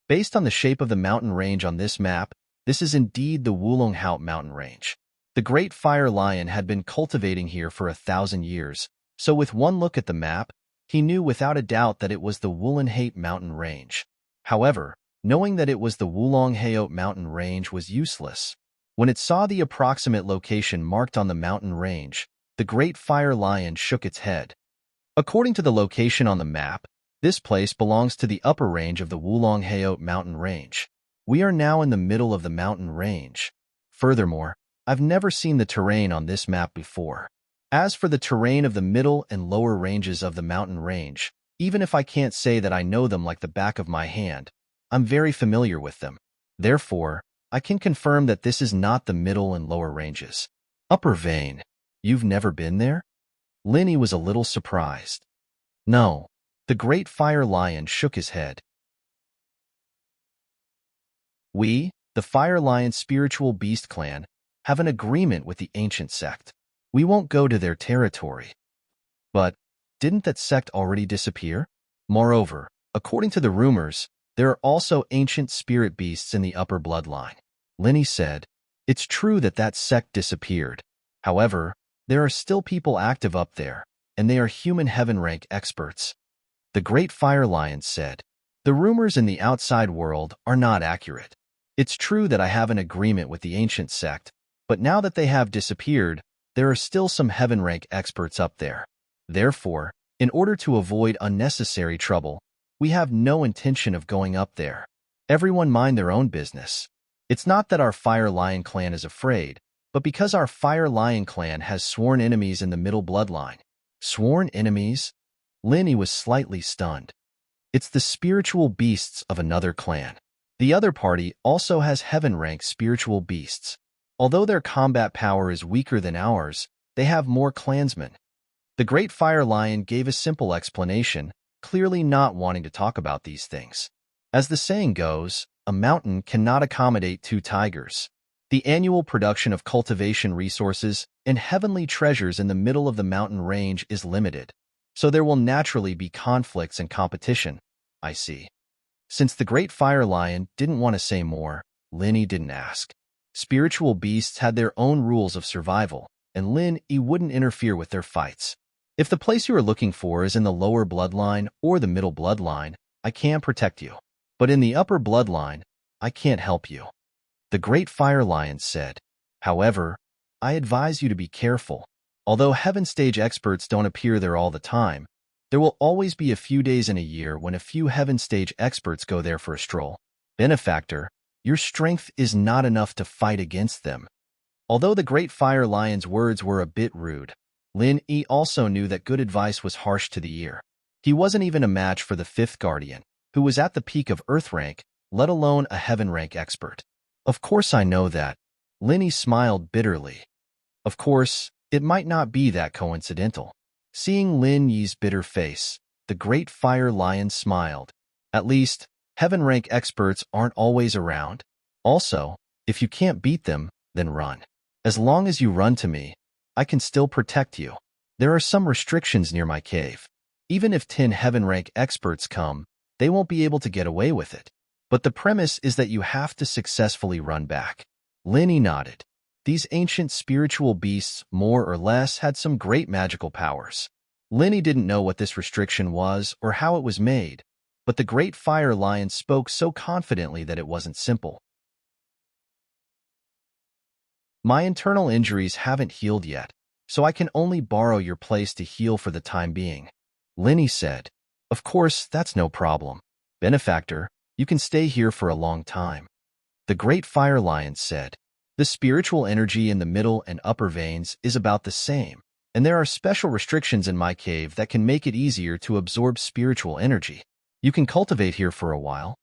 Based on the shape of the mountain range on this map, this is indeed the Wulonghout mountain range. The Great Fire Lion had been cultivating here for 1,000 years, so with one look at the map, he knew without a doubt that it was the Wulonghout mountain range. However, knowing that it was the Wulonghout mountain range was useless. When it saw the approximate location marked on the mountain range, the Great Fire Lion shook its head. According to the location on the map, this place belongs to the upper range of the Wulonghout mountain range. We are now in the middle of the mountain range. Furthermore, I've never seen the terrain on this map before. As for the terrain of the middle and lower ranges of the mountain range, even if I can't say that I know them like the back of my hand, I'm very familiar with them. Therefore, I can confirm that this is not the middle and lower ranges. Upper vein. You've never been there? Lin Yi was a little surprised. No. The Great Fire Lion shook his head. We, the Fire Lion Spiritual Beast Clan, have an agreement with the ancient sect. We won't go to their territory. But, didn't that sect already disappear? Moreover, according to the rumors, there are also ancient spirit beasts in the upper bloodline. Lin Yi said, it's true that that sect disappeared. However, there are still people active up there, and they are human heaven rank experts. The Great Fire Lion said, the rumors in the outside world are not accurate. It's true that I have an agreement with the ancient sect, but now that they have disappeared, there are still some heaven rank experts up there. Therefore, in order to avoid unnecessary trouble, we have no intention of going up there. Everyone mind their own business. It's not that our Fire Lion clan is afraid, but because our Fire Lion clan has sworn enemies in the middle bloodline. Sworn enemies? Lin Yi was slightly stunned. It's the spiritual beasts of another clan. The other party also has heaven rank spiritual beasts. Although their combat power is weaker than ours, they have more clansmen. The Great Fire Lion gave a simple explanation, clearly not wanting to talk about these things. As the saying goes, a mountain cannot accommodate two tigers. The annual production of cultivation resources and heavenly treasures in the middle of the mountain range is limited, so there will naturally be conflicts and competition, I see. Since the Great Fire Lion didn't want to say more, Lin Yi didn't ask. Spiritual beasts had their own rules of survival, and Lin Yi wouldn't interfere with their fights. If the place you are looking for is in the lower bloodline or the middle bloodline, I can protect you. But in the upper bloodline, I can't help you. The Great Fire Lion said. However, I advise you to be careful. Although heaven stage experts don't appear there all the time, there will always be a few days in a year when a few heaven stage experts go there for a stroll. Benefactor, your strength is not enough to fight against them. Although the Great Fire Lion's words were a bit rude, Lin Yi also knew that good advice was harsh to the ear. He wasn't even a match for the fifth guardian, who was at the peak of Earth rank, let alone a heaven rank expert. Of course I know that. Lin Yi smiled bitterly. Of course, it might not be that coincidental. Seeing Lin Yi's bitter face, the Great Fire Lion smiled. At least, heaven rank experts aren't always around. Also, if you can't beat them, then run. As long as you run to me, I can still protect you. There are some restrictions near my cave. Even if 10 heaven rank experts come, they won't be able to get away with it. But the premise is that you have to successfully run back. Lin Yi nodded. These ancient spiritual beasts, more or less, had some great magical powers. Lin Yi didn't know what this restriction was or how it was made, but the Great Fire Lion spoke so confidently that it wasn't simple. My internal injuries haven't healed yet, so I can only borrow your place to heal for the time being. Lin Yi said. Of course, that's no problem. Benefactor, you can stay here for a long time. The great fire lion said. The spiritual energy in the middle and upper veins is about the same, and there are special restrictions in my cave that can make it easier to absorb spiritual energy. You can cultivate here for a while.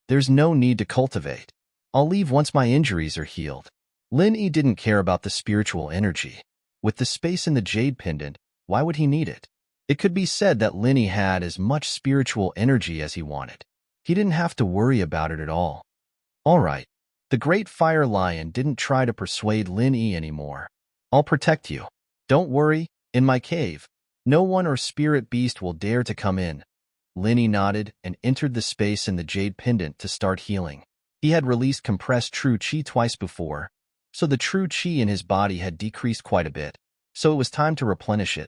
There's no need to cultivate. I'll leave once my injuries are healed. Lin Yi didn't care about the spiritual energy. With the space in the jade pendant, why would he need it? It could be said that Lin Yi had as much spiritual energy as he wanted. He didn't have to worry about it at all. All right. The great fire lion didn't try to persuade Lin Yi anymore. I'll protect you. Don't worry, in my cave, no one or spirit beast will dare to come in. Lin Yi nodded and entered the space in the jade pendant to start healing. He had released compressed true qi twice before, so the true qi in his body had decreased quite a bit, so it was time to replenish it.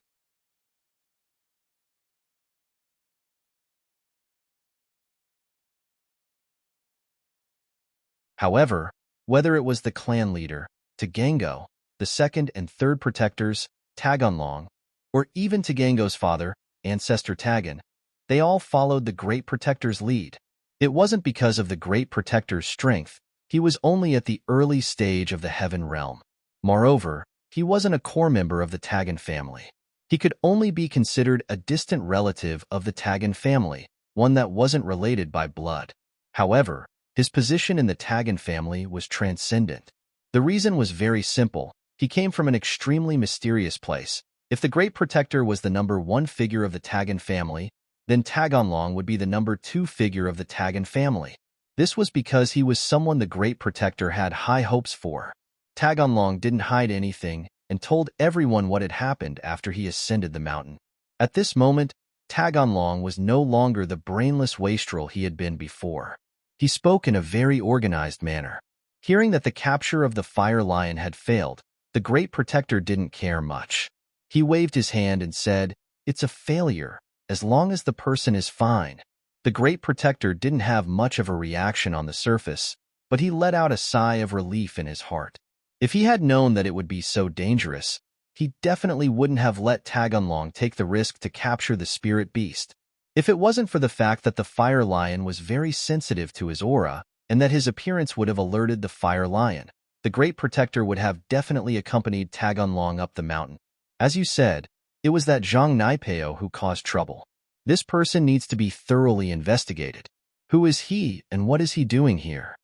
However, whether it was the clan leader, Tagango, the second and third protectors, Taganlong, or even Tagango's father, ancestor Tagan, they all followed the Great Protector's lead. It wasn't because of the Great Protector's strength. He was only at the early stage of the Heaven Realm. Moreover, he wasn't a core member of the Tagan family. He could only be considered a distant relative of the Tagan family, one that wasn't related by blood. However, his position in the Tagan family was transcendent. The reason was very simple. He came from an extremely mysterious place. If the Great Protector was the number 1 figure of the Tagan family, then Taganlong would be the number 2 figure of the Tagan family. This was because he was someone the Great Protector had high hopes for. Taganlong didn't hide anything and told everyone what had happened after he ascended the mountain. At this moment, Taganlong was no longer the brainless wastrel he had been before. He spoke in a very organized manner. Hearing that the capture of the fire lion had failed, the Great Protector didn't care much. He waved his hand and said, "It's a failure, as long as the person is fine." The Great Protector didn't have much of a reaction on the surface, but he let out a sigh of relief in his heart. If he had known that it would be so dangerous, he definitely wouldn't have let Taganlong take the risk to capture the spirit beast. If it wasn't for the fact that the fire lion was very sensitive to his aura, and that his appearance would have alerted the fire lion, the Great Protector would have definitely accompanied Taganlong up the mountain. As you said, it was that Zhang Naipeo who caused trouble. This person needs to be thoroughly investigated. Who is he, and what is he doing here?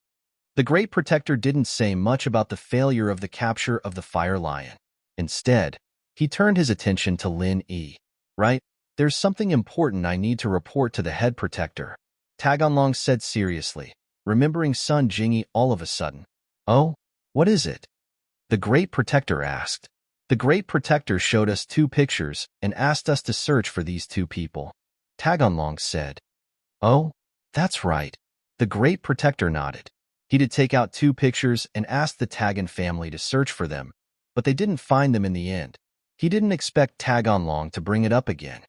The Great Protector didn't say much about the failure of the capture of the fire lion. Instead, he turned his attention to Lin Yi. Right? There's something important I need to report to the head protector, Taganlong said seriously, remembering Sun Jingyi all of a sudden. Oh, what is it? The Great Protector asked. The Great Protector showed us 2 pictures and asked us to search for these 2 people. Taganlong said. Oh, that's right. The Great Protector nodded. He did take out 2 pictures and asked the Tagan family to search for them, but they didn't find them in the end. He didn't expect Taganlong to bring it up again.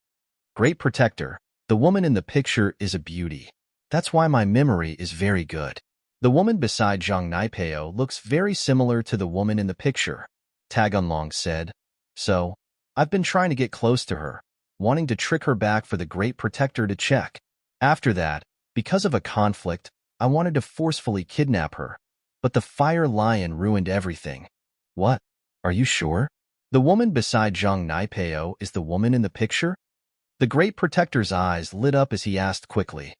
Great Protector, the woman in the picture is a beauty. That's why my memory is very good. The woman beside Zhang Naipeo looks very similar to the woman in the picture, Taganlong said. So, I've been trying to get close to her, wanting to trick her back for the Great Protector to check. After that, because of a conflict, I wanted to forcefully kidnap her, but the fire lion ruined everything. What? Are you sure? The woman beside Zhang Naipeo is the woman in the picture? The Great Protector's eyes lit up as he asked quickly.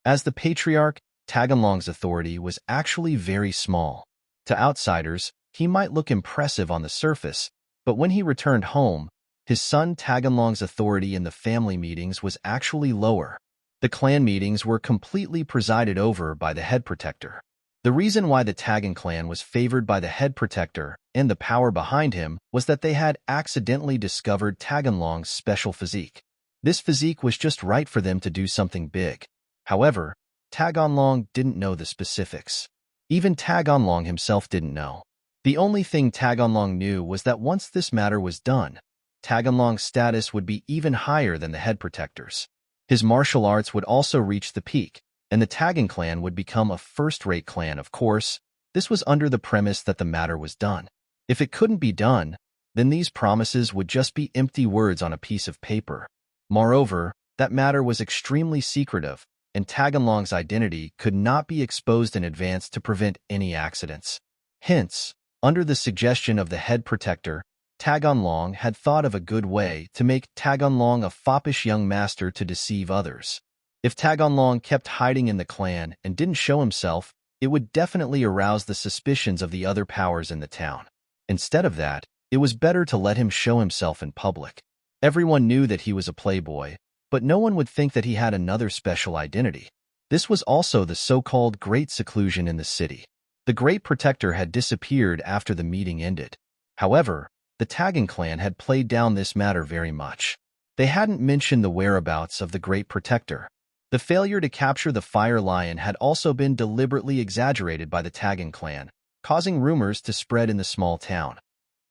As the Patriarch, Taganlong's authority was actually very small. To outsiders, he might look impressive on the surface, but when he returned home, his son Taganlong's authority in the family meetings was actually lower. The clan meetings were completely presided over by the head protector. The reason why the Tagan clan was favored by the head protector and the power behind him was that they had accidentally discovered Taganlong's special physique. This physique was just right for them to do something big. However, Taganlong didn't know the specifics. Even Taganlong himself didn't know. The only thing Taganlong knew was that once this matter was done, Taganlong's status would be even higher than the head protector's. His martial arts would also reach the peak, and the Tagan clan would become a first-rate clan. Of course, this was under the premise that the matter was done. If it couldn't be done, then these promises would just be empty words on a piece of paper. Moreover, that matter was extremely secretive, and Taganlong's identity could not be exposed in advance to prevent any accidents. Hence, under the suggestion of the head protector, Taganlong had thought of a good way to make Taganlong a foppish young master to deceive others. If Taganlong kept hiding in the clan and didn't show himself, it would definitely arouse the suspicions of the other powers in the town. Instead of that, it was better to let him show himself in public. Everyone knew that he was a playboy, but no one would think that he had another special identity. This was also the so-called Great Seclusion in the city. The Great Protector had disappeared after the meeting ended. However, the Tagan clan had played down this matter very much. They hadn't mentioned the whereabouts of the Great Protector. The failure to capture the Fire Lion had also been deliberately exaggerated by the Tagan clan, causing rumors to spread in the small town.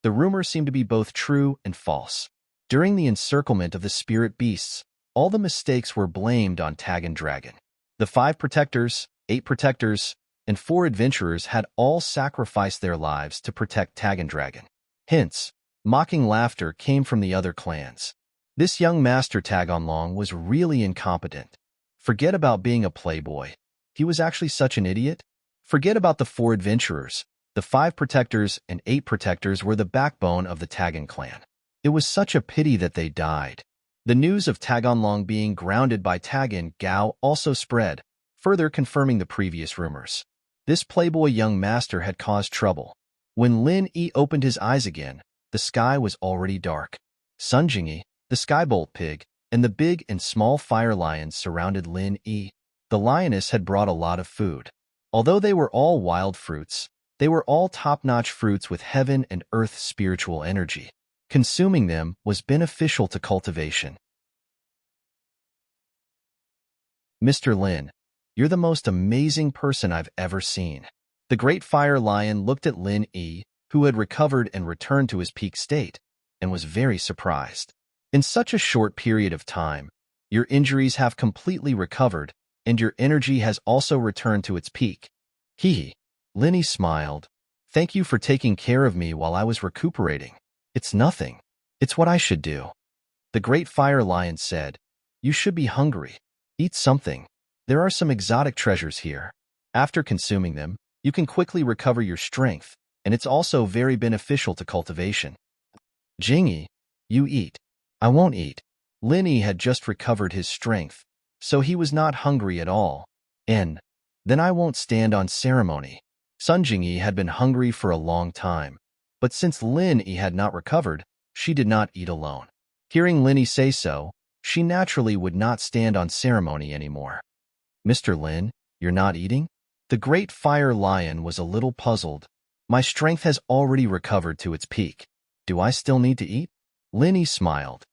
The rumors seemed to be both true and false. During the encirclement of the spirit beasts, all the mistakes were blamed on Tagan Dragon. The 5 protectors, 8 protectors, and 4 adventurers had all sacrificed their lives to protect Tagan Dragon. Hence, mocking laughter came from the other clans. This young master Taganlong was really incompetent. Forget about being a playboy. He was actually such an idiot. Forget about the 4 adventurers. The 5 protectors and 8 protectors were the backbone of the Tagan clan. It was such a pity that they died. The news of Taganlong being grounded by Tagan Gao also spread, further confirming the previous rumors. This playboy young master had caused trouble. When Lin Yi opened his eyes again, the sky was already dark. Sun Jingyi, the skybolt pig, and the big and small fire lions surrounded Lin Yi. The lioness had brought a lot of food. Although they were all wild fruits, they were all top-notch fruits with heaven and earth spiritual energy. Consuming them was beneficial to cultivation. Mr. Lin, you're the most amazing person I've ever seen. The great fire lion looked at Lin Yi, who had recovered and returned to his peak state, and was very surprised. In such a short period of time, your injuries have completely recovered, and your energy has also returned to its peak. Hee. Lin Yi smiled. Thank you for taking care of me while I was recuperating. It's nothing. It's what I should do. The great fire lion said, You should be hungry. Eat something. There are some exotic treasures here. After consuming them, you can quickly recover your strength, and it's also very beneficial to cultivation. Jingyi, you eat. I won't eat. Lin Yi had just recovered his strength, so he was not hungry at all. And then I won't stand on ceremony. Sun Jingyi had been hungry for a long time, but since Lin Yi had not recovered, she did not eat alone. Hearing Lin Yi say so, she naturally would not stand on ceremony anymore. Mr. Lin, you're not eating? The great fire lion was a little puzzled. My strength has already recovered to its peak. Do I still need to eat? Lin Yi smiled.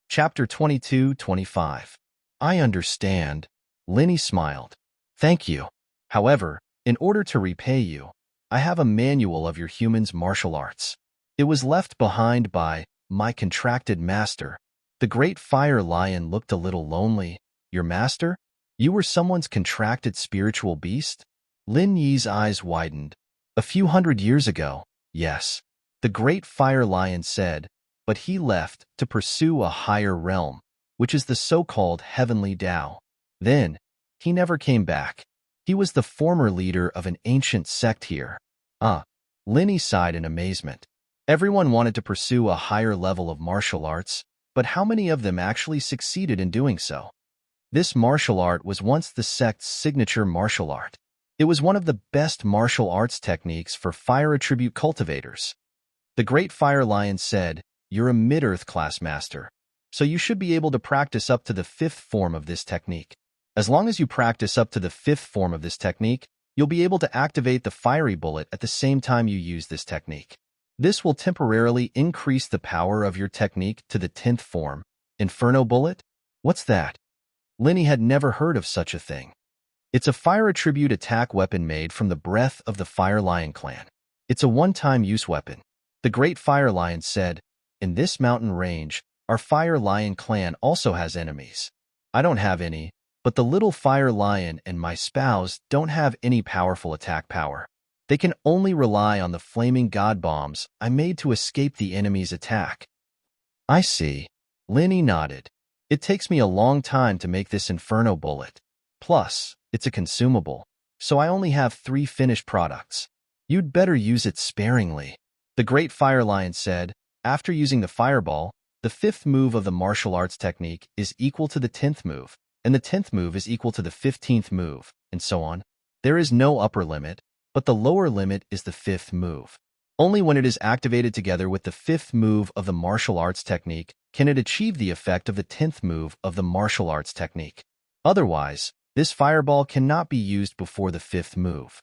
Chapter 22-25. I understand. Lin Yi smiled. Thank you. However, in order to repay you, I have a manual of your human's martial arts. It was left behind by my contracted master. The great fire lion looked a little lonely. Your master? You were someone's contracted spiritual beast? Lin Yi's eyes widened. A few hundred years ago, yes. The great fire lion said, but he left to pursue a higher realm, which is the so-called heavenly Tao. Then, he never came back. He was the former leader of an ancient sect here. Lin Yi sighed in amazement. Everyone wanted to pursue a higher level of martial arts, but how many of them actually succeeded in doing so? This martial art was once the sect's signature martial art. It was one of the best martial arts techniques for fire attribute cultivators. The great fire lion said, You're a mid-earth class master, so you should be able to practice up to the 5th form of this technique. As long as you practice up to the 5th form of this technique, you'll be able to activate the fiery bullet at the same time you use this technique. This will temporarily increase the power of your technique to the 10th form. Inferno bullet? What's that? Lin Yi had never heard of such a thing. It's a fire attribute attack weapon made from the breath of the Fire Lion clan. It's a one-time use weapon. The great Fire Lion said, In this mountain range, our Fire Lion clan also has enemies. I don't have any, But the little fire lion and my spouse don't have any powerful attack power. They can only rely on the flaming god bombs I made to escape the enemy's attack. I see. Linny nodded. It takes me a long time to make this inferno bullet. Plus, it's a consumable, so I only have 3 finished products. You'd better use it sparingly. The great fire lion said, after using the fireball, the 5th move of the martial arts technique is equal to the 10th move, and the 10th move is equal to the 15th move, and so on. There is no upper limit, but the lower limit is the 5th move. Only when it is activated together with the 5th move of the martial arts technique can it achieve the effect of the 10th move of the martial arts technique. Otherwise, this fireball cannot be used before the 5th move.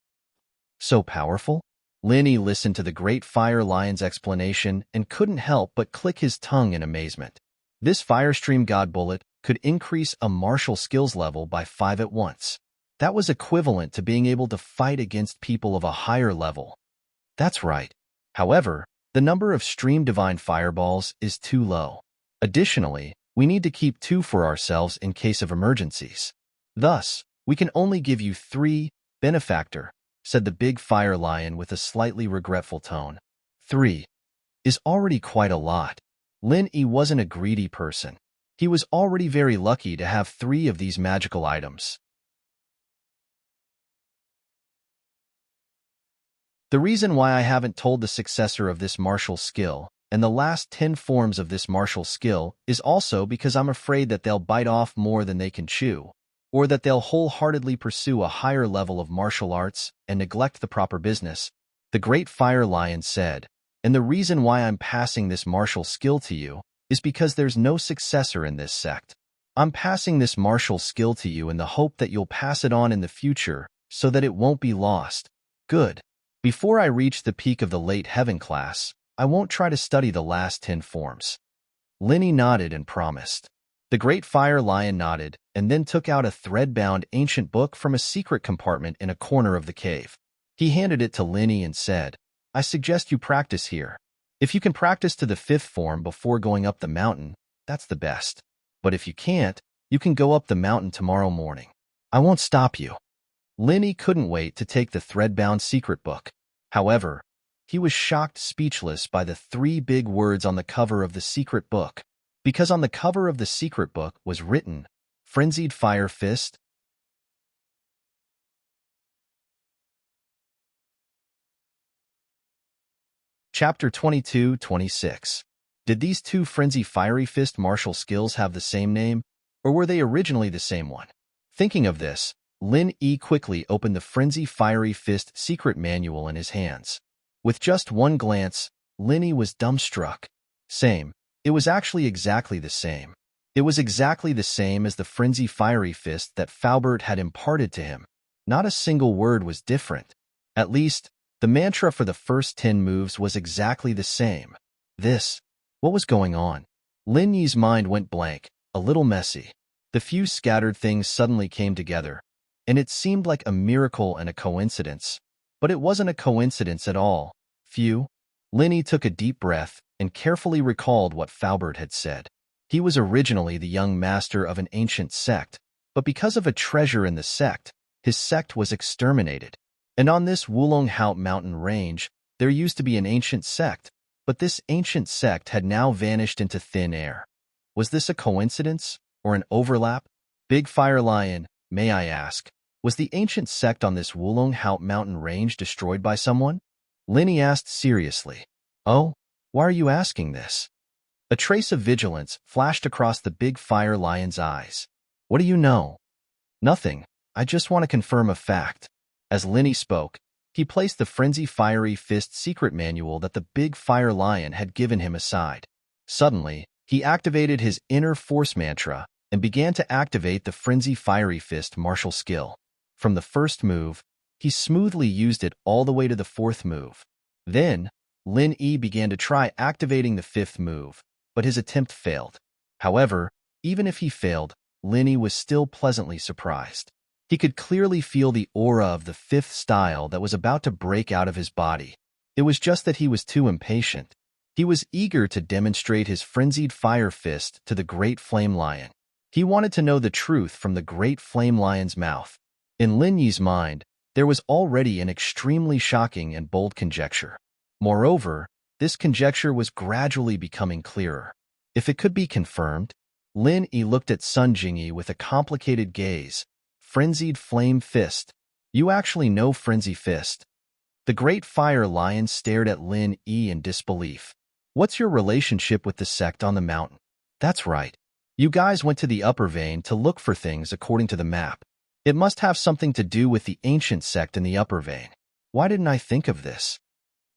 So powerful? Linny listened to the great fire lion's explanation and couldn't help but click his tongue in amazement. This Firestream God bullet could increase a martial skills level by 5 at once. That was equivalent to being able to fight against people of a higher level. That's right. However, the number of Stream Divine Fireballs is too low. Additionally, we need to keep 2 for ourselves in case of emergencies. Thus, we can only give you 3, Benefactor, said the big fire lion with a slightly regretful tone. 3 is already quite a lot. Lin Yi wasn't a greedy person. He was already very lucky to have 3 of these magical items. The reason why I haven't told the successor of this martial skill and the last 10 forms of this martial skill is also because I'm afraid that they'll bite off more than they can chew, or that they'll wholeheartedly pursue a higher level of martial arts and neglect the proper business, the great fire lion said, and the reason why I'm passing this martial skill to you is because there's no successor in this sect. I'm passing this martial skill to you in the hope that you'll pass it on in the future so that it won't be lost. Good. Before I reach the peak of the late heaven class, I won't try to study the last 10 forms. Linny nodded and promised. The great fire lion nodded and then took out a thread-bound ancient book from a secret compartment in a corner of the cave. He handed it to Linny and said, I suggest you practice here. If you can practice to the 5th form before going up the mountain, that's the best. But if you can't, you can go up the mountain tomorrow morning. I won't stop you. Linny couldn't wait to take the thread-bound secret book. However, he was shocked speechless by the 3 big words on the cover of the secret book, because on the cover of the secret book was written, Frenzied Fire Fist. Chapter 22-26. Did these 2 Frenzy Fiery Fist martial skills have the same name, or were they originally the same one? Thinking of this, Lin Yi quickly opened the Frenzy Fiery Fist secret manual in his hands. With just one glance, Linny was dumbstruck. Same. It was actually exactly the same. It was exactly the same as the Frenzy Fiery Fist that Faubert had imparted to him. Not a single word was different. At least, the mantra for the first 10 moves was exactly the same. What was going on? Lin Yi's mind went blank, a little messy. The few scattered things suddenly came together, and it seemed like a miracle and a coincidence. But it wasn't a coincidence at all. Linny took a deep breath and carefully recalled what Faubert had said. He was originally the young master of an ancient sect, but because of a treasure in the sect, his sect was exterminated. And on this Wulong Haut mountain range, there used to be an ancient sect, but this ancient sect had now vanished into thin air. Was this a coincidence or an overlap? Big Fire Lion, may I ask, was the ancient sect on this Wulong Haut mountain range destroyed by someone? Linny asked seriously. Oh, why are you asking this? A trace of vigilance flashed across the big fire lion's eyes. What do you know? Nothing. I just want to confirm a fact. As Linny spoke, he placed the Frenzy Fiery Fist secret manual that the big fire lion had given him aside. Suddenly, he activated his inner force mantra and began to activate the Frenzy Fiery Fist martial skill. From the first move, he smoothly used it all the way to the 4th move. Then, Lin Yi began to try activating the 5th move, but his attempt failed. However, even if he failed, Lin Yi was still pleasantly surprised. He could clearly feel the aura of the 5th style that was about to break out of his body. It was just that he was too impatient. He was eager to demonstrate his frenzied fire fist to the great flame lion. He wanted to know the truth from the great flame lion's mouth. In Lin Yi's mind, there was already an extremely shocking and bold conjecture. Moreover, this conjecture was gradually becoming clearer. If it could be confirmed, Lin Yi looked at Sun Jingyi with a complicated gaze. Frenzied flame fist. You actually know frenzy fist? The great fire lion stared at Lin Yi in disbelief. What's your relationship with the sect on the mountain? That's right. You guys went to the upper vein to look for things according to the map. It must have something to do with the ancient sect in the upper vein. Why didn't I think of this?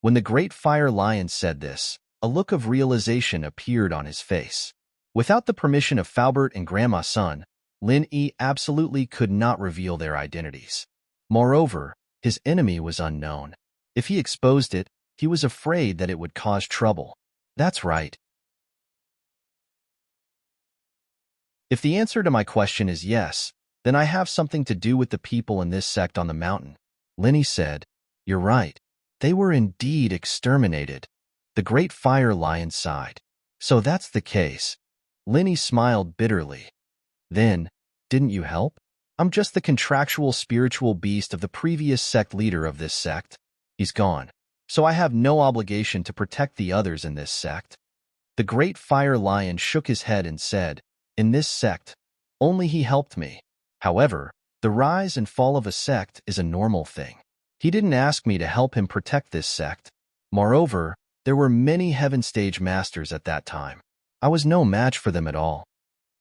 When the great fire lion said this, a look of realization appeared on his face. Without the permission of Faubert and Grandma Sun, Lin Yi absolutely could not reveal their identities. Moreover, his enemy was unknown. If he exposed it, he was afraid that it would cause trouble. That's right. If the answer to my question is yes, then I have something to do with the people in this sect on the mountain. Lin Yi said, You're right. They were indeed exterminated. The great fire lion sighed. So that's the case. Lin Yi smiled bitterly. Then, didn't you help? I'm just the contractual spiritual beast of the previous sect leader of this sect. He's gone. So I have no obligation to protect the others in this sect. The great fire lion shook his head and said, In this sect, only he helped me. However, the rise and fall of a sect is a normal thing. He didn't ask me to help him protect this sect. Moreover, there were many heaven stage masters at that time. I was no match for them at all.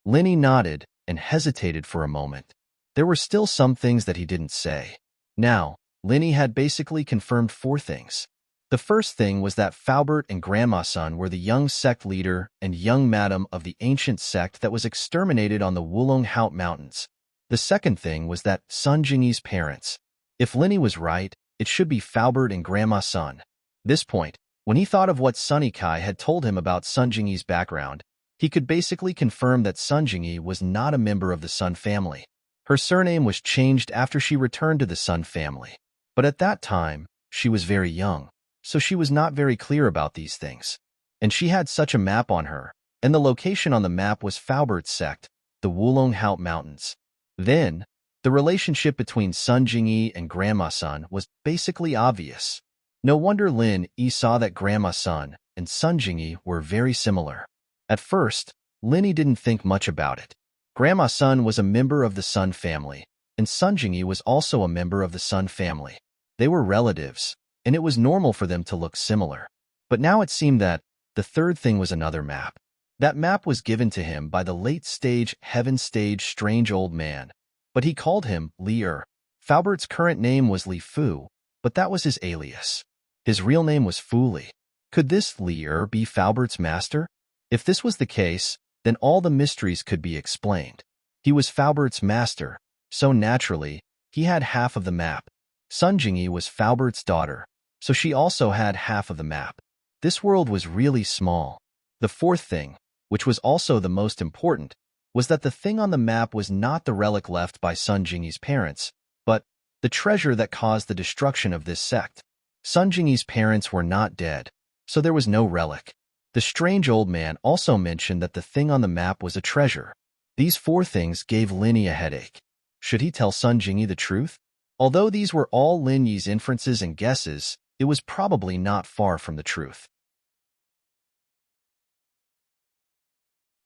Lin Yi nodded and hesitated for a moment. There were still some things that he didn't say. Now, Lin Yi had basically confirmed 4 things. The first thing was that Faubert and Grandma Sun were the young sect leader and young madam of the ancient sect that was exterminated on the Wulong Haut Mountains. The second thing was that Sun Jingyi's parents. If Lin Yi was right, it should be Faubert and Grandma Sun. This point, when he thought of what Sunny Kai had told him about Sun Jingyi's background, he could basically confirm that Sun Jingyi was not a member of the Sun family. Her surname was changed after she returned to the Sun family. But at that time, she was very young, so she was not very clear about these things. And she had such a map on her, and the location on the map was Faubert's sect, the Wulong Haut Mountains. Then, the relationship between Sun Jingyi and Grandma Sun was basically obvious. No wonder Lin Yi saw that Grandma Sun and Sun Jingyi were very similar. At first, Lin Yi didn't think much about it. Grandma Sun was a member of the Sun family, and Sun Jingyi was also a member of the Sun family. They were relatives, and it was normal for them to look similar. But now it seemed that the third thing was another map. That map was given to him by the late-stage, heaven-stage strange old man, but he called him Li Er. Faubert's current name was Li Fu, but that was his alias. His real name was Fu Li. Could this Li Er be Faubert's master? If this was the case, then all the mysteries could be explained. He was Faubert's master, so naturally, he had half of the map. Sun Jingyi was Faubert's daughter, so she also had half of the map. This world was really small. The fourth thing, which was also the most important, was that the thing on the map was not the relic left by Sun Jingyi's parents, but the treasure that caused the destruction of this sect. Sun Jingyi's parents were not dead, so there was no relic. The strange old man also mentioned that the thing on the map was a treasure. These 4 things gave Lin Yi a headache. Should he tell Sun Jingyi the truth? Although these were all Lin Yi's inferences and guesses, it was probably not far from the truth.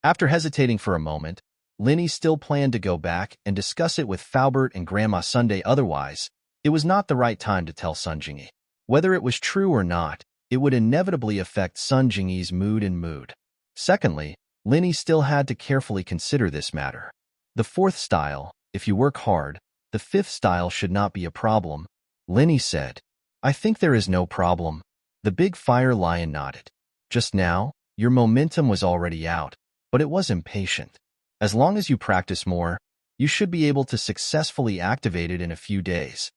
After hesitating for a moment, Lin Yi still planned to go back and discuss it with Faubert and Grandma Sunday. Otherwise, it was not the right time to tell Sun Jingyi. Whether it was true or not, it would inevitably affect Sun Jingyi's mood. Secondly, Lin Yi still had to carefully consider this matter. The 4th style, if you work hard, the 5th style should not be a problem. Lin Yi said, I think there is no problem. The big fire lion nodded. Just now, your momentum was already out, but it was impatient. As long as you practice more, you should be able to successfully activate it in a few days.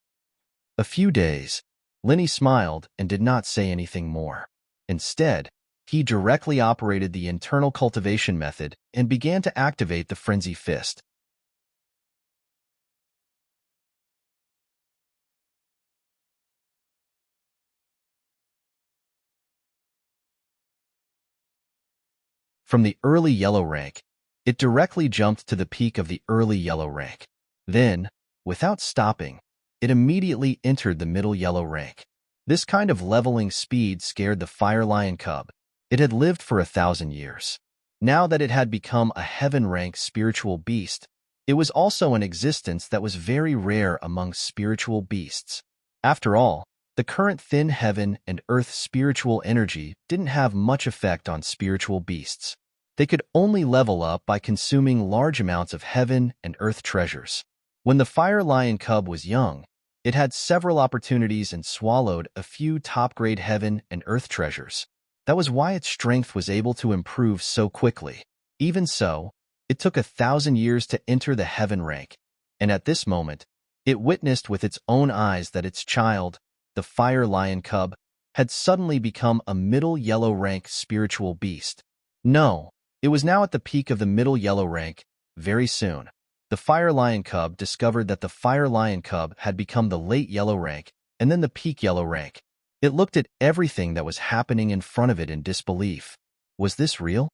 A few days. Lin Yi smiled and did not say anything more. Instead, he directly operated the internal cultivation method and began to activate the frenzy fist. From the early yellow rank, It directly jumped to the peak of the early yellow rank. Then, without stopping, it immediately entered the middle yellow rank. This kind of leveling speed scared the fire lion cub. It had lived for 1,000 years. Now that it had become a heaven-rank spiritual beast, it was also an existence that was very rare among spiritual beasts. After all, the current thin heaven and earth spiritual energy didn't have much effect on spiritual beasts. They could only level up by consuming large amounts of heaven and earth treasures. When the fire lion cub was young, it had several opportunities and swallowed a few top-grade heaven and earth treasures. That was why its strength was able to improve so quickly. Even so, it took 1,000 years to enter the heaven rank, and at this moment, it witnessed with its own eyes that its child, the fire lion cub, had suddenly become a middle yellow rank spiritual beast. No, it was now at the peak of the middle yellow rank. Very soon, the fire lion cub discovered that the fire lion cub had become the late yellow rank and then the peak yellow rank. It looked at everything that was happening in front of it in disbelief. Was this real?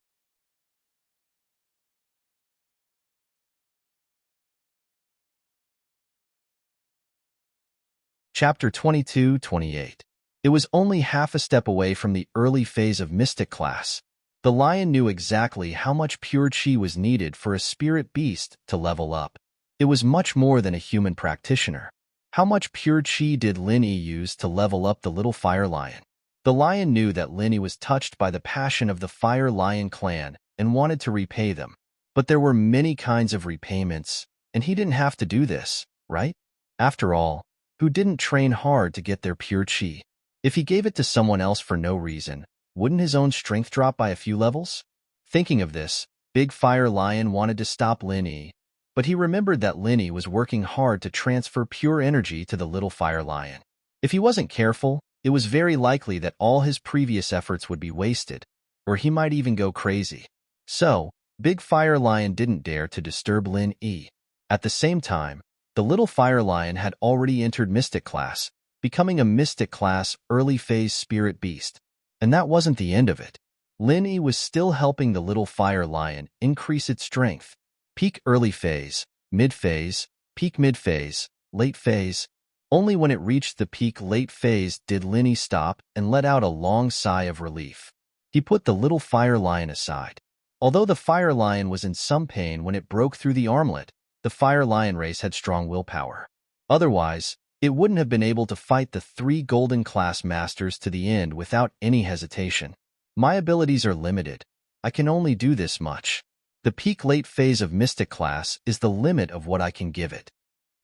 Chapter 22-28. It was only half a step away from the early phase of mystic class. The lion knew exactly how much pure chi was needed for a spirit beast to level up. It was much more than a human practitioner. How much pure chi did Lin Yi use to level up the little fire lion? The lion knew that Lin Yi was touched by the passion of the fire lion clan and wanted to repay them. But there were many kinds of repayments, and he didn't have to do this, right? After all, who didn't train hard to get their pure chi? If he gave it to someone else for no reason, wouldn't his own strength drop by a few levels? Thinking of this, Big Fire Lion wanted to stop Lin Yi, but he remembered that Lin Yi was working hard to transfer pure energy to the little fire lion. If he wasn't careful, it was very likely that all his previous efforts would be wasted, or he might even go crazy. So, Big Fire Lion didn't dare to disturb Lin Yi. At the same time, the little fire lion had already entered Mystic class, becoming a Mystic class early phase spirit beast. And that wasn't the end of it. Lin Yi was still helping the little fire lion increase its strength. Peak early phase, mid phase, peak mid phase, late phase. Only when it reached the peak late phase did Lin Yi stop and let out a long sigh of relief. He put the little fire lion aside. Although the fire lion was in some pain when it broke through the armlet, the fire lion race had strong willpower. Otherwise, it wouldn't have been able to fight the 3 golden class masters to the end without any hesitation. My abilities are limited. I can only do this much. The peak late phase of Mystic class is the limit of what I can give it.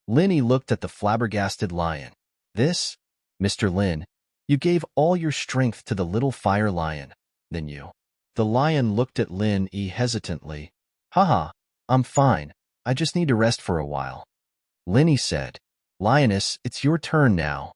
Lin Yi looked at the flabbergasted lion. This? Mr. Lin, you gave all your strength to the little fire lion, then you. The lion looked at Lin Yi hesitantly. Haha, I'm fine. I just need to rest for a while. Lin Yi said. Lioness, it's your turn now.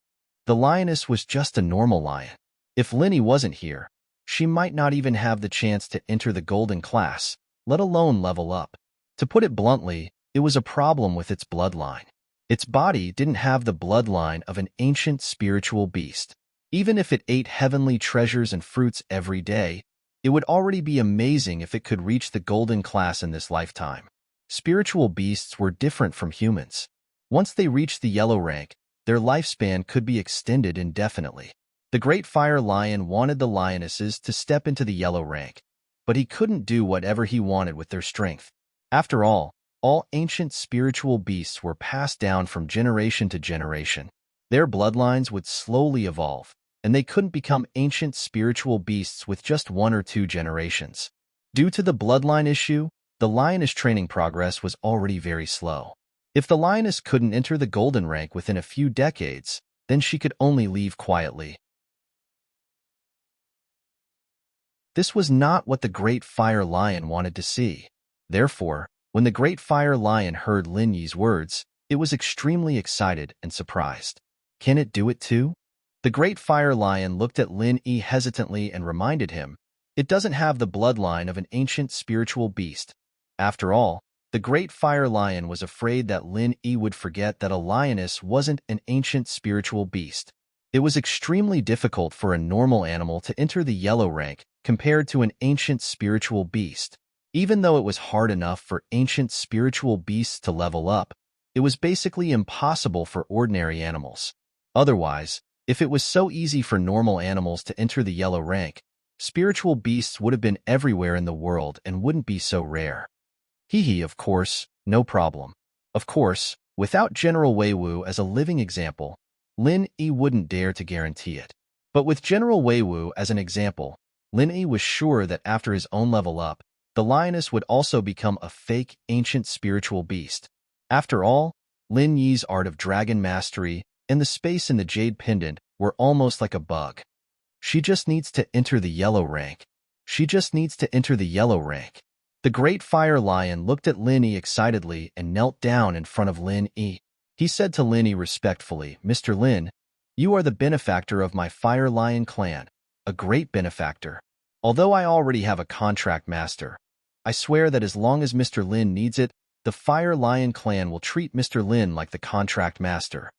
The lioness was just a normal lion. If Lin Yi wasn't here, she might not even have the chance to enter the golden class, let alone level up. To put it bluntly, it was a problem with its bloodline. Its body didn't have the bloodline of an ancient spiritual beast. Even if it ate heavenly treasures and fruits every day, it would already be amazing if it could reach the golden class in this lifetime. Spiritual beasts were different from humans. Once they reached the yellow rank, their lifespan could be extended indefinitely. The Great Fire Lion wanted the lionesses to step into the yellow rank, but he couldn't do whatever he wanted with their strength. After all ancient spiritual beasts were passed down from generation to generation. Their bloodlines would slowly evolve, and they couldn't become ancient spiritual beasts with just 1 or 2 generations. Due to the bloodline issue, the lioness training progress was already very slow. If the lioness couldn't enter the golden rank within a few decades, then she could only leave quietly. This was not what the Great Fire Lion wanted to see. Therefore, when the Great Fire Lion heard Lin Yi's words, it was extremely excited and surprised. Can it do it too? The Great Fire Lion looked at Lin Yi hesitantly and reminded him, it doesn't have the bloodline of an ancient spiritual beast. After all, the Great Fire Lion was afraid that Lin Yi would forget that a lioness wasn't an ancient spiritual beast. It was extremely difficult for a normal animal to enter the yellow rank compared to an ancient spiritual beast. Even though it was hard enough for ancient spiritual beasts to level up, it was basically impossible for ordinary animals. Otherwise, if it was so easy for normal animals to enter the yellow rank, spiritual beasts would have been everywhere in the world and wouldn't be so rare. Hee, of course, no problem. Of course, without General Weiwu as a living example, Lin Yi wouldn't dare to guarantee it. But with General Weiwu as an example, Lin Yi was sure that after his own level up, the lioness would also become a fake, ancient spiritual beast. After all, Lin Yi's art of dragon mastery and the space in the jade pendant were almost like a bug. She just needs to enter the yellow rank. She just needs to enter the yellow rank. The great fire lion looked at Lin Yi excitedly and knelt down in front of Lin Yi. He said to Lin Yi respectfully, "Mr. Lin, you are the benefactor of my fire lion clan, a great benefactor. Although I already have a contract master, I swear that as long as Mr. Lin needs it, the Fire Lion clan will treat Mr. Lin like the contract master."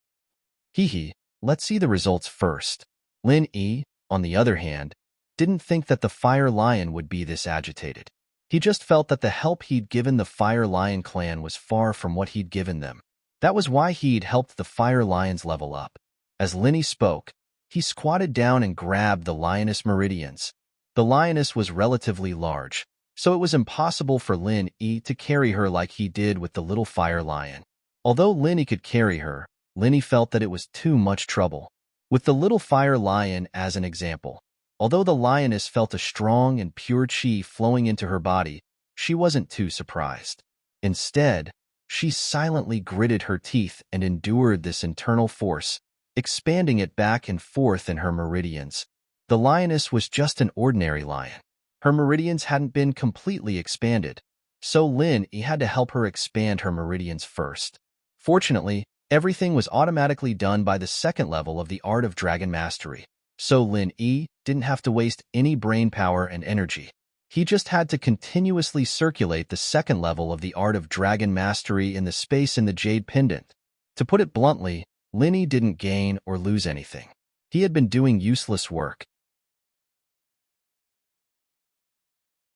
Let's see the results first. Lin Yi, on the other hand, didn't think that the Fire Lion would be this agitated. He just felt that the help he'd given the Fire Lion clan was far from what he'd given them. That was why he'd helped the Fire Lions level up. As Lin Yi spoke, he squatted down and grabbed the lioness meridians. The lioness was relatively large, so it was impossible for Lin Yi to carry her like he did with the little fire lion. Although Lin Yi could carry her, Lin Yi felt that it was too much trouble. With the little fire lion as an example, although the lioness felt a strong and pure qi flowing into her body, she wasn't too surprised. Instead, she silently gritted her teeth and endured this internal force, expanding it back and forth in her meridians. The lioness was just an ordinary lion. Her meridians hadn't been completely expanded, so Lin Yi had to help her expand her meridians first. Fortunately, everything was automatically done by the second level of the Art of Dragon Mastery, so Lin Yi didn't have to waste any brain power and energy. He just had to continuously circulate the second level of the Art of Dragon Mastery in the space in the jade pendant. To put it bluntly, Lin Yi didn't gain or lose anything. He had been doing useless work.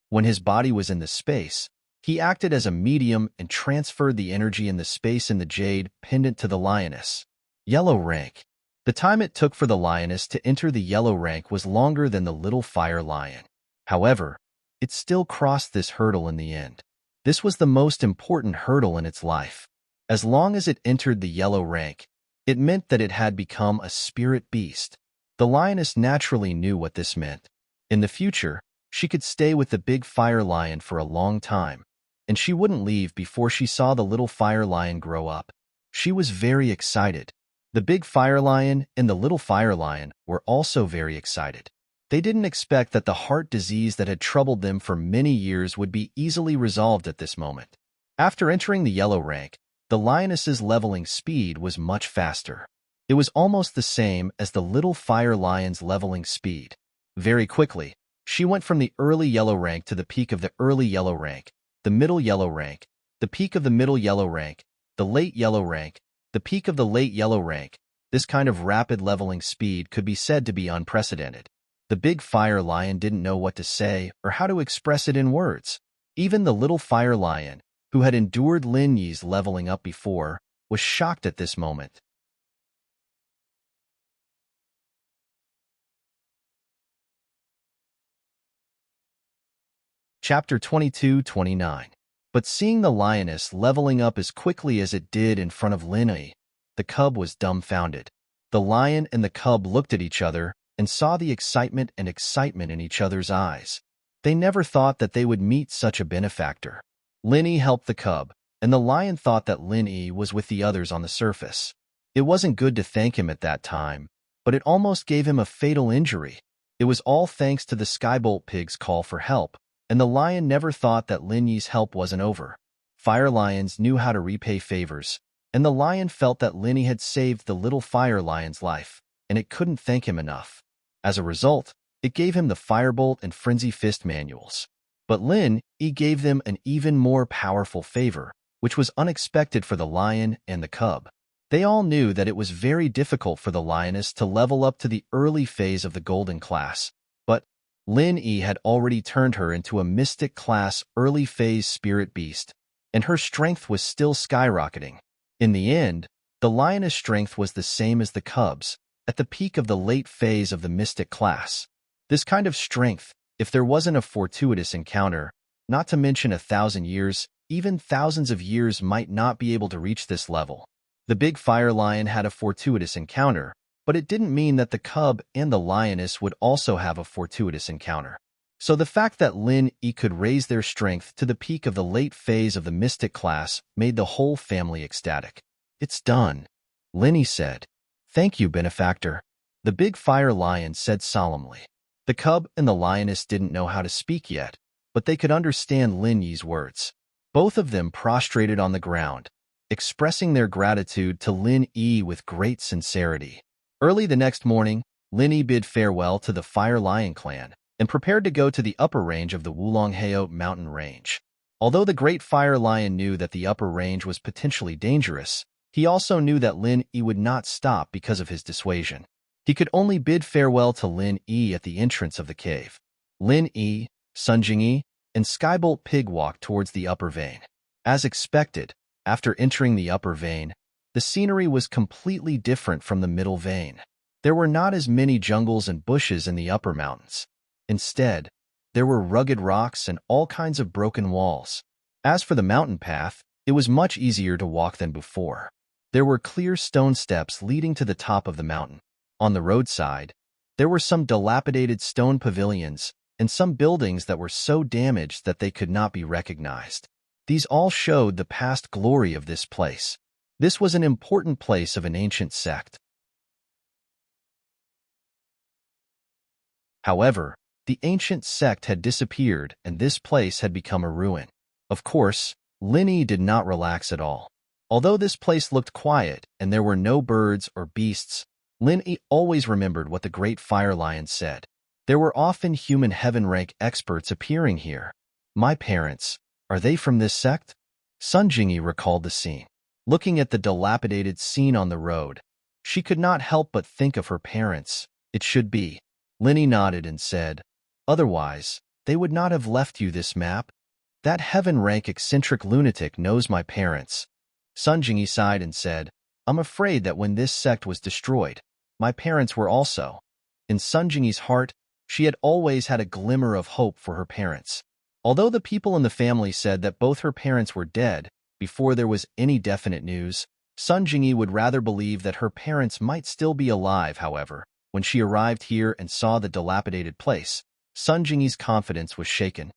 When his body was in the space, he acted as a medium and transferred the energy in the space in the jade pendant to the lioness. Yellow rank. The time it took for the lioness to enter the yellow rank was longer than the little fire lion. However, it still crossed this hurdle in the end. This was the most important hurdle in its life. As long as it entered the yellow rank, it meant that it had become a spirit beast. The lioness naturally knew what this meant. In the future, she could stay with the big fire lion for a long time, and she wouldn't leave before she saw the little fire lion grow up. She was very excited. The big fire lion and the little fire lion were also very excited. They didn't expect that the heart disease that had troubled them for many years would be easily resolved at this moment. After entering the yellow rank, the lioness's leveling speed was much faster. It was almost the same as the little fire lion's leveling speed. Very quickly, she went from the early yellow rank to the peak of the early yellow rank, the middle yellow rank, the peak of the middle yellow rank, the late yellow rank, the peak of the late yellow rank. This kind of rapid leveling speed could be said to be unprecedented. The big fire lion didn't know what to say or how to express it in words. Even the little fire lion, who had endured Lin Yi's leveling up before, was shocked at this moment. Chapter 22-29. But seeing the lioness leveling up as quickly as it did in front of Lin Yi, the cub was dumbfounded. The lion and the cub looked at each other and saw the excitement in each other's eyes. They never thought that they would meet such a benefactor. Lin Yi helped the cub, and the lion thought that Lin Yi was with the others on the surface. It wasn't good to thank him at that time, but it almost gave him a fatal injury. It was all thanks to the Skybolt Pig's call for help, and the lion never thought that Lin Yi's help wasn't over. Fire lions knew how to repay favors, and the lion felt that Lin Yi had saved the little fire lion's life, and it couldn't thank him enough. As a result, it gave him the Firebolt and Frenzy Fist manuals. But Lin Yi gave them an even more powerful favor, which was unexpected for the lion and the cub. They all knew that it was very difficult for the lioness to level up to the early phase of the golden class, but Lin Yi had already turned her into a mystic-class early-phase spirit beast, and her strength was still skyrocketing. In the end, the lioness' strength was the same as the cub's, at the peak of the late phase of the mystic class. This kind of strength, if there wasn't a fortuitous encounter, not to mention 1,000 years, even thousands of years might not be able to reach this level. The big fire lion had a fortuitous encounter, but it didn't mean that the cub and the lioness would also have a fortuitous encounter. So the fact that Lin Yi could raise their strength to the peak of the late phase of the mystic class made the whole family ecstatic. "It's done," Lin Yi said. "Thank you, benefactor," the big fire lion said solemnly. The cub and the lioness didn't know how to speak yet, but they could understand Lin Yi's words. Both of them prostrated on the ground, expressing their gratitude to Lin Yi with great sincerity. Early the next morning, Lin Yi bid farewell to the Fire Lion clan and prepared to go to the upper range of the Wulongheo mountain range. Although the Great Fire Lion knew that the upper range was potentially dangerous, he also knew that Lin Yi would not stop because of his dissuasion. He could only bid farewell to Lin Yi at the entrance of the cave. Lin Yi, Sun Jingyi, and Skybolt Pig walked towards the upper vein. As expected, after entering the upper vein, the scenery was completely different from the middle vein. There were not as many jungles and bushes in the upper mountains. Instead, there were rugged rocks and all kinds of broken walls. As for the mountain path, it was much easier to walk than before. There were clear stone steps leading to the top of the mountain. On the roadside, there were some dilapidated stone pavilions and some buildings that were so damaged that they could not be recognized. These all showed the past glory of this place. This was an important place of an ancient sect. However, the ancient sect had disappeared and this place had become a ruin. Of course, Lin Yi did not relax at all. Although this place looked quiet and there were no birds or beasts, Lin Yi always remembered what the Great Fire Lion said. There were often human heaven-rank experts appearing here. My parents, are they from this sect? Sun Jingyi recalled the scene. Looking at the dilapidated scene on the road, she could not help but think of her parents. It should be. Lin Yi nodded and said, "Otherwise, they would not have left you this map. That heaven-rank eccentric lunatic knows my parents." Sun Jingyi sighed and said, "I'm afraid that when this sect was destroyed, my parents were also." In Sun Jingyi's heart, she had always had a glimmer of hope for her parents. Although the people in the family said that both her parents were dead before there was any definite news, Sun Jingyi would rather believe that her parents might still be alive. However, when she arrived here and saw the dilapidated place, Sun Jingyi's confidence was shaken.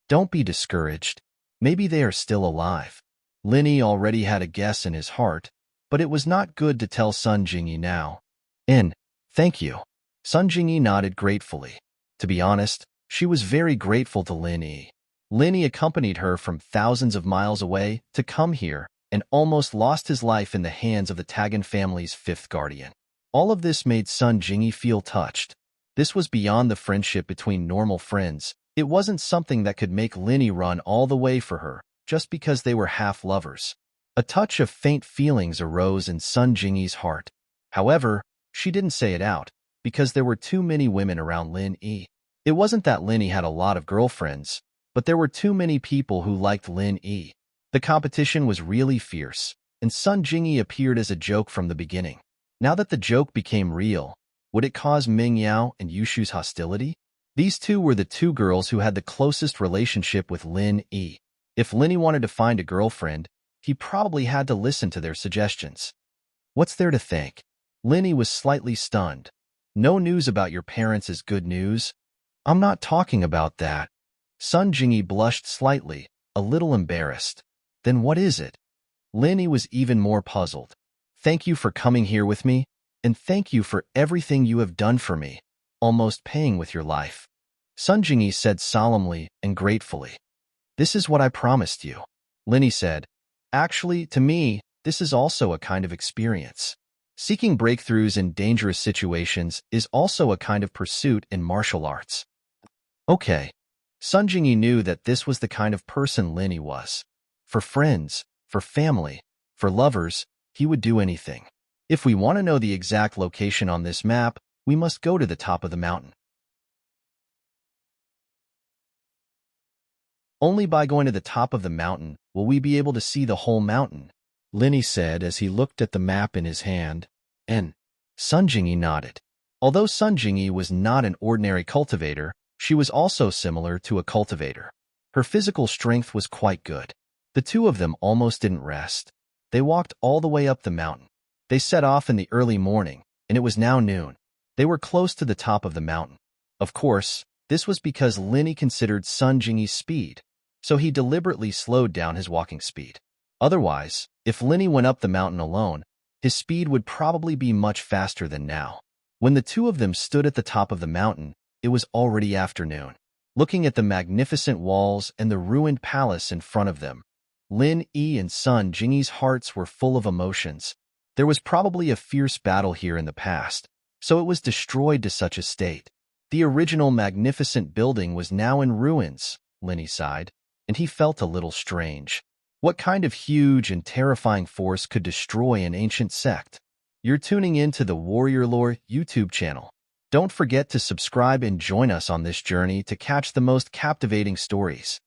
"Don't be discouraged. Maybe they are still alive." Lin Yi already had a guess in his heart, but it was not good to tell Sun Jingyi now. Thank you." Sun Jingyi nodded gratefully. To be honest, she was very grateful to Lin Yi. Lin Yi accompanied her from thousands of miles away to come here and almost lost his life in the hands of the Tagan family's fifth guardian. All of this made Sun Jingyi feel touched. This was beyond the friendship between normal friends. It wasn't something that could make Lin Yi run all the way for her, just because they were half lovers. A touch of faint feelings arose in Sun Jingyi's heart. However, she didn't say it out, because there were too many women around Lin Yi. It wasn't that Lin Yi had a lot of girlfriends, but there were too many people who liked Lin Yi. The competition was really fierce, and Sun Jingyi appeared as a joke from the beginning. Now that the joke became real, would it cause Ming Yao and Yushu's hostility? These two were the two girls who had the closest relationship with Lin Yi. If Lin Yi wanted to find a girlfriend, he probably had to listen to their suggestions. What's there to think? Lin Yi was slightly stunned. No news about your parents is good news. I'm not talking about that. Sun Jingyi blushed slightly, a little embarrassed. Then what is it? Lin Yi was even more puzzled. Thank you for coming here with me, and thank you for everything you have done for me, almost paying with your life. Sun Jingyi said solemnly and gratefully. This is what I promised you. Lin Yi said, actually, to me, this is also a kind of experience. Seeking breakthroughs in dangerous situations is also a kind of pursuit in martial arts. Okay. Sun Jingyi knew that this was the kind of person Lin Yi was. For friends, for family, for lovers, he would do anything. If we want to know the exact location on this map, we must go to the top of the mountain. Only by going to the top of the mountain will we be able to see the whole mountain, Linny said as he looked at the map in his hand. And Sun Jingyi nodded. Although Sun Jingyi was not an ordinary cultivator, she was also similar to a cultivator. Her physical strength was quite good. The two of them almost didn't rest. They walked all the way up the mountain. They set off in the early morning, and it was now noon. They were close to the top of the mountain. Of course, this was because Linny considered Sun Jingyi's speed, so he deliberately slowed down his walking speed. Otherwise, if Linny went up the mountain alone, his speed would probably be much faster than now. When the two of them stood at the top of the mountain, it was already afternoon. Looking at the magnificent walls and the ruined palace in front of them, Lin Yi and Sun Jingyi's hearts were full of emotions. There was probably a fierce battle here in the past, so it was destroyed to such a state. The original magnificent building was now in ruins, Linny sighed, and he felt a little strange. What kind of huge and terrifying force could destroy an ancient sect? You're tuning in to the Warrior Lore YouTube channel. Don't forget to subscribe and join us on this journey to catch the most captivating stories.